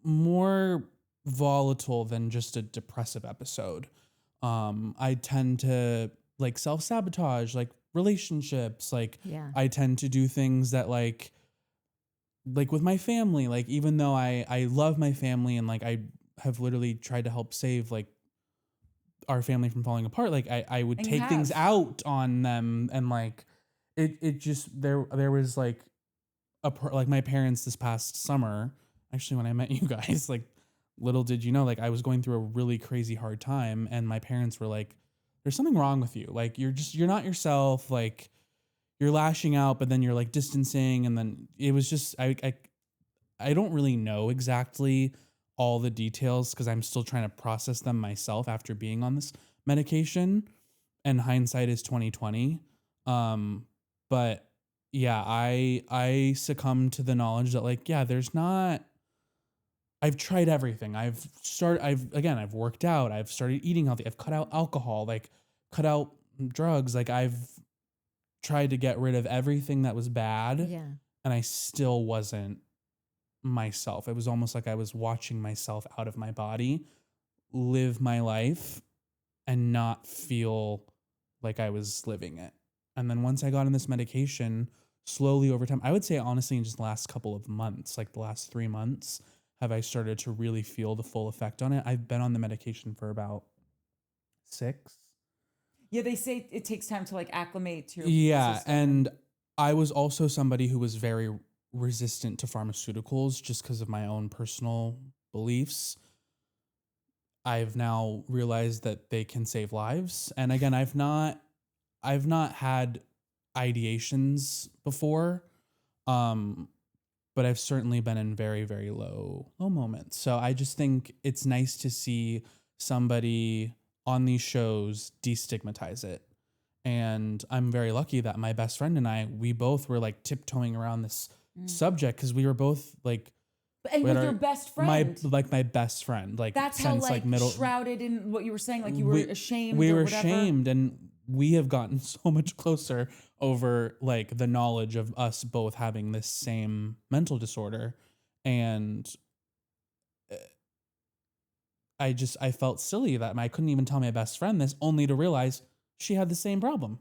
Speaker 3: more volatile than just a depressive episode. I tend to like self-sabotage like relationships, like
Speaker 2: Yeah.
Speaker 3: I tend to do things that like with my family, like even though I love my family and like I have literally tried to help save like our family from falling apart, like I would
Speaker 1: And you
Speaker 3: take things
Speaker 1: have.
Speaker 3: out on them, and like it just there was like like my parents this past summer, actually when I met you guys, like little did you know, like I was going through a really crazy hard time, and my parents were like, there's something wrong with you, like you're not yourself, like you're lashing out, but then you're like distancing. And then it was just, I don't really know exactly all the details because I'm still trying to process them myself after being on this medication, and hindsight is 2020. But yeah, I succumbed to the knowledge that like, yeah, there's not, I've tried everything. I've worked out. I've started eating healthy. I've cut out alcohol, like cut out drugs. Like I've tried to get rid of everything that was bad.
Speaker 2: Yeah.
Speaker 3: And I still wasn't myself. It was almost like I was watching myself out of my body, live my life and not feel like I was living it. And then once I got on this medication, slowly over time, I would say honestly in just the last couple of months, like the last 3 months, have I started to really feel the full effect on it. I've been on the medication for about 6.
Speaker 1: Yeah, they say it takes time to like acclimate to your
Speaker 3: Yeah,
Speaker 1: system.
Speaker 3: and I was also somebody who was very resistant to pharmaceuticals just because of my own personal beliefs. I've now realized that they can save lives. And again, I've not had ideations before. But I've certainly been in very, very low moments. So I just think it's nice to see somebody on these shows destigmatize it. And I'm very lucky that my best friend and we both were like tiptoeing around this subject because we were both like,
Speaker 1: and with your best friend,
Speaker 3: my best friend, like
Speaker 1: that's
Speaker 3: since
Speaker 1: how like
Speaker 3: middle,
Speaker 1: shrouded in what you were saying, like you were ashamed.
Speaker 3: We
Speaker 1: or
Speaker 3: were
Speaker 1: whatever.
Speaker 3: ashamed, and we have gotten so much closer over like the knowledge of us both having this same mental disorder, and I felt silly that I couldn't even tell my best friend this, only to realize she had the same problem.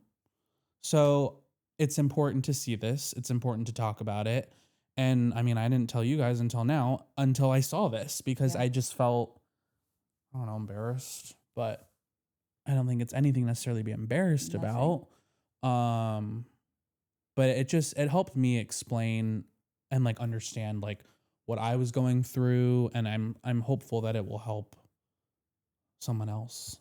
Speaker 3: So it's important to see this. It's important to talk about it. And I mean, I didn't tell you guys until I saw this, because I just felt, I don't know, embarrassed, but I don't think it's anything necessarily to be embarrassed about. But it helped me explain and like understand like what I was going through. And I'm hopeful that it will help someone else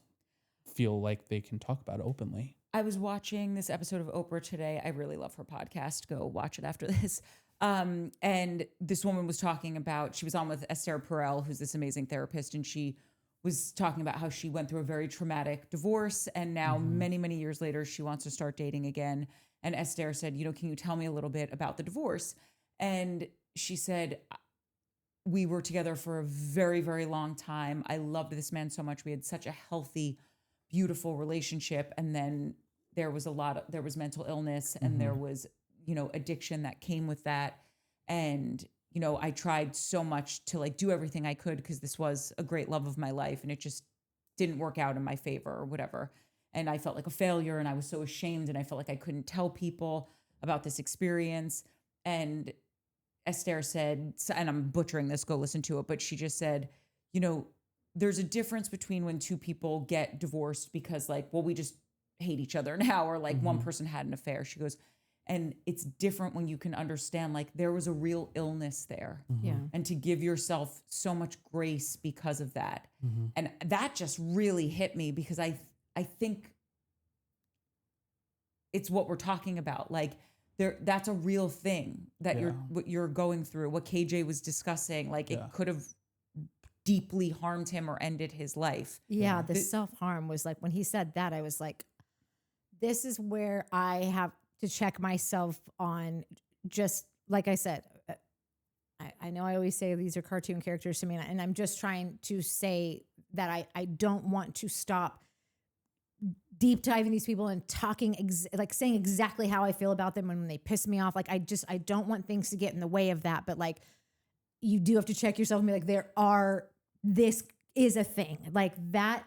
Speaker 3: feel like they can talk about it openly.
Speaker 1: I was watching this episode of Oprah today. I really love her podcast. Go watch it after this. And this woman was talking about, she was on with Esther Perel, who's this amazing therapist. And she was talking about how she went through a very traumatic divorce. And now many, many years later, she wants to start dating again. And Esther said, can you tell me a little bit about the divorce? And she said, we were together for a very, very long time. I loved this man so much. We had such a healthy, beautiful relationship. And then there was mental illness and there was, addiction that came with that. And, I tried so much to like do everything I could because this was a great love of my life and it just didn't work out in my favor or whatever. And I felt like a failure and I was so ashamed and I felt like I couldn't tell people about this experience. And Esther said, and I'm butchering this, go listen to it, but she just said, there's a difference between when two people get divorced because like, well, we just hate each other now, or like one person had an affair. She goes, and it's different when you can understand like there was a real illness there.
Speaker 2: Yeah.
Speaker 1: And to give yourself so much grace because of that. And that just really hit me because I think it's what we're talking about. Like that's a real thing that what you're going through, what KJ was discussing, like it could have deeply harmed him or ended his life.
Speaker 2: Yeah. The self-harm was like, when he said that, I was like, this is where I have to check myself on, just like I said, I know I always say these are cartoon characters to me, and I'm just trying to say that I don't want to stop deep diving these people and talking, like saying exactly how I feel about them when they piss me off. Like I don't want things to get in the way of that, but like you do have to check yourself and be like, this is a thing like that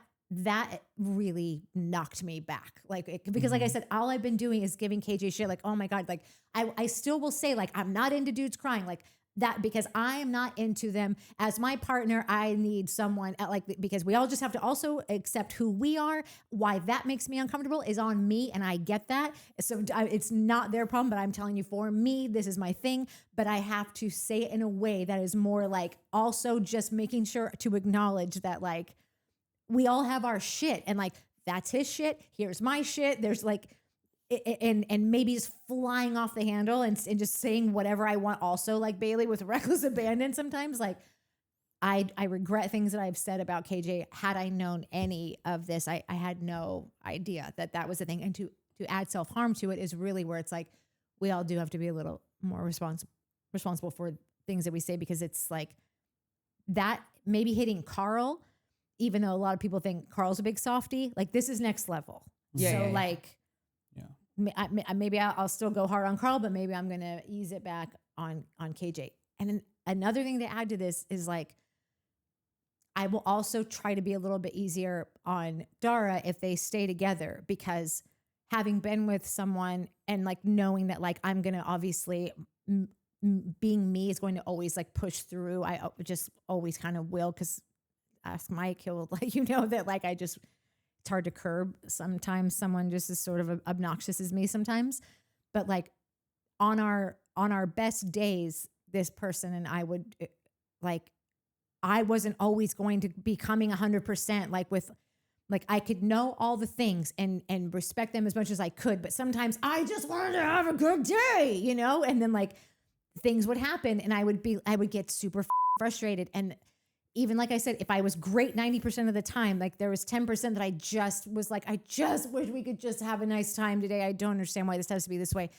Speaker 2: really knocked me back. Like, because like I said, all I've been doing is giving KJ shit. Like, oh my God, like I still will say like, I'm not into dudes crying like that because I am not into them as my partner. I need someone because we all just have to also accept who we are. Why that makes me uncomfortable is on me. And I get that. So it's not their problem, but I'm telling you, for me, this is my thing, but I have to say it in a way that is more like also just making sure to acknowledge that like, we all have our shit and like, that's his shit. Here's my shit. There's like, and maybe just flying off the handle and just saying whatever I want. Also like Bailey with reckless abandon. Sometimes like I regret things that I've said about KJ. Had I known any of this, I had no idea that was the thing. And to add self-harm to it is really where it's like, we all do have to be a little more responsible for things that we say, because it's like that maybe hitting Carl, even though a lot of people think Carl's a big softie, like this is next level.
Speaker 1: Yeah,
Speaker 2: So
Speaker 1: yeah, yeah.
Speaker 2: like, maybe I'll still go hard on Carl, but maybe I'm going to ease it back on KJ. And then another thing to add to this is like, I will also try to be a little bit easier on Dara if they stay together, because having been with someone and like knowing that like I'm going to obviously being me is going to always like push through. I just always kind of will, because ask Mike, he'll like, that like it's hard to curb. Sometimes someone just as sort of obnoxious as me sometimes, but like on our best days, this person and I would like, I wasn't always going to be coming 100% like with, like I could know all the things and respect them as much as I could, but sometimes I just wanted to have a good day, and then like things would happen and I would get super frustrated. And even like I said, if I was great 90% of the time, like there was 10% that I just was like, I just wish we could just have a nice time today. I don't understand why this has to be this way.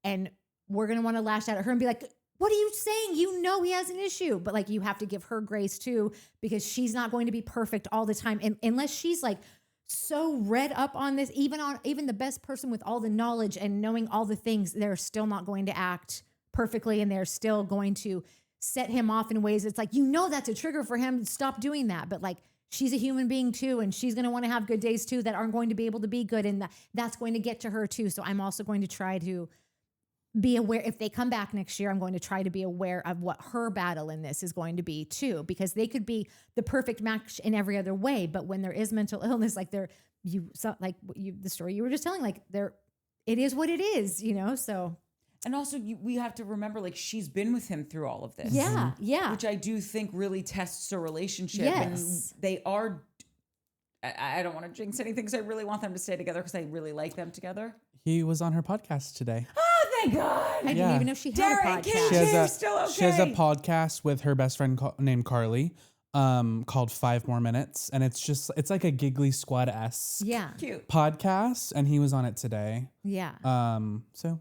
Speaker 2: And we're going to want to lash out at her and be like, what are you saying? He has an issue, but like, you have to give her grace too, because she's not going to be perfect all the time. And unless she's like so read up on this, even the best person with all the knowledge and knowing all the things, they're still not going to act perfectly. And they're still going to set him off in ways it's like, that's a trigger for him. Stop doing that. But like, she's a human being too. And she's going to want to have good days too that aren't going to be able to be good. And that's going to get to her too. So I'm also going to try to be aware. If they come back next year, I'm going to try to be aware of what her battle in this is going to be too, because they could be the perfect match in every other way. But when there is mental illness, like the story you were just telling, like it is what it is, so.
Speaker 1: And also we have to remember, like, she's been with him through all of this.
Speaker 2: Yeah. Yeah.
Speaker 1: Which I do think really tests a relationship.
Speaker 2: Yes.
Speaker 1: And they are, I don't want to jinx anything because I really want them to stay together because I really like them together.
Speaker 3: He was on her podcast today.
Speaker 1: Oh, thank God.
Speaker 2: I didn't even know she had a podcast.
Speaker 3: She has a podcast with her best friend named Carly, called 5 More Minutes. And it's like a Giggly Squad-esque
Speaker 1: Cute
Speaker 3: podcast. And he was on it today.
Speaker 2: Yeah.
Speaker 3: So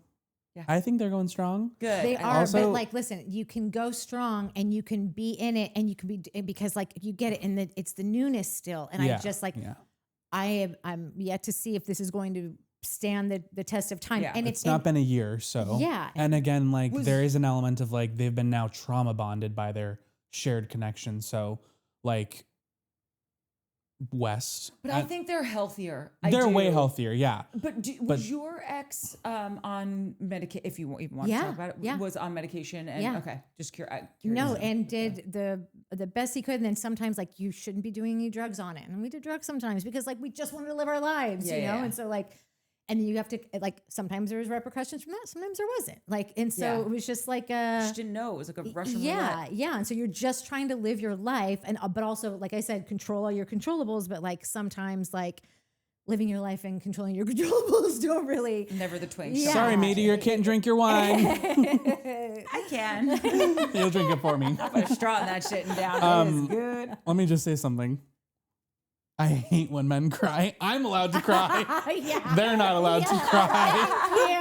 Speaker 1: yeah.
Speaker 3: I think they're going strong.
Speaker 1: Good.
Speaker 2: They are,
Speaker 3: also,
Speaker 2: but like, listen, you can go strong and you can be in it and you can be, because like you get it and it's the newness still. And I just like, I'm yet to see if this is going to stand the test of time.
Speaker 1: Yeah.
Speaker 2: And
Speaker 3: it's not been a year. So
Speaker 2: yeah.
Speaker 3: And again, like there is an element of like, they've been now trauma bonded by their shared connection. So like West.
Speaker 1: But I think they're healthier.
Speaker 3: They're way healthier. Yeah.
Speaker 1: But was your ex on medication, if you even want to talk about it, was on medication? And okay, just curious.
Speaker 2: No, and did the best he could. And then sometimes like, you shouldn't be doing any drugs on it. And we did drugs sometimes because like we just wanted to live our lives, you know? And so like, and you have to like, sometimes there was repercussions from that. Sometimes there wasn't like, and so it was just like
Speaker 1: just didn't know. It was like a Russian roulette.
Speaker 2: Yeah. And so you're just trying to live your life. And, but also, like I said, control all your controllables. But like, sometimes like living your life and controlling your controllables don't really.
Speaker 1: Never the twain.
Speaker 2: Yeah.
Speaker 3: Sorry, matey, you can't drink your wine.
Speaker 1: I can.
Speaker 3: You'll drink it for me.
Speaker 1: I'll put a straw in that shit and down. It is good.
Speaker 3: Let me just say something. I hate when men cry. I'm allowed to cry. They're not allowed to cry.
Speaker 2: Thank you.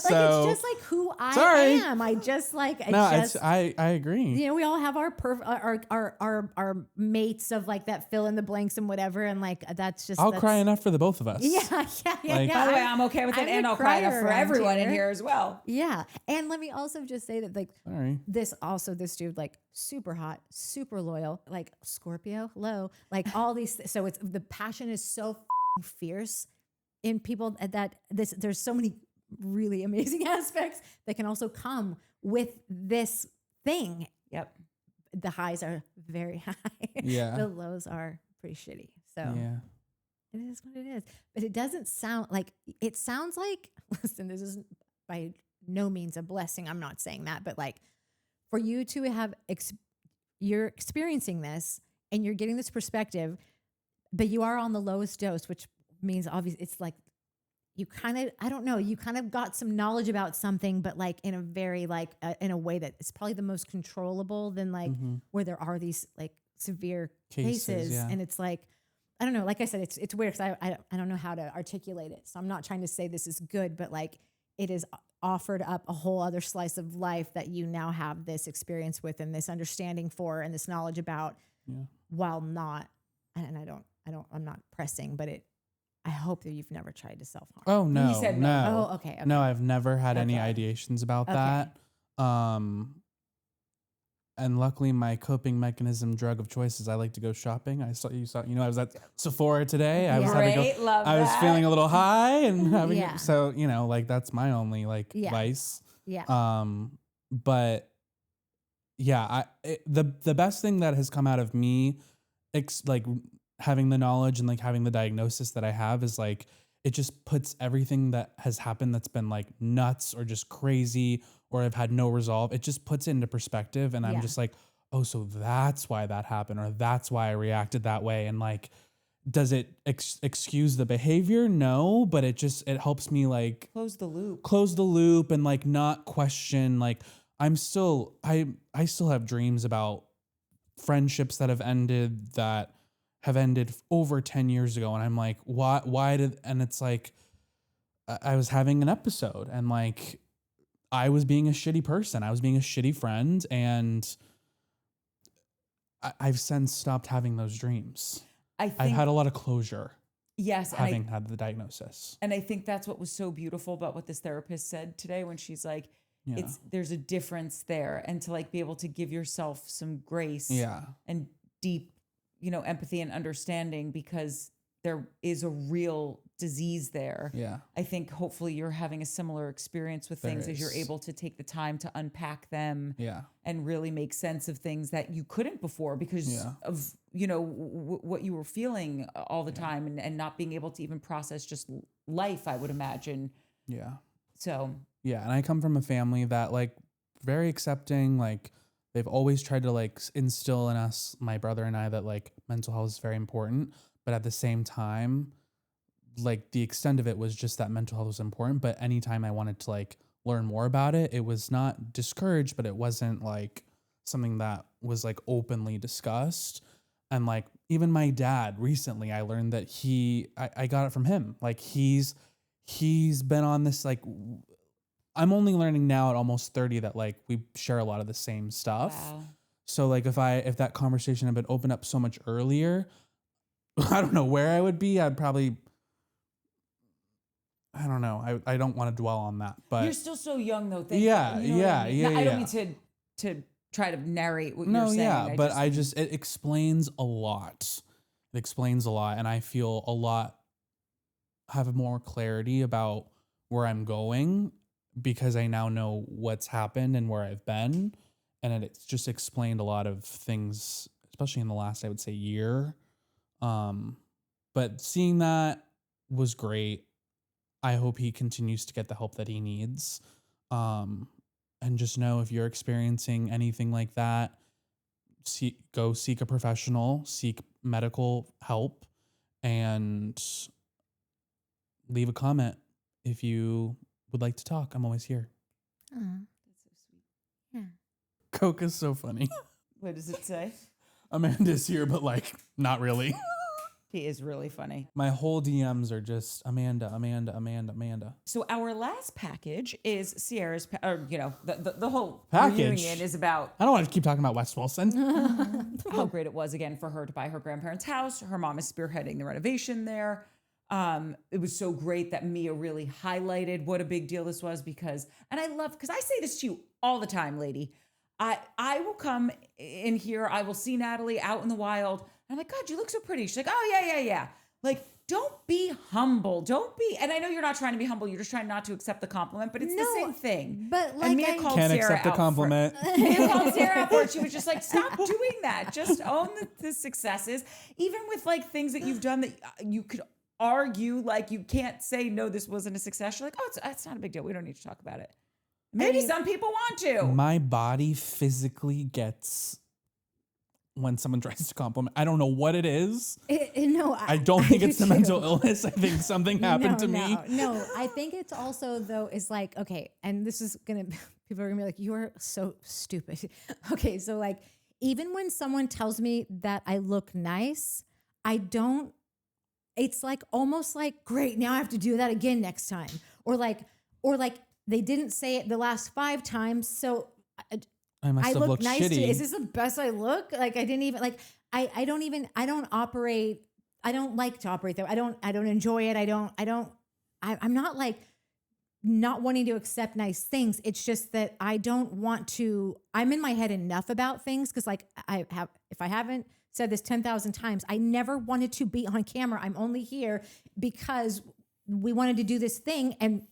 Speaker 3: So,
Speaker 2: it's just like who I am. I just like
Speaker 3: I agree.
Speaker 2: You know, we all have our mates of like that fill in the blanks and whatever, and like that's
Speaker 3: cry enough for the both of us.
Speaker 2: Yeah.
Speaker 1: Like, by the way, I'm okay with it, and I'll cry enough for everyone in here as well.
Speaker 2: Yeah, and let me also just say that like this dude like super hot, super loyal, like Scorpio, hello, like all these. So it's the passion is so fierce in people that there's so many really amazing aspects that can also come with this thing.
Speaker 1: Yep.
Speaker 2: The highs are very high.
Speaker 3: Yeah.
Speaker 2: The lows are pretty shitty. So it is what it is. But it doesn't sound like, it sounds like, listen, this is by no means a blessing. I'm not saying that, but like for you to have, you're experiencing this and you're getting this perspective, but you are on the lowest dose, which means obviously it's like, you kind of, I don't know, you kind of got some knowledge about something, but like in a very like, in a way that is probably the most controllable than like where there are these like severe cases. And it's like, I don't know, like I said, it's weird because I don't know how to articulate it. So I'm not trying to say this is good, but like it is offered up a whole other slice of life that you now have this experience with and this understanding for and this knowledge about while not, and I'm not pressing, but I hope that you've never tried to self-harm.
Speaker 3: Oh, no.
Speaker 1: He said
Speaker 3: no.
Speaker 2: Oh, okay.
Speaker 3: No, I've never had any ideations about that. And luckily my coping mechanism drug of choice is I like to go shopping. I was at Sephora today. I was was feeling a little high and having so, like that's my only vice.
Speaker 2: Yeah.
Speaker 3: But yeah, the best thing that has come out of me having the knowledge and having the diagnosis that I have is it just puts everything that has happened that's been nuts or just crazy or I've had no resolve. It just puts it into perspective. And I'm just oh, so that's why that happened or that's why I reacted that way. And does it excuse the behavior? No, but it helps me
Speaker 1: close the
Speaker 3: loop and not question. I still have dreams about friendships that have ended over 10 years ago. And I'm why did, and it's I was having an episode and I was being a shitty person. I was being a shitty friend. And I've since stopped having those dreams. I've had a lot of closure.
Speaker 1: Yes.
Speaker 3: Having had the diagnosis.
Speaker 1: And I think that's what was so beautiful about what this therapist said today when she's there's a difference there. And to be able to give yourself some grace and deep, empathy and understanding because there is a real disease there.
Speaker 3: Yeah.
Speaker 1: I think hopefully you're having a similar experience with things as you're able to take the time to unpack them and really make sense of things that you couldn't before because of, what you were feeling all the time and not being able to even process just life, I would imagine.
Speaker 3: Yeah.
Speaker 1: So.
Speaker 3: Yeah. And I come from a family that very accepting, they've always tried to instill in us, my brother and I, that mental health is very important. But at the same time, the extent of it was just that mental health was important. But anytime I wanted to learn more about it, it was not discouraged, but it wasn't something that was openly discussed. And even my dad recently, I learned that I got it from him. He's been on this I'm only learning now at almost 30 that we share a lot of the same stuff.
Speaker 1: Wow.
Speaker 3: So if that conversation had been opened up so much earlier, I don't know where I would be. I'd probably, I don't know. I don't want to dwell on that, but
Speaker 1: you're still so young though.
Speaker 3: Yeah.
Speaker 1: I don't mean to try to narrate what you're saying.
Speaker 3: Yeah, but it explains a lot. It explains a lot. And I feel have more clarity about where I'm going because I now know what's happened and where I've been. And it's just explained a lot of things, especially in the last, I would say, year. But seeing that was great. I hope he continues to get the help that he needs. And just know if you're experiencing anything like that, go seek a professional, seek medical help, and leave a comment if you would like to talk. I'm always here.
Speaker 2: That's so sweet. Yeah.
Speaker 3: Cooke is so funny.
Speaker 1: What does it say?
Speaker 3: Amanda's here, but not really.
Speaker 1: He is really funny.
Speaker 3: My whole DMs are just Amanda.
Speaker 1: So our last package is Sierra's, the whole
Speaker 3: package
Speaker 1: reunion is about.
Speaker 3: I don't want to keep talking about West Wilson.
Speaker 1: How great it was again for her to buy her grandparents' house. Her mom is spearheading the renovation there. It was so great that Mia really highlighted what a big deal this was because I say this to you all the time, lady. I will come in here. I will see Natalie out in the wild. I'm like, God, you look so pretty. She's like, oh, yeah. Don't be humble. And I know you're not trying to be humble. You're just trying not to accept the compliment, but it's the same thing.
Speaker 2: But
Speaker 1: and Mia called
Speaker 3: can't
Speaker 1: Sarah
Speaker 3: accept the compliment.
Speaker 1: Mia called Sarah out for it. She was just like, stop doing that. Just own the successes. Even with things that you've done that you could argue, you can't say, no, this wasn't a success. You're like, oh, it's not a big deal. We don't need to talk about it. Maybe some people want to.
Speaker 3: My body physically gets when someone tries to compliment. I don't know what it is.
Speaker 2: I
Speaker 3: don't think it's the mental illness. I think something happened to me.
Speaker 2: No, I think it's also though is okay, and this is people are gonna be like, you are so stupid. Okay, so even when someone tells me that I look nice, I don't. It's almost great. Now I have to do that again next time, or or like they didn't say it the last 5 times. So
Speaker 3: I must
Speaker 2: I
Speaker 3: have
Speaker 2: look
Speaker 3: looked
Speaker 2: nice.
Speaker 3: shitty.
Speaker 2: Is this the best I look? Like I didn't even like. I don't operate. I don't like to operate though. I don't enjoy it. I'm not like not wanting to accept nice things. It's just that I don't want to. I'm in my head enough about things because like if I haven't said this 10,000 times, I never wanted to be on camera. I'm only here because we wanted to do this thing. And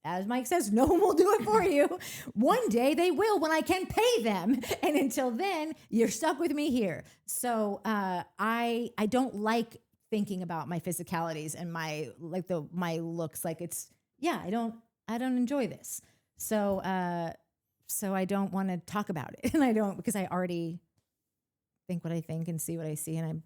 Speaker 2: as Mike says, no one will do it for you. One day they will when I can pay them. And until then, you're stuck with me here. So I don't like thinking about my physicalities and my looks. Like it's, I don't enjoy this. So I don't want to talk about it. And I don't, because I already think what I think and see what I see, and I'm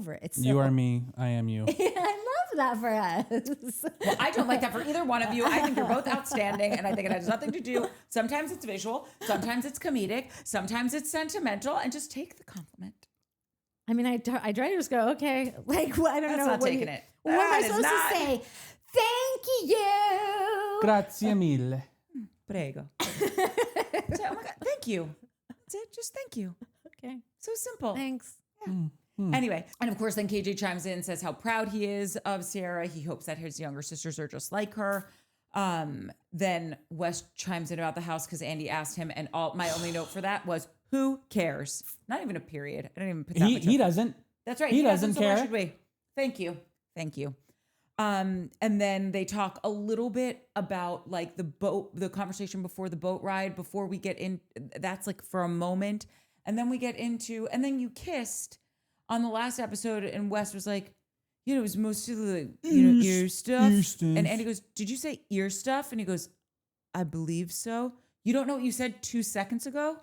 Speaker 2: over it. So,
Speaker 3: you are me, I am you.
Speaker 2: I love that for us.
Speaker 1: Well, I don't like that for either one of you. I think you're both outstanding, and I think it has nothing to do. Sometimes it's visual, sometimes it's comedic, sometimes it's sentimental, and just take the compliment.
Speaker 2: I mean, I try to just go, okay, like, well, I don't
Speaker 1: That's
Speaker 2: know.
Speaker 1: not taking it.
Speaker 2: What am I
Speaker 1: That is
Speaker 2: supposed
Speaker 1: not-
Speaker 2: to say? Thank you.
Speaker 3: Grazie mille.
Speaker 1: Prego. So, oh my God, thank you. That's it. Just thank you.
Speaker 2: Okay,
Speaker 1: So simple.
Speaker 2: thanks.
Speaker 1: Anyway, and of course, then KJ chimes in and says how proud he is of Sierra. He hopes that his younger sisters are just like her. Then Wes chimes in about the house because Andy asked him, and my only note for that was, "Who cares?" Not even a period. I didn't even put that.
Speaker 3: He doesn't.
Speaker 1: That's right.
Speaker 3: He doesn't
Speaker 1: so why
Speaker 3: care.
Speaker 1: should we? Thank you. And then they talk a little bit about like the conversation before the boat ride, before we get in. That's like for a moment. And then we get into, and then you kissed on the last episode, and Wes was like, it was mostly the ear stuff.
Speaker 3: Ear stuff.
Speaker 1: And Andy goes, "Did you say ear stuff?" And he goes, "I believe so." You don't know what you said 2 seconds ago?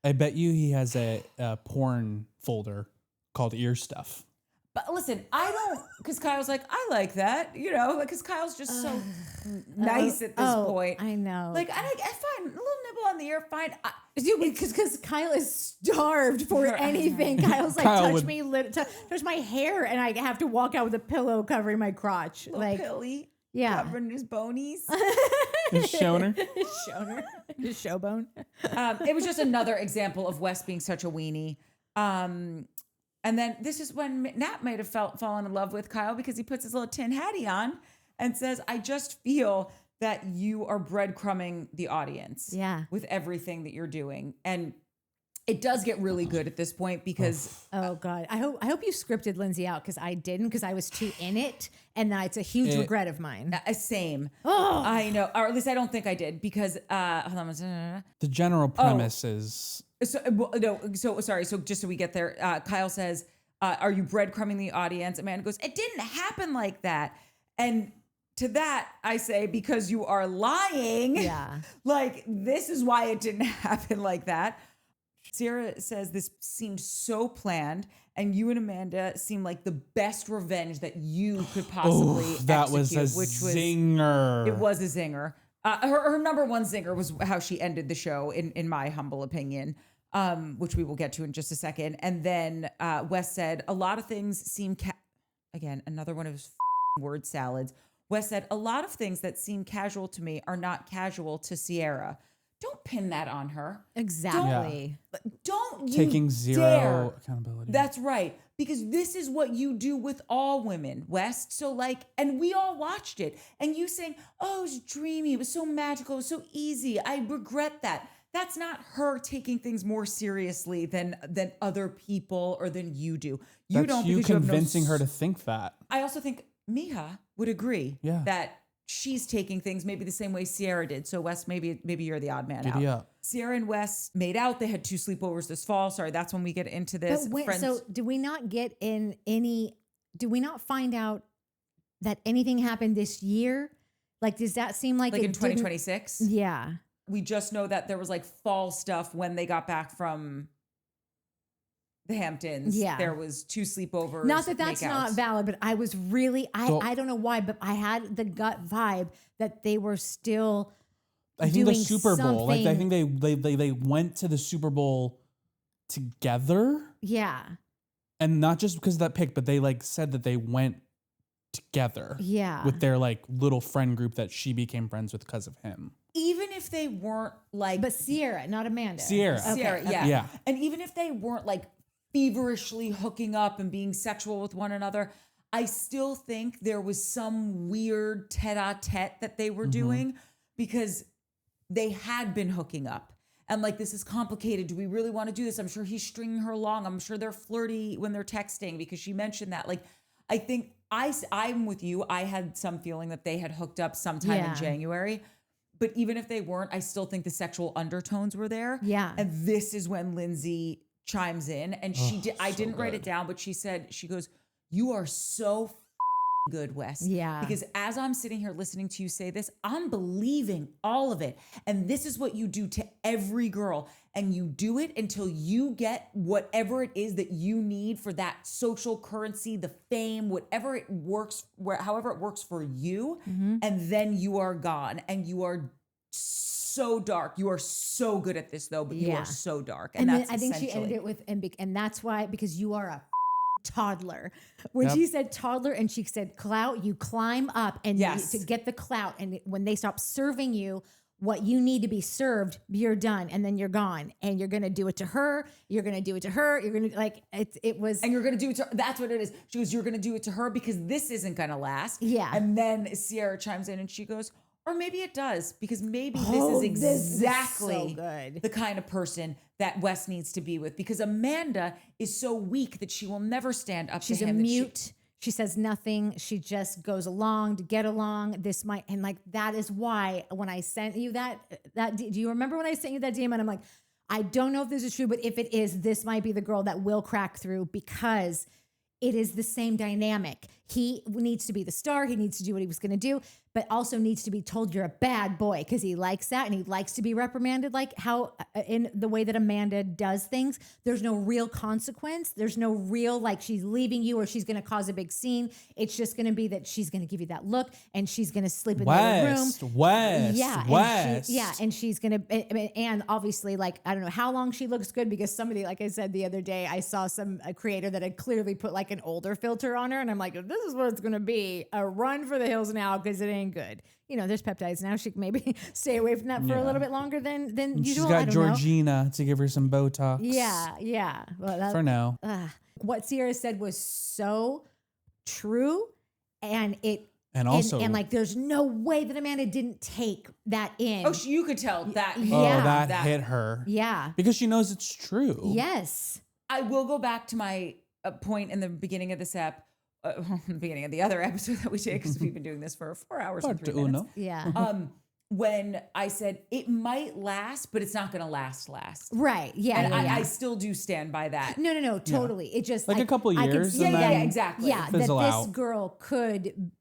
Speaker 3: I bet you he has a porn folder called Ear Stuff.
Speaker 1: But listen, I don't, because Kyle's like, I like that, because Kyle's just so nice at this point.
Speaker 2: I know.
Speaker 1: Like, I fine, a little nibble on the ear, fine.
Speaker 2: Because Kyle is starved for anything. Kyle's like,
Speaker 3: Kyle
Speaker 2: touch
Speaker 3: would-
Speaker 2: me, touch my hair, and I have to walk out with a pillow covering my crotch. Like,
Speaker 1: Pilly,
Speaker 2: yeah.
Speaker 1: covering his bonies.
Speaker 3: He's showing her.
Speaker 2: Shoner, his showbone.
Speaker 1: It was just another example of Wes being such a weenie. And then this is when Nat might have fallen in love with Kyle because he puts his little tin hattie on and says, "I just feel that you are breadcrumbing the audience with everything that you're doing." And it does get really good at this point because
Speaker 2: Oh God, I hope you scripted Lindsay out because I didn't, because I was too in it, and it's a huge regret of mine.
Speaker 1: same.
Speaker 2: Oh.
Speaker 1: I know, or at least I don't think I did because hold on.
Speaker 3: The general premise is
Speaker 1: Sorry. So just so we get there, Kyle says, "Are you breadcrumbing the audience?" Amanda goes, "It didn't happen like that." And to that, I say, because you are lying.
Speaker 2: Yeah.
Speaker 1: Like, this is why it didn't happen like that. Sierra says this seemed so planned, and you and Amanda seem like the best revenge that you could possibly
Speaker 3: that was a
Speaker 1: execute,
Speaker 3: zinger.
Speaker 1: It was a zinger. Her number one zinger was how she ended the show, in my humble opinion, which we will get to in just a second. And then Wes said, a lot of things seem, again, another one of his word salads. Wes said, a lot of things that seem casual to me are not casual to Sierra. Don't pin that on her.
Speaker 2: Exactly.
Speaker 1: Don't you
Speaker 3: taking
Speaker 1: dare.
Speaker 3: zero accountability.
Speaker 1: That's right. Because this is what you do with all women, West. So like, and we all watched it. And you saying, "Oh, it was dreamy. It was so magical. It was so easy. I regret that." That's not her taking things more seriously than other people or than you do. You
Speaker 3: That's
Speaker 1: don't,
Speaker 3: you
Speaker 1: because you have
Speaker 3: convincing her to think that.
Speaker 1: I also think Miha would agree
Speaker 3: Yeah.
Speaker 1: that she's taking things maybe the same way Sierra did. So Wes, maybe you're the odd man
Speaker 3: Giddy
Speaker 1: out.
Speaker 3: up.
Speaker 1: Sierra and Wes made out. They had 2 sleepovers this fall. Sorry, that's when we get into this.
Speaker 2: So do we not get in any? Do we not find out that anything happened this year? Like, does that seem like
Speaker 1: in
Speaker 2: it
Speaker 1: 2026?
Speaker 2: didn't- Yeah.
Speaker 1: We just know that there was like fall stuff when they got back from the Hamptons.
Speaker 2: Yeah.
Speaker 1: There was 2 sleepovers.
Speaker 2: Not that that's not
Speaker 1: makeouts.
Speaker 2: valid, but I was really, I don't know why, but I had the gut vibe that they were still
Speaker 3: I think the
Speaker 2: doing
Speaker 3: Super Bowl. Like I
Speaker 2: something-
Speaker 3: think they went to the Super Bowl together,
Speaker 2: Yeah.
Speaker 3: and not just because of that pick, but they like said that they went together.
Speaker 2: Yeah.
Speaker 3: With their like little friend group that she became friends with because of him.
Speaker 1: Even if they weren't like,
Speaker 2: But Sierra, not Amanda.
Speaker 3: Sierra.
Speaker 1: Sierra, yeah.
Speaker 3: Yeah.
Speaker 1: And even if they weren't like feverishly hooking up and being sexual with one another, I still think there was some weird tete-a-tete that they were doing because they had been hooking up. And like, this is complicated. Do we really want to do this? I'm sure he's stringing her along. I'm sure they're flirty when they're texting because she mentioned that. Like, I think I'm with you. I had some feeling that they had hooked up sometime in January. But even if they weren't, I still think the sexual undertones were there.
Speaker 2: Yeah.
Speaker 1: And this is when Lindsay chimes in. And I didn't write it down, but she goes, "You are so good, Wes."
Speaker 2: Yeah.
Speaker 1: Because as I'm sitting here listening to you say this, I'm believing all of it. And this is what you do to every girl. And you do it until you get whatever it is that you need for that social currency, the fame, whatever it works, however it works for you. And then you are gone and you are so dark. You are so good at this though, but you are so dark. And that's
Speaker 2: I think she ended it with, and that's why, because you are a toddler. When she said toddler and she said clout, you climb up and to get the clout. And when they stop serving you what you need to be served, you're done. And then you're gone. And you're going to do it to her. You're going to do it to her. You're going to like, it was.
Speaker 1: And you're going to do it to her. That's what it is. She goes, you're going to do it to her because this isn't going to last.
Speaker 2: Yeah.
Speaker 1: And then Sierra chimes in and she goes, or maybe it does, because maybe this is exactly the kind of person that Wes needs to be with, because Amanda is so weak that she will never stand up to him.
Speaker 2: She's a mute. She says nothing. She just goes along to get along. This might, and like, that is why when I sent you that, do you remember when I sent you that DM? And I'm like, I don't know if this is true, but if it is, this might be the girl that will crack through, because it is the same dynamic. He needs to be the star. He needs to do what he was going to do, but also needs to be told you're a bad boy, because he likes that and he likes to be reprimanded, like how in the way that Amanda does things. There's no real consequence. There's no real, like, she's leaving you or she's going to cause a big scene. It's just going to be that she's going to give you that look and she's going to sleep in the other room. And she's going to, and obviously, like, I don't know how long she looks good, because somebody, like I said the other day, I saw a creator that had clearly put like an older filter on her. And I'm like, this is what it's going to be, a run for the hills now, because it ain't good. You know, there's peptides now. She can maybe stay away from that for a little bit longer than usual.
Speaker 3: She's got Georgina to give her some Botox.
Speaker 2: Yeah. Well,
Speaker 3: for now.
Speaker 2: What Sierra said was so true, and
Speaker 3: also
Speaker 2: like, there's no way that Amanda didn't take that in.
Speaker 1: Oh, you could tell that.
Speaker 3: That hit her.
Speaker 2: Yeah,
Speaker 3: because she knows it's true.
Speaker 2: Yes.
Speaker 1: I will go back to my point in the beginning of this the beginning of the other episode that we did, because we've been doing this for 4 hours and 3 minutes.
Speaker 2: Yeah.
Speaker 1: When I said it might last, but it's not going to last.
Speaker 2: Right. Yeah.
Speaker 1: And I still do stand by that.
Speaker 2: No, totally. It just
Speaker 3: like a couple years.
Speaker 1: Exactly.
Speaker 2: Yeah, that this girl could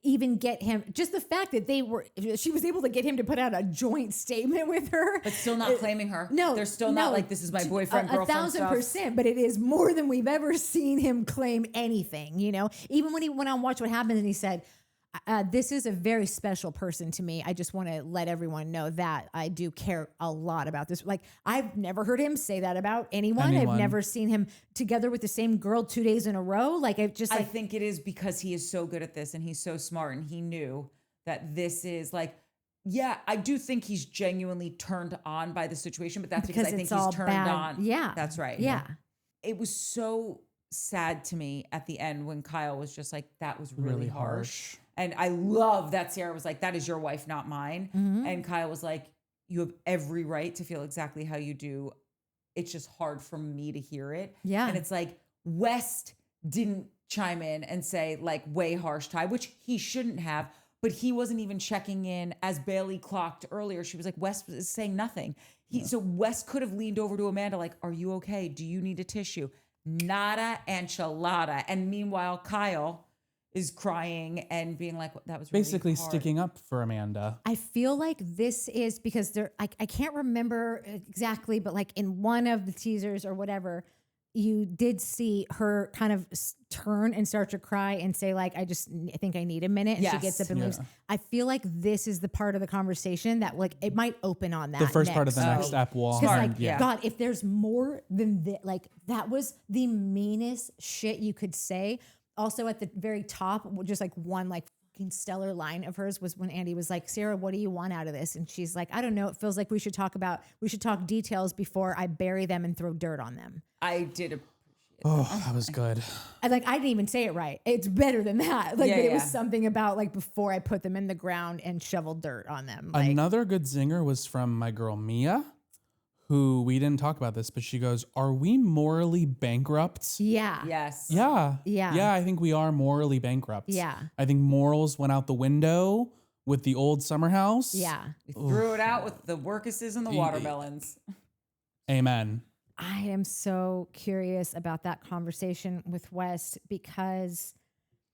Speaker 2: even get him. Just the fact that she was able to get him to put out a joint statement with her,
Speaker 1: but still not claiming her.
Speaker 2: No,
Speaker 1: they're still not like, this is my boyfriend, girlfriend
Speaker 2: 1,000%. But it is more than we've ever seen him claim anything. You know, even when he went on Watch What Happens and he said, this is a very special person to me. I just want to let everyone know that I do care a lot about this. Like, I've never heard him say that about anyone. I've never seen him together with the same girl 2 days in a row. Like, I
Speaker 1: think it is because he is so good at this and he's so smart, and he knew that this is like, I do think he's genuinely turned on by the situation, but that's because I think he's turned on.
Speaker 2: Yeah.
Speaker 1: That's right.
Speaker 2: Yeah.
Speaker 1: It was so sad to me at the end when Kyle was just like, that was really harsh. And I love that Sierra was like, that is your wife, not mine.
Speaker 2: Mm-hmm.
Speaker 1: And Kyle was like, you have every right to feel exactly how you do. It's just hard for me to hear it.
Speaker 2: Yeah.
Speaker 1: And it's like, West didn't chime in and say like, way harsh Ty, which he shouldn't have, but he wasn't even checking in. As Bailey clocked earlier, she was like, West is saying nothing. So West could have leaned over to Amanda like, are you okay? Do you need a tissue? Nada enchilada. And meanwhile, Kyle is crying and being like, that was really
Speaker 3: basically
Speaker 1: hard.
Speaker 3: Sticking up for Amanda.
Speaker 2: I feel like this is because I can't remember exactly, but like in one of the teasers or whatever, you did see her kind of turn and start to cry and say like, I think I need a minute. And she gets up and leaves. I feel like this is the part of the conversation that like, it might open on that.
Speaker 3: The first part of the next ep will.
Speaker 2: God, if there's more than that, like that was the meanest shit you could say. also at the very top, just like one like fucking stellar line of hers was when Andy was like, Sarah, what do you want out of this? And she's like, I don't know. It feels like we should talk details before I bury them and throw dirt on them.
Speaker 1: I did appreciate
Speaker 3: that was good.
Speaker 2: I didn't even say it right. It's better than that. Like,
Speaker 1: Yeah,
Speaker 2: but it
Speaker 1: yeah.
Speaker 2: was something about like before I put them in the ground and shovel dirt on them. Like,
Speaker 3: Another good zinger was from my girl Mia, who we didn't talk about this, but she goes, "Are we morally bankrupt?"
Speaker 2: yeah.
Speaker 1: Yes.
Speaker 3: Yeah.
Speaker 2: Yeah.
Speaker 3: Yeah, I think we are morally bankrupt.
Speaker 2: Yeah.
Speaker 3: I think morals went out the window with the old summer house.
Speaker 2: Yeah.
Speaker 1: We threw it out with the workuses and the watermelons.
Speaker 3: Amen.
Speaker 2: I am so curious about that conversation with West because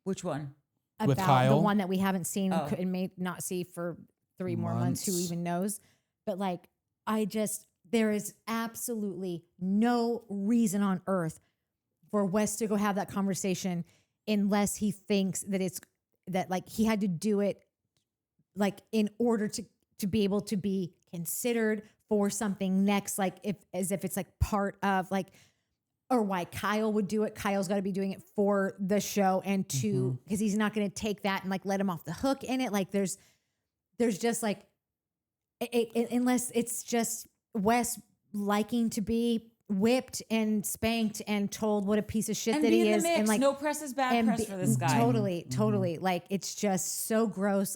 Speaker 1: Which one?
Speaker 3: With
Speaker 2: about
Speaker 3: Kyle?
Speaker 2: the one that we haven't seen
Speaker 1: Oh.
Speaker 2: and may not see for 3 more months, who
Speaker 3: Months.
Speaker 2: even knows. But like, there is absolutely no reason on earth for West to go have that conversation unless he thinks that like he had to do it like in order to be able to be considered for something next, like as if it's like part of like, or why Kyle would do it. Kyle's got to be doing it for the show and because he's not going to take that and like let him off the hook in it. Like there's just like, unless it's just Wes liking to be whipped and spanked and told what a piece of shit
Speaker 1: And
Speaker 2: that
Speaker 1: be
Speaker 2: he
Speaker 1: in the
Speaker 2: is.
Speaker 1: mix.
Speaker 2: And like,
Speaker 1: No press is bad press for this guy.
Speaker 2: Totally. Like, it's just so gross.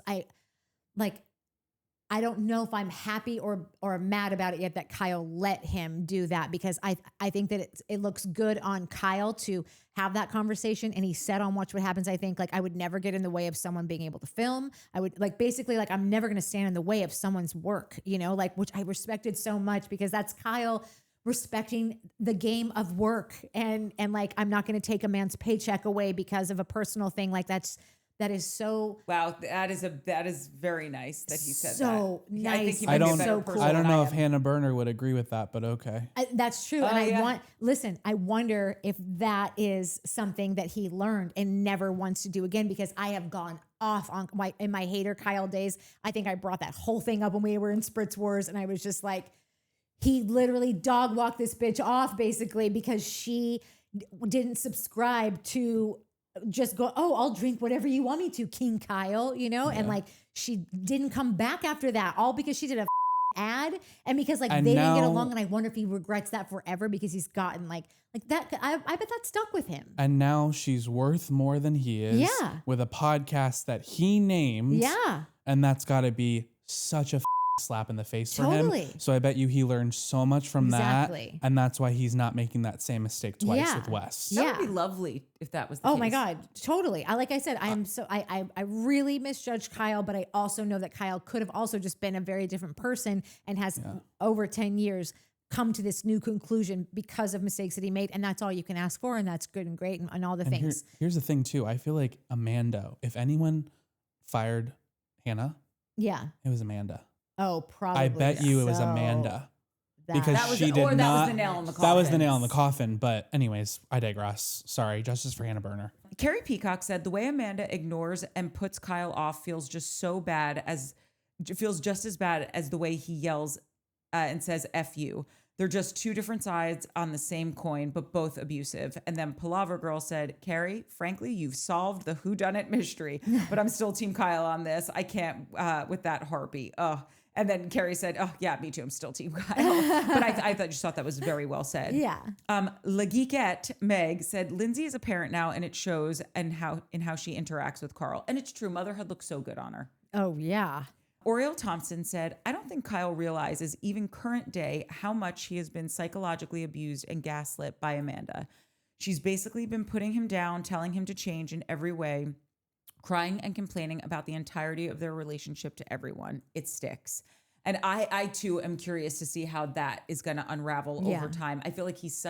Speaker 2: I don't know if I'm happy or mad about it yet that Kyle let him do that, because I think that it looks good on Kyle to have that conversation, and he said on Watch What Happens, I think, like, I would never get in the way of someone being able to film. I would basically I'm never going to stand in the way of someone's work, which I respected so much, because that's Kyle respecting the game of work. And like, I'm not going to take a man's paycheck away because of a personal thing. Like that is so
Speaker 1: Wow, that is very nice that he said
Speaker 2: so
Speaker 1: that.
Speaker 2: nice.
Speaker 1: I think he
Speaker 3: I
Speaker 1: might be a
Speaker 3: don't.
Speaker 1: better
Speaker 2: so
Speaker 1: person
Speaker 2: cool.
Speaker 3: I don't
Speaker 1: than
Speaker 3: know
Speaker 1: I
Speaker 3: if
Speaker 1: am.
Speaker 3: Hannah Berner would agree with that, but okay.
Speaker 2: That's true.
Speaker 1: Oh,
Speaker 2: And
Speaker 1: yeah.
Speaker 2: I wonder if that is something that he learned and never wants to do again, because I have gone off on in my hater Kyle days. I think I brought that whole thing up when we were in Spritz Wars, and I was just like, he literally dog walked this bitch off basically because she didn't subscribe to just go, oh, I'll drink whatever you want me to, King Kyle, and like, she didn't come back after that, all because she did a ad, and because like
Speaker 3: And
Speaker 2: they didn't get
Speaker 3: now-
Speaker 2: along, and I wonder if he regrets that forever because he's gotten like that. I bet that stuck with him.
Speaker 3: And now she's worth more than he is.
Speaker 2: Yeah.
Speaker 3: With a podcast that he named.
Speaker 2: Yeah.
Speaker 3: And that's got to be such a slap in the face for him.
Speaker 2: Totally.
Speaker 3: So I bet you he learned so much from
Speaker 2: Exactly.
Speaker 3: that. And that's why he's not making that same mistake twice
Speaker 2: Yeah.
Speaker 3: with Wes.
Speaker 1: That
Speaker 2: Yeah.
Speaker 1: would be lovely if that was the
Speaker 2: Oh
Speaker 1: case.
Speaker 2: my God, totally. Like I said, I really misjudged Kyle, but I also know that Kyle could have also just been a very different person and has over 10 years come to this new conclusion because of mistakes that he made. And that's all you can ask for. And that's good and great and all the
Speaker 3: And
Speaker 2: things.
Speaker 3: here's the thing too. I feel like Amanda, if anyone fired Hannah,
Speaker 2: Yeah.
Speaker 3: it was Amanda.
Speaker 2: Oh, probably.
Speaker 3: I bet you it was
Speaker 2: so
Speaker 3: Amanda.
Speaker 2: that-
Speaker 3: Because
Speaker 1: That was
Speaker 3: she
Speaker 1: the-
Speaker 3: did
Speaker 1: or that was
Speaker 3: not.
Speaker 1: the nail in the
Speaker 3: That was the
Speaker 1: coffin.
Speaker 3: nail in the coffin. But anyways, I digress. Sorry, justice for Hannah Berner.
Speaker 1: Carrie Peacock said the way Amanda ignores and puts Kyle off feels just as bad as the way he yells and says F you. They're just two different sides on the same coin, but both abusive. And then Palaver Girl said, Carrie, frankly, you've solved the whodunit mystery, but I'm still Team Kyle on this. I can't with that harpy. Ugh. And then Carrie said, oh, yeah, me too. I'm still Team Kyle. But I just thought that was very well said.
Speaker 2: Yeah.
Speaker 1: La Geekette Meg said Lindsay is a parent now, and it shows in how she interacts with Carl. And it's true. Motherhood looks so good on her.
Speaker 2: Oh, yeah.
Speaker 1: Oriel Thompson said, I don't think Kyle realizes, even current day, how much he has been psychologically abused and gaslit by Amanda. She's basically been putting him down, telling him to change in every way, crying and complaining about the entirety of their relationship to everyone. It sticks. And I too am curious to see how that is going to unravel over time. I feel like he's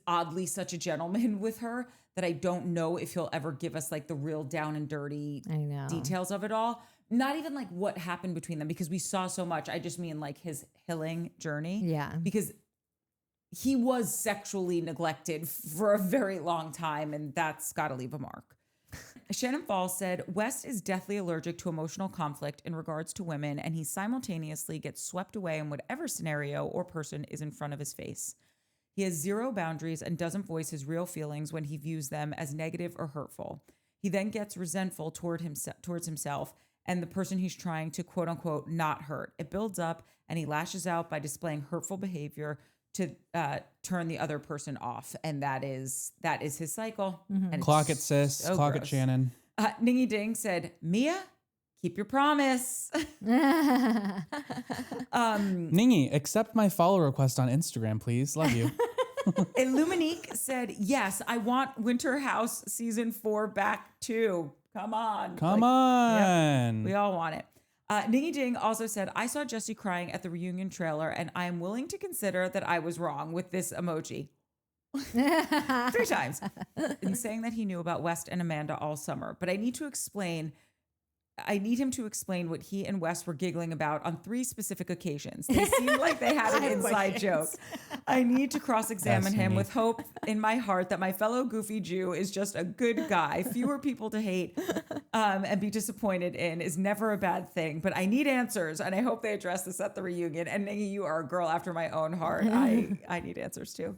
Speaker 1: oddly such a gentleman with her that I don't know if he'll ever give us like the real down and dirty details of it all. Not even like what happened between them, because we saw so much. I just mean like his healing journey.
Speaker 2: Yeah.
Speaker 1: Because he was sexually neglected for a very long time, and that's got to leave a mark. Shannon Falls said, West is deathly allergic to emotional conflict in regards to women, and he simultaneously gets swept away in whatever scenario or person is in front of his face. He has zero boundaries and doesn't voice his real feelings when he views them as negative or hurtful. He then gets resentful towards himself and the person he's trying to quote unquote not hurt. It builds up and he lashes out by displaying hurtful behavior to turn the other person off. And that is his cycle. And
Speaker 3: Clock it,
Speaker 1: it's
Speaker 3: sis.
Speaker 1: so
Speaker 3: Clock it,
Speaker 1: gross.
Speaker 3: Shannon.
Speaker 1: Ningy Ding said, Mia, keep your promise.
Speaker 3: Ningy, accept my follow request on Instagram, please. Love you.
Speaker 1: Illuminique said, yes, I want Winter House season 4 back too. Come on.
Speaker 3: Come
Speaker 1: Like,
Speaker 3: on.
Speaker 1: we all want it. Ningy Ding also said, I saw Jesse crying at the reunion trailer and I am willing to consider that I was wrong with this emoji. 3 times. In saying that he knew about West and Amanda all summer. But I need him to explain what he and West were giggling about on 3 specific occasions. They seemed like they had an inside joke. I need to cross-examine him with hope in my heart that my fellow goofy Jew is just a good guy. Fewer people to hate and be disappointed in is never a bad thing. But I need answers, and I hope they address this at the reunion. And Ningy, you are a girl after my own heart. I need answers too.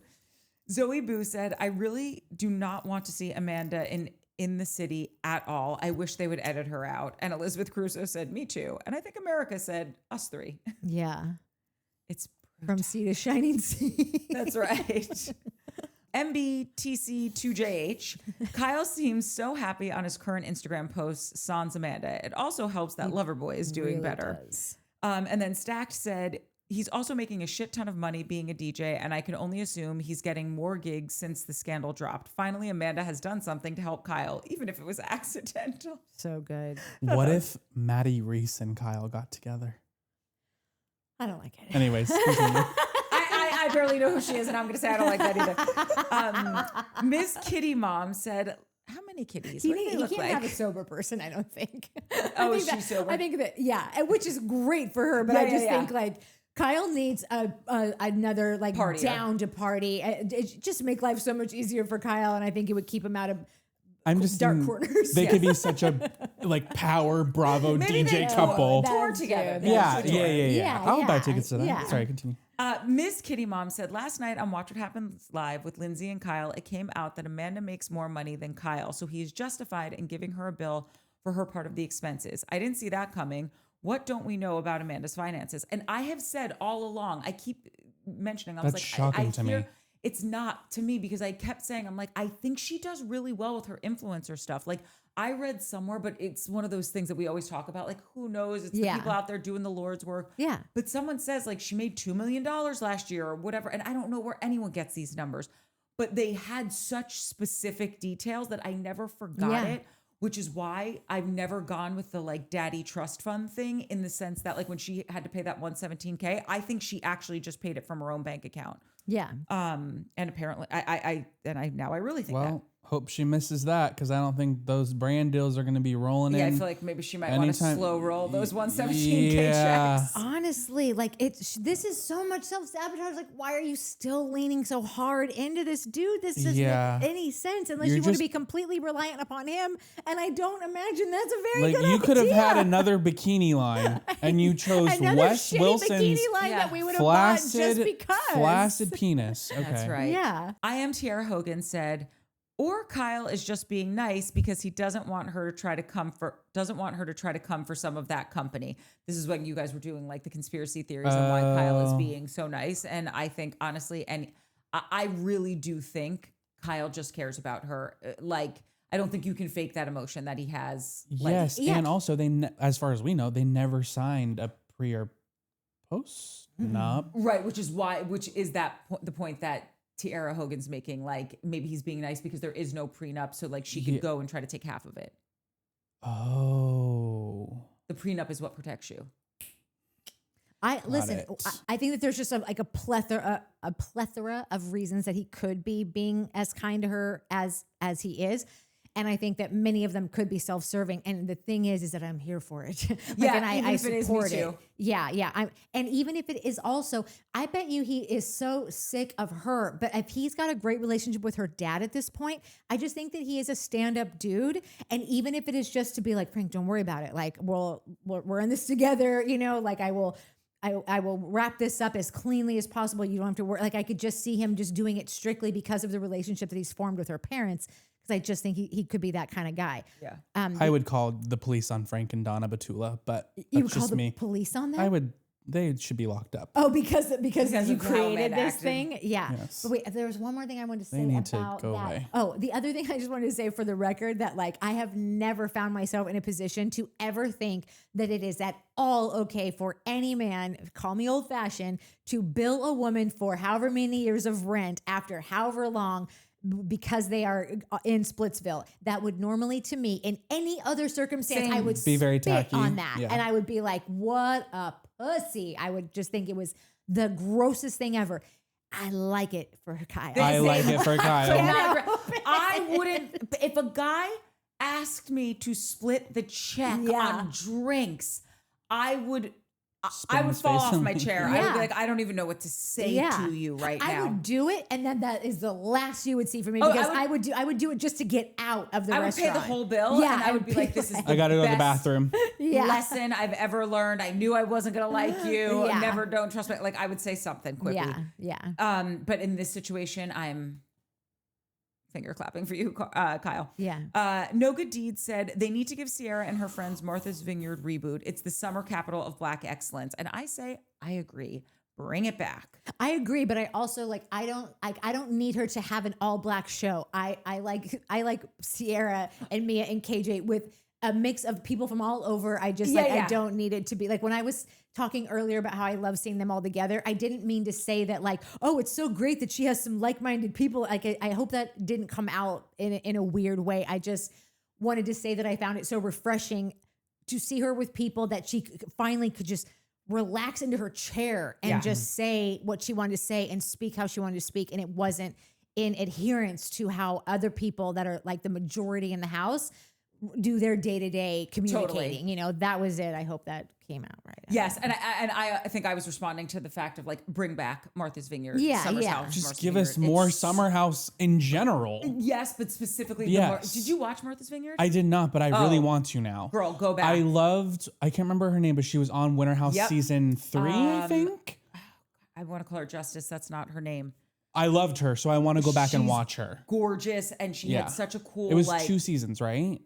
Speaker 1: Zoe Boo said, I really do not want to see Amanda in the city at all. I wish they would edit her out. And Elizabeth Crusoe said, me too. And I think America said, us 3.
Speaker 2: Yeah.
Speaker 1: It's
Speaker 2: From sea to shining sea.
Speaker 1: That's right. MBTC2JH. Kyle seems so happy on his current Instagram posts, sans Amanda. It also helps that Loverboy is doing
Speaker 2: Really
Speaker 1: better.
Speaker 2: does.
Speaker 1: And then Stacked said, he's also making a shit ton of money being a DJ, and I can only assume he's getting more gigs since the scandal dropped. Finally, Amanda has done something to help Kyle, even if it was accidental.
Speaker 2: So good.
Speaker 3: What if Maddie Reese and Kyle got together?
Speaker 2: I don't like it.
Speaker 3: Anyways, continue.
Speaker 1: I barely know who she is, and I'm going to say I don't like that either. Miss Kitty Mom said, how many kitties? What do they
Speaker 2: He
Speaker 1: look
Speaker 2: can't
Speaker 1: like?
Speaker 2: have a sober person, I don't think.
Speaker 1: Oh,
Speaker 2: I
Speaker 1: is
Speaker 2: think
Speaker 1: she sober?
Speaker 2: I think that, yeah, and which is great for her, but
Speaker 1: Yeah,
Speaker 2: I just
Speaker 1: yeah,
Speaker 2: think like Kyle needs another like
Speaker 1: Partier.
Speaker 2: down to party. It just make life so much easier for Kyle, and I think it would keep him out of
Speaker 3: I'm just
Speaker 2: dark
Speaker 3: thinking
Speaker 2: corners.
Speaker 3: They could be such a like power Bravo
Speaker 1: Maybe
Speaker 3: DJ
Speaker 1: they
Speaker 3: couple.
Speaker 1: tour
Speaker 2: That's
Speaker 1: together.
Speaker 2: true.
Speaker 3: Yeah,
Speaker 1: They
Speaker 3: yeah,
Speaker 1: should
Speaker 3: yeah,
Speaker 1: tour.
Speaker 3: yeah.
Speaker 2: Yeah,
Speaker 3: I'll buy
Speaker 2: yeah,
Speaker 3: tickets to that.
Speaker 2: yeah.
Speaker 3: Sorry, continue.
Speaker 1: Miss Kitty Mom said, last night on Watch What Happens Live with Lindsay and Kyle, it came out that Amanda makes more money than Kyle, so he is justified in giving her a bill for her part of the expenses. I didn't see that coming. What don't we know about Amanda's finances? And I have said all along, I keep mentioning, I was
Speaker 3: That's
Speaker 1: like,
Speaker 3: shocking to me.
Speaker 1: It's not to me because I kept saying, I'm like, I think she does really well with her influencer stuff. Like I read somewhere, but it's one of those things that we always talk about. Like, who knows? It's the
Speaker 2: Yeah.
Speaker 1: people out there doing the Lord's work.
Speaker 2: Yeah.
Speaker 1: But someone says like she made $2 million last year or whatever. And I don't know where anyone gets these numbers, but they had such specific details that I never forgot
Speaker 2: Yeah.
Speaker 1: it, which is why I've never gone with the like daddy trust fund thing in the sense that like when she had to pay that $117K, I think she actually just paid it from her own bank account.
Speaker 2: Yeah.
Speaker 1: And apparently I now I really think that.
Speaker 3: Well, hope she misses that because I don't think those brand deals are going to be rolling
Speaker 1: Yeah, I
Speaker 3: in.
Speaker 1: feel like maybe she might want to
Speaker 3: anytime-
Speaker 1: slow roll those 117K
Speaker 3: Yeah.
Speaker 1: checks.
Speaker 2: Honestly, like this is so much self-sabotage. Like, why are you still leaning so hard into this dude? This doesn't
Speaker 3: Yeah.
Speaker 2: make any sense unless
Speaker 3: You're
Speaker 2: you want
Speaker 3: just-
Speaker 2: to be completely reliant upon him. And I don't imagine that's a very
Speaker 3: Like
Speaker 2: good
Speaker 3: you could have
Speaker 2: idea.
Speaker 3: had another bikini line, and you chose
Speaker 2: Another
Speaker 3: Wes
Speaker 2: shitty
Speaker 3: Wilson's
Speaker 2: bikini line
Speaker 1: Yeah.
Speaker 2: that we would have bought just
Speaker 3: flaccid,
Speaker 2: because.
Speaker 3: flaccid penis. Okay.
Speaker 1: That's right.
Speaker 2: Yeah.
Speaker 1: I am Tiara Hogan said, or Kyle is just being nice because he doesn't want her to try to come for some of that company. This is when you guys were doing like the conspiracy theories on why Kyle is being so nice. And I think honestly, and I really do think Kyle just cares about her. Like, I don't think you can fake that emotion that he has. Like,
Speaker 3: Yes,
Speaker 2: Yeah.
Speaker 3: and also as far as we know, they never signed a pre or post nup.
Speaker 1: Right. Which is the point that Tiara Hogan's making, like maybe he's being nice because there is no prenup, so like she could
Speaker 3: Yeah.
Speaker 1: go and try to take half of it.
Speaker 3: Oh,
Speaker 1: The prenup is what protects you.
Speaker 2: I listen.
Speaker 3: it.
Speaker 2: I think that there's just a plethora of reasons that he could be being as kind to her as he is, and I think that many of them could be self-serving. And the thing is that I'm here for it.
Speaker 1: Yeah,
Speaker 2: and
Speaker 1: even
Speaker 2: I
Speaker 1: if it is me
Speaker 2: support it.
Speaker 1: too.
Speaker 2: Yeah. And even if it is also, I bet you he is so sick of her. But if he's got a great relationship with her dad at this point, I just think that he is a stand-up dude. And even if it is just to be like, Frank, don't worry about it. Like we're in this together. You know, like I will I will wrap this up as cleanly as possible. You don't have to worry. Like I could just see him just doing it strictly because of the relationship that he's formed with her parents. Because I just think he could be that kind of guy.
Speaker 1: Yeah.
Speaker 3: I would call the police on Frank and Donna Batula, but
Speaker 2: You would
Speaker 3: that's
Speaker 2: call
Speaker 3: just
Speaker 2: the
Speaker 3: me.
Speaker 2: police on that?
Speaker 3: I would. They should be locked up.
Speaker 2: Oh, because
Speaker 1: of
Speaker 2: you
Speaker 1: how
Speaker 2: created
Speaker 1: men
Speaker 2: this
Speaker 1: acted.
Speaker 2: thing? Yeah.
Speaker 3: Yes.
Speaker 2: But wait, there was one more thing I wanted to say
Speaker 3: They need to
Speaker 2: about
Speaker 3: go
Speaker 2: that.
Speaker 3: away.
Speaker 2: Oh, the other thing I just wanted to say for the record that like I have never found myself in a position to ever think that it is at all okay for any man, call me old fashioned, to bill a woman for however many years of rent after however long because they are in Splitsville. That would normally, to me, in any other circumstance,
Speaker 1: Same.
Speaker 2: I would
Speaker 3: Be very
Speaker 2: spit
Speaker 3: tacky.
Speaker 2: on that.
Speaker 3: Yeah.
Speaker 2: And I would be like, what a pussy. I would just think it was the grossest thing ever. I like it for Kyle.
Speaker 3: I like it for Kyle.
Speaker 2: Yeah.
Speaker 1: I wouldn't, if a guy asked me to split the check
Speaker 2: Yeah.
Speaker 1: on drinks, I would
Speaker 3: Spin his
Speaker 1: fall
Speaker 3: face
Speaker 1: off
Speaker 3: on
Speaker 1: my
Speaker 3: me.
Speaker 1: chair. I would
Speaker 2: Yeah.
Speaker 1: be like, I don't even know what to say to you right
Speaker 2: I
Speaker 1: now.
Speaker 2: would do it, and then that is the last you would see from me
Speaker 1: Oh,
Speaker 2: because
Speaker 1: I
Speaker 2: I would do it just to get out of the
Speaker 1: I would
Speaker 2: restaurant.
Speaker 1: pay the whole bill,
Speaker 2: Yeah,
Speaker 1: and I would be like, "This is the
Speaker 3: I got to go to the
Speaker 1: best
Speaker 3: bathroom.
Speaker 2: Yeah.
Speaker 1: lesson I've ever learned. I knew I wasn't gonna like you.
Speaker 2: Yeah.
Speaker 1: Never, don't trust me." Like I would say something quickly.
Speaker 2: Yeah.
Speaker 1: But in this situation, I'm finger clapping for you, Kyle.
Speaker 2: Yeah.
Speaker 1: No Good Deed said they need to give Sierra and her friends Martha's Vineyard reboot. It's the summer capital of Black excellence, and I say I agree. Bring it back.
Speaker 2: I agree, but I also like I don't need her to have an all black show. I like Sierra and Mia and KJ with a mix of people from all over. I just I don't need it to be like when I was talking earlier about how I love seeing them all together. I didn't mean to say that like, oh, it's so great that she has some like-minded people. Like I hope that didn't come out in a weird way. I just wanted to say that I found it so refreshing to see her with people that she finally could just relax into her chair and just say what she wanted to say and speak how she wanted to speak. And it wasn't in adherence to how other people that are like the majority in the house do their day-to-day communicating.
Speaker 1: Totally.
Speaker 2: You know, that was it. I hope that came out right.
Speaker 1: Yes, and I think I was responding to the fact of like bring back Martha's Vineyard.
Speaker 2: Yeah,
Speaker 1: Summer's
Speaker 2: yeah.
Speaker 1: House,
Speaker 3: Just
Speaker 1: Martha's
Speaker 3: give us
Speaker 1: Vineyard.
Speaker 3: more
Speaker 1: It's-
Speaker 3: Summer House in general.
Speaker 1: Yes, but specifically,
Speaker 3: Yes.
Speaker 1: did you watch Martha's Vineyard?
Speaker 3: I did not, but I really
Speaker 1: Oh.
Speaker 3: want to now.
Speaker 1: Girl, go back.
Speaker 3: I can't remember her name, but she was on Winter House
Speaker 1: Yep.
Speaker 3: season 3, I think.
Speaker 1: I want to call her Justice. That's not her name.
Speaker 3: I loved her, so I want to go back and
Speaker 1: She's
Speaker 3: watch her.
Speaker 1: Gorgeous, and she
Speaker 3: Yeah.
Speaker 1: had such a cool.
Speaker 3: It was
Speaker 1: like,
Speaker 3: 2 seasons, right?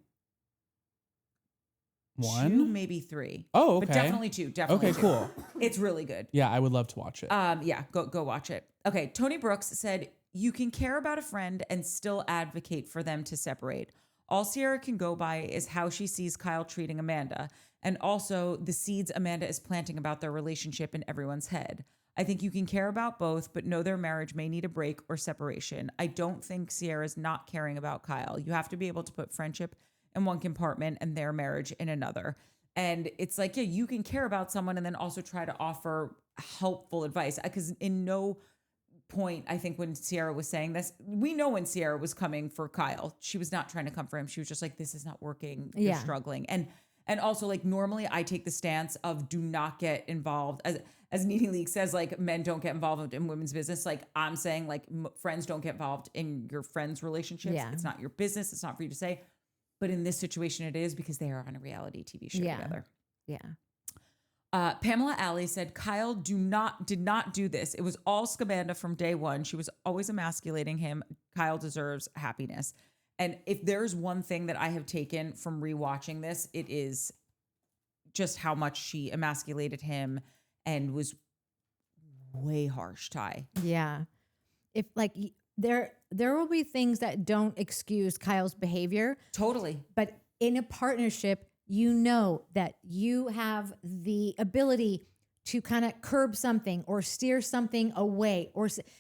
Speaker 3: 1?
Speaker 1: 2, maybe 3.
Speaker 3: Oh,
Speaker 1: But
Speaker 3: okay.
Speaker 1: definitely 2. Definitely
Speaker 3: Okay,
Speaker 1: 2.
Speaker 3: cool.
Speaker 1: It's really good.
Speaker 3: Yeah, I would love to watch it.
Speaker 1: Yeah, go watch it. Okay, Tony Brooks said you can care about a friend and still advocate for them to separate. All Sierra can go by is how she sees Kyle treating Amanda, and also the seeds Amanda is planting about their relationship in everyone's head. I think you can care about both, but know their marriage may need a break or separation. I don't think Sierra's not caring about Kyle. You have to be able to put friendship in one compartment and their marriage in another. And it's like, yeah, you can care about someone and then also try to offer helpful advice. Because in no point, I think when Sierra was saying this, we know when Sierra was coming for Kyle, she was not trying to come for him. She was just like, this is not working. You're
Speaker 2: Yeah.
Speaker 1: struggling. And also like normally I take the stance of do not get involved. As Needy League says, like men don't get involved in women's business. Like I'm saying like friends don't get involved in your friends' relationships.
Speaker 2: Yeah.
Speaker 1: It's not your business. It's not for you to say. But in this situation, it is because they are on a reality TV show together.
Speaker 2: Yeah.
Speaker 1: Pamela Alley said, Kyle did not do this. It was all Scamanda from day one. She was always emasculating him. Kyle deserves happiness. And if there's one thing that I have taken from rewatching this, it is just how much she emasculated him and was way harsh, Ty.
Speaker 2: Yeah. If like there will be things that don't excuse Kyle's behavior,
Speaker 1: Totally.
Speaker 2: but in a partnership, you know that you have the ability to kind of curb something or steer something away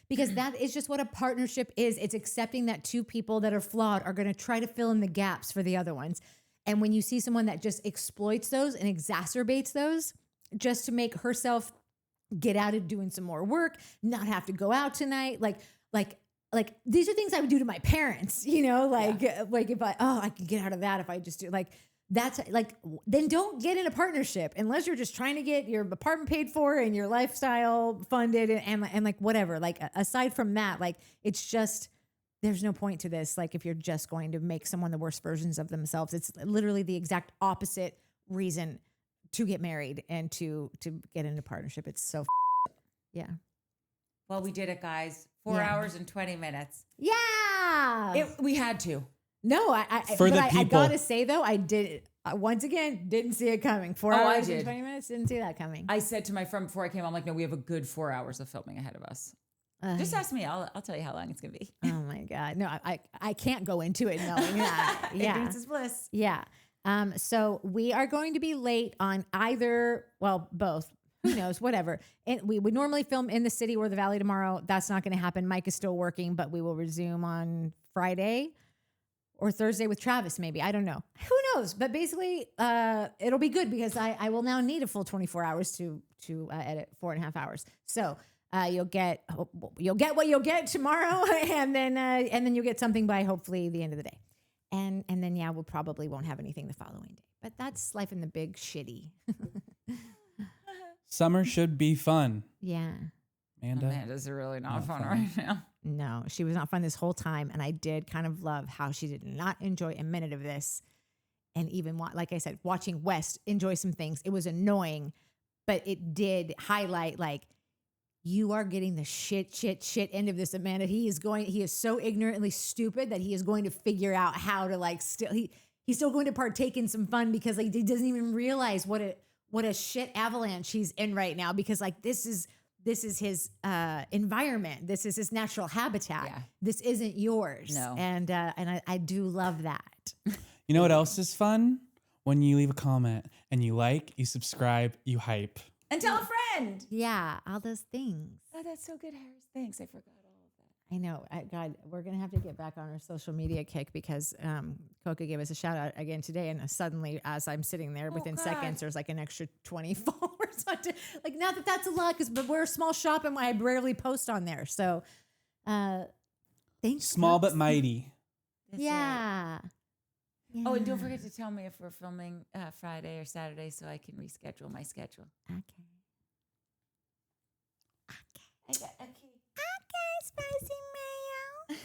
Speaker 2: because that is just what a partnership is. It's accepting that two people that are flawed are going to try to fill in the gaps for the other ones. And when you see someone that just exploits those and exacerbates those just to make herself get out of doing some more work, not have to go out tonight, like these are things I would do to my parents, you know, like if I could get out of that if I just do that's like, then don't get in a partnership unless you're just trying to get your apartment paid for and your lifestyle funded and like whatever. Like aside from that, like it's just, there's no point to this. Like if you're just going to make someone the worst versions of themselves, it's literally the exact opposite reason to get married and to get into partnership. It's so yeah.
Speaker 1: Well, we did it, guys. 4
Speaker 2: Yeah.
Speaker 1: hours and 20 minutes.
Speaker 2: Yeah.
Speaker 1: We had to.
Speaker 2: No,
Speaker 3: For the
Speaker 2: I
Speaker 3: people.
Speaker 2: gotta say though, I did once again didn't see it coming. 4
Speaker 1: I
Speaker 2: hours
Speaker 1: did.
Speaker 2: and 20 minutes, didn't see that coming.
Speaker 1: I said to my friend before I came, I'm like, no, we have a good 4 hours of filming ahead of us. Just ask me. I'll tell you how long it's gonna be.
Speaker 2: Oh my god, no, I can't go into it knowing that. Yeah,
Speaker 1: Ignorance is bliss.
Speaker 2: yeah. So we are going to be late on either, well, both. Who knows? Whatever. And we would normally film in the city or the valley tomorrow. That's not going to happen. Mike is still working, but we will resume on Friday or Thursday with Travis, maybe. I don't know. Who knows? But basically, it'll be good because I will now need a full 24 hours to edit 4.5 hours. So you'll get what you'll get tomorrow, and then you'll get something by hopefully the end of the day, and then we'll probably won't have anything the following day. But that's life in the big shitty.
Speaker 3: Summer should be fun.
Speaker 2: Yeah.
Speaker 3: Amanda.
Speaker 1: Amanda's really not fun right now.
Speaker 2: No, she was not fun this whole time. And I did kind of love how she did not enjoy a minute of this. And even, like I said, watching West enjoy some things. It was annoying, but it did highlight, like, you are getting the shit end of this, Amanda. He is so ignorantly stupid that he is going to figure out how to, like, he's still going to partake in some fun because, like, he doesn't even realize what a shit avalanche he's in right now, because, like, this is his environment. This is his natural habitat.
Speaker 1: Yeah.
Speaker 2: This isn't yours.
Speaker 1: No.
Speaker 2: And I do love that.
Speaker 3: You know what else is fun? When you leave a comment and you like, you subscribe, you hype.
Speaker 1: And tell a friend.
Speaker 2: Yeah, all those things.
Speaker 1: Oh, that's so good, Harris. Thanks. I forgot all of that.
Speaker 2: I know. God, we're going to have to get back on our social media kick because Cooke gave us a shout out again today. And suddenly, as I'm sitting there within seconds, there's like an extra 20 followers. Like, not that that's a lot, but we're a small shop and I rarely post on there. So thanks.
Speaker 3: Small
Speaker 2: Cooke.
Speaker 3: but mighty.
Speaker 2: Yeah.
Speaker 1: Oh, and don't forget to tell me if we're filming Friday or Saturday so I can reschedule my schedule.
Speaker 2: Okay.
Speaker 1: I got okay.
Speaker 2: Spicy mayo.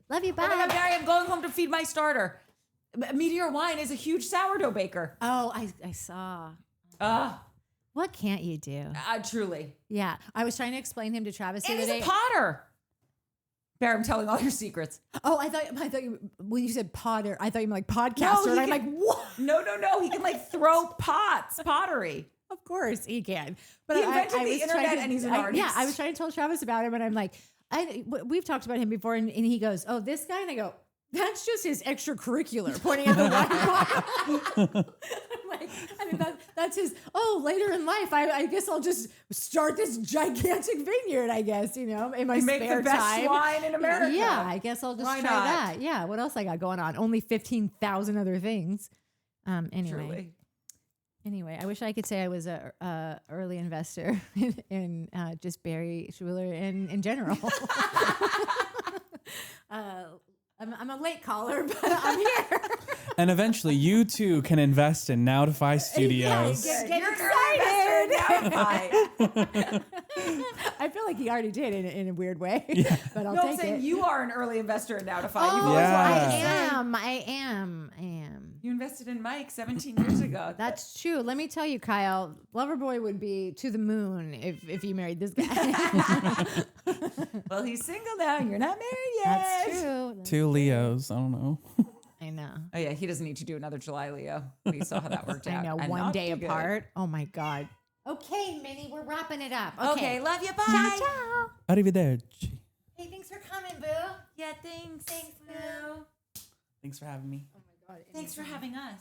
Speaker 2: Love you. Bye.
Speaker 1: Oh my God, Barry, I'm going home to feed my starter. Meteor Wine is a huge sourdough baker.
Speaker 2: Oh, I saw. What can't you do?
Speaker 1: Truly.
Speaker 2: Yeah. I was trying to explain him to Travis the
Speaker 1: And
Speaker 2: other
Speaker 1: he's
Speaker 2: day.
Speaker 1: a potter. Barry, I'm telling all your secrets.
Speaker 2: Oh, I thought you, when you said potter, I thought you meant like podcaster.
Speaker 1: No,
Speaker 2: and I'm like, what?
Speaker 1: No. He can like throw pottery.
Speaker 2: Of course he can. But
Speaker 1: He invented the
Speaker 2: was
Speaker 1: internet
Speaker 2: trying to-
Speaker 1: and he's an
Speaker 2: I
Speaker 1: artist.
Speaker 2: was trying to tell Travis about him, and I'm like, we've talked about him before, and he goes, oh, this guy? And I go, that's just his extracurricular, pointing at the wine bottle. I'm like, I mean, that's his, later in life, I guess I'll just start this gigantic vineyard, I guess, in my
Speaker 1: Make
Speaker 2: spare
Speaker 1: the best
Speaker 2: time.
Speaker 1: wine in America.
Speaker 2: Yeah, I guess I'll just
Speaker 1: Why
Speaker 2: try
Speaker 1: not?
Speaker 2: that. Yeah, what else I got going on? Only 15,000 other things. Anyway.
Speaker 1: Truly.
Speaker 2: I wish I could say I was a early investor in just Barry Schuler in general. I'm a late caller, but I'm here.
Speaker 3: And eventually, you too can invest in Nowtify Studios.
Speaker 2: Get
Speaker 1: You're
Speaker 2: excited.
Speaker 1: excited.
Speaker 2: I feel like he already did in a weird way, but I'll
Speaker 1: No, I'm
Speaker 2: take
Speaker 1: saying
Speaker 2: it.
Speaker 1: you are an early investor in Nowtify.
Speaker 2: Oh,
Speaker 1: You've always
Speaker 3: Yeah.
Speaker 1: wanted to say-
Speaker 2: I am.
Speaker 1: You invested in Mike 17 years ago.
Speaker 2: That's true. Let me tell you, Kyle, Loverboy would be to the moon if you married this guy.
Speaker 1: Well, he's single now and you're not married yet.
Speaker 2: That's true.
Speaker 3: Two Leos. I don't know.
Speaker 2: I know.
Speaker 1: Oh, yeah. He doesn't need to do another July, Leo. We saw how that worked
Speaker 2: I
Speaker 1: out.
Speaker 2: know.
Speaker 1: And
Speaker 2: One
Speaker 1: not
Speaker 2: day
Speaker 1: too good.
Speaker 2: apart. Oh my God. Okay, Minnie, we're wrapping it up.
Speaker 1: Okay. Love you. Bye.
Speaker 2: Ciao, ciao.
Speaker 3: Arrivederci.
Speaker 2: Hey, thanks for coming, boo.
Speaker 1: Yeah, thanks.
Speaker 2: Thanks, Boo.
Speaker 3: Thanks for having me.
Speaker 2: Oh my God.
Speaker 1: Thanks for having us.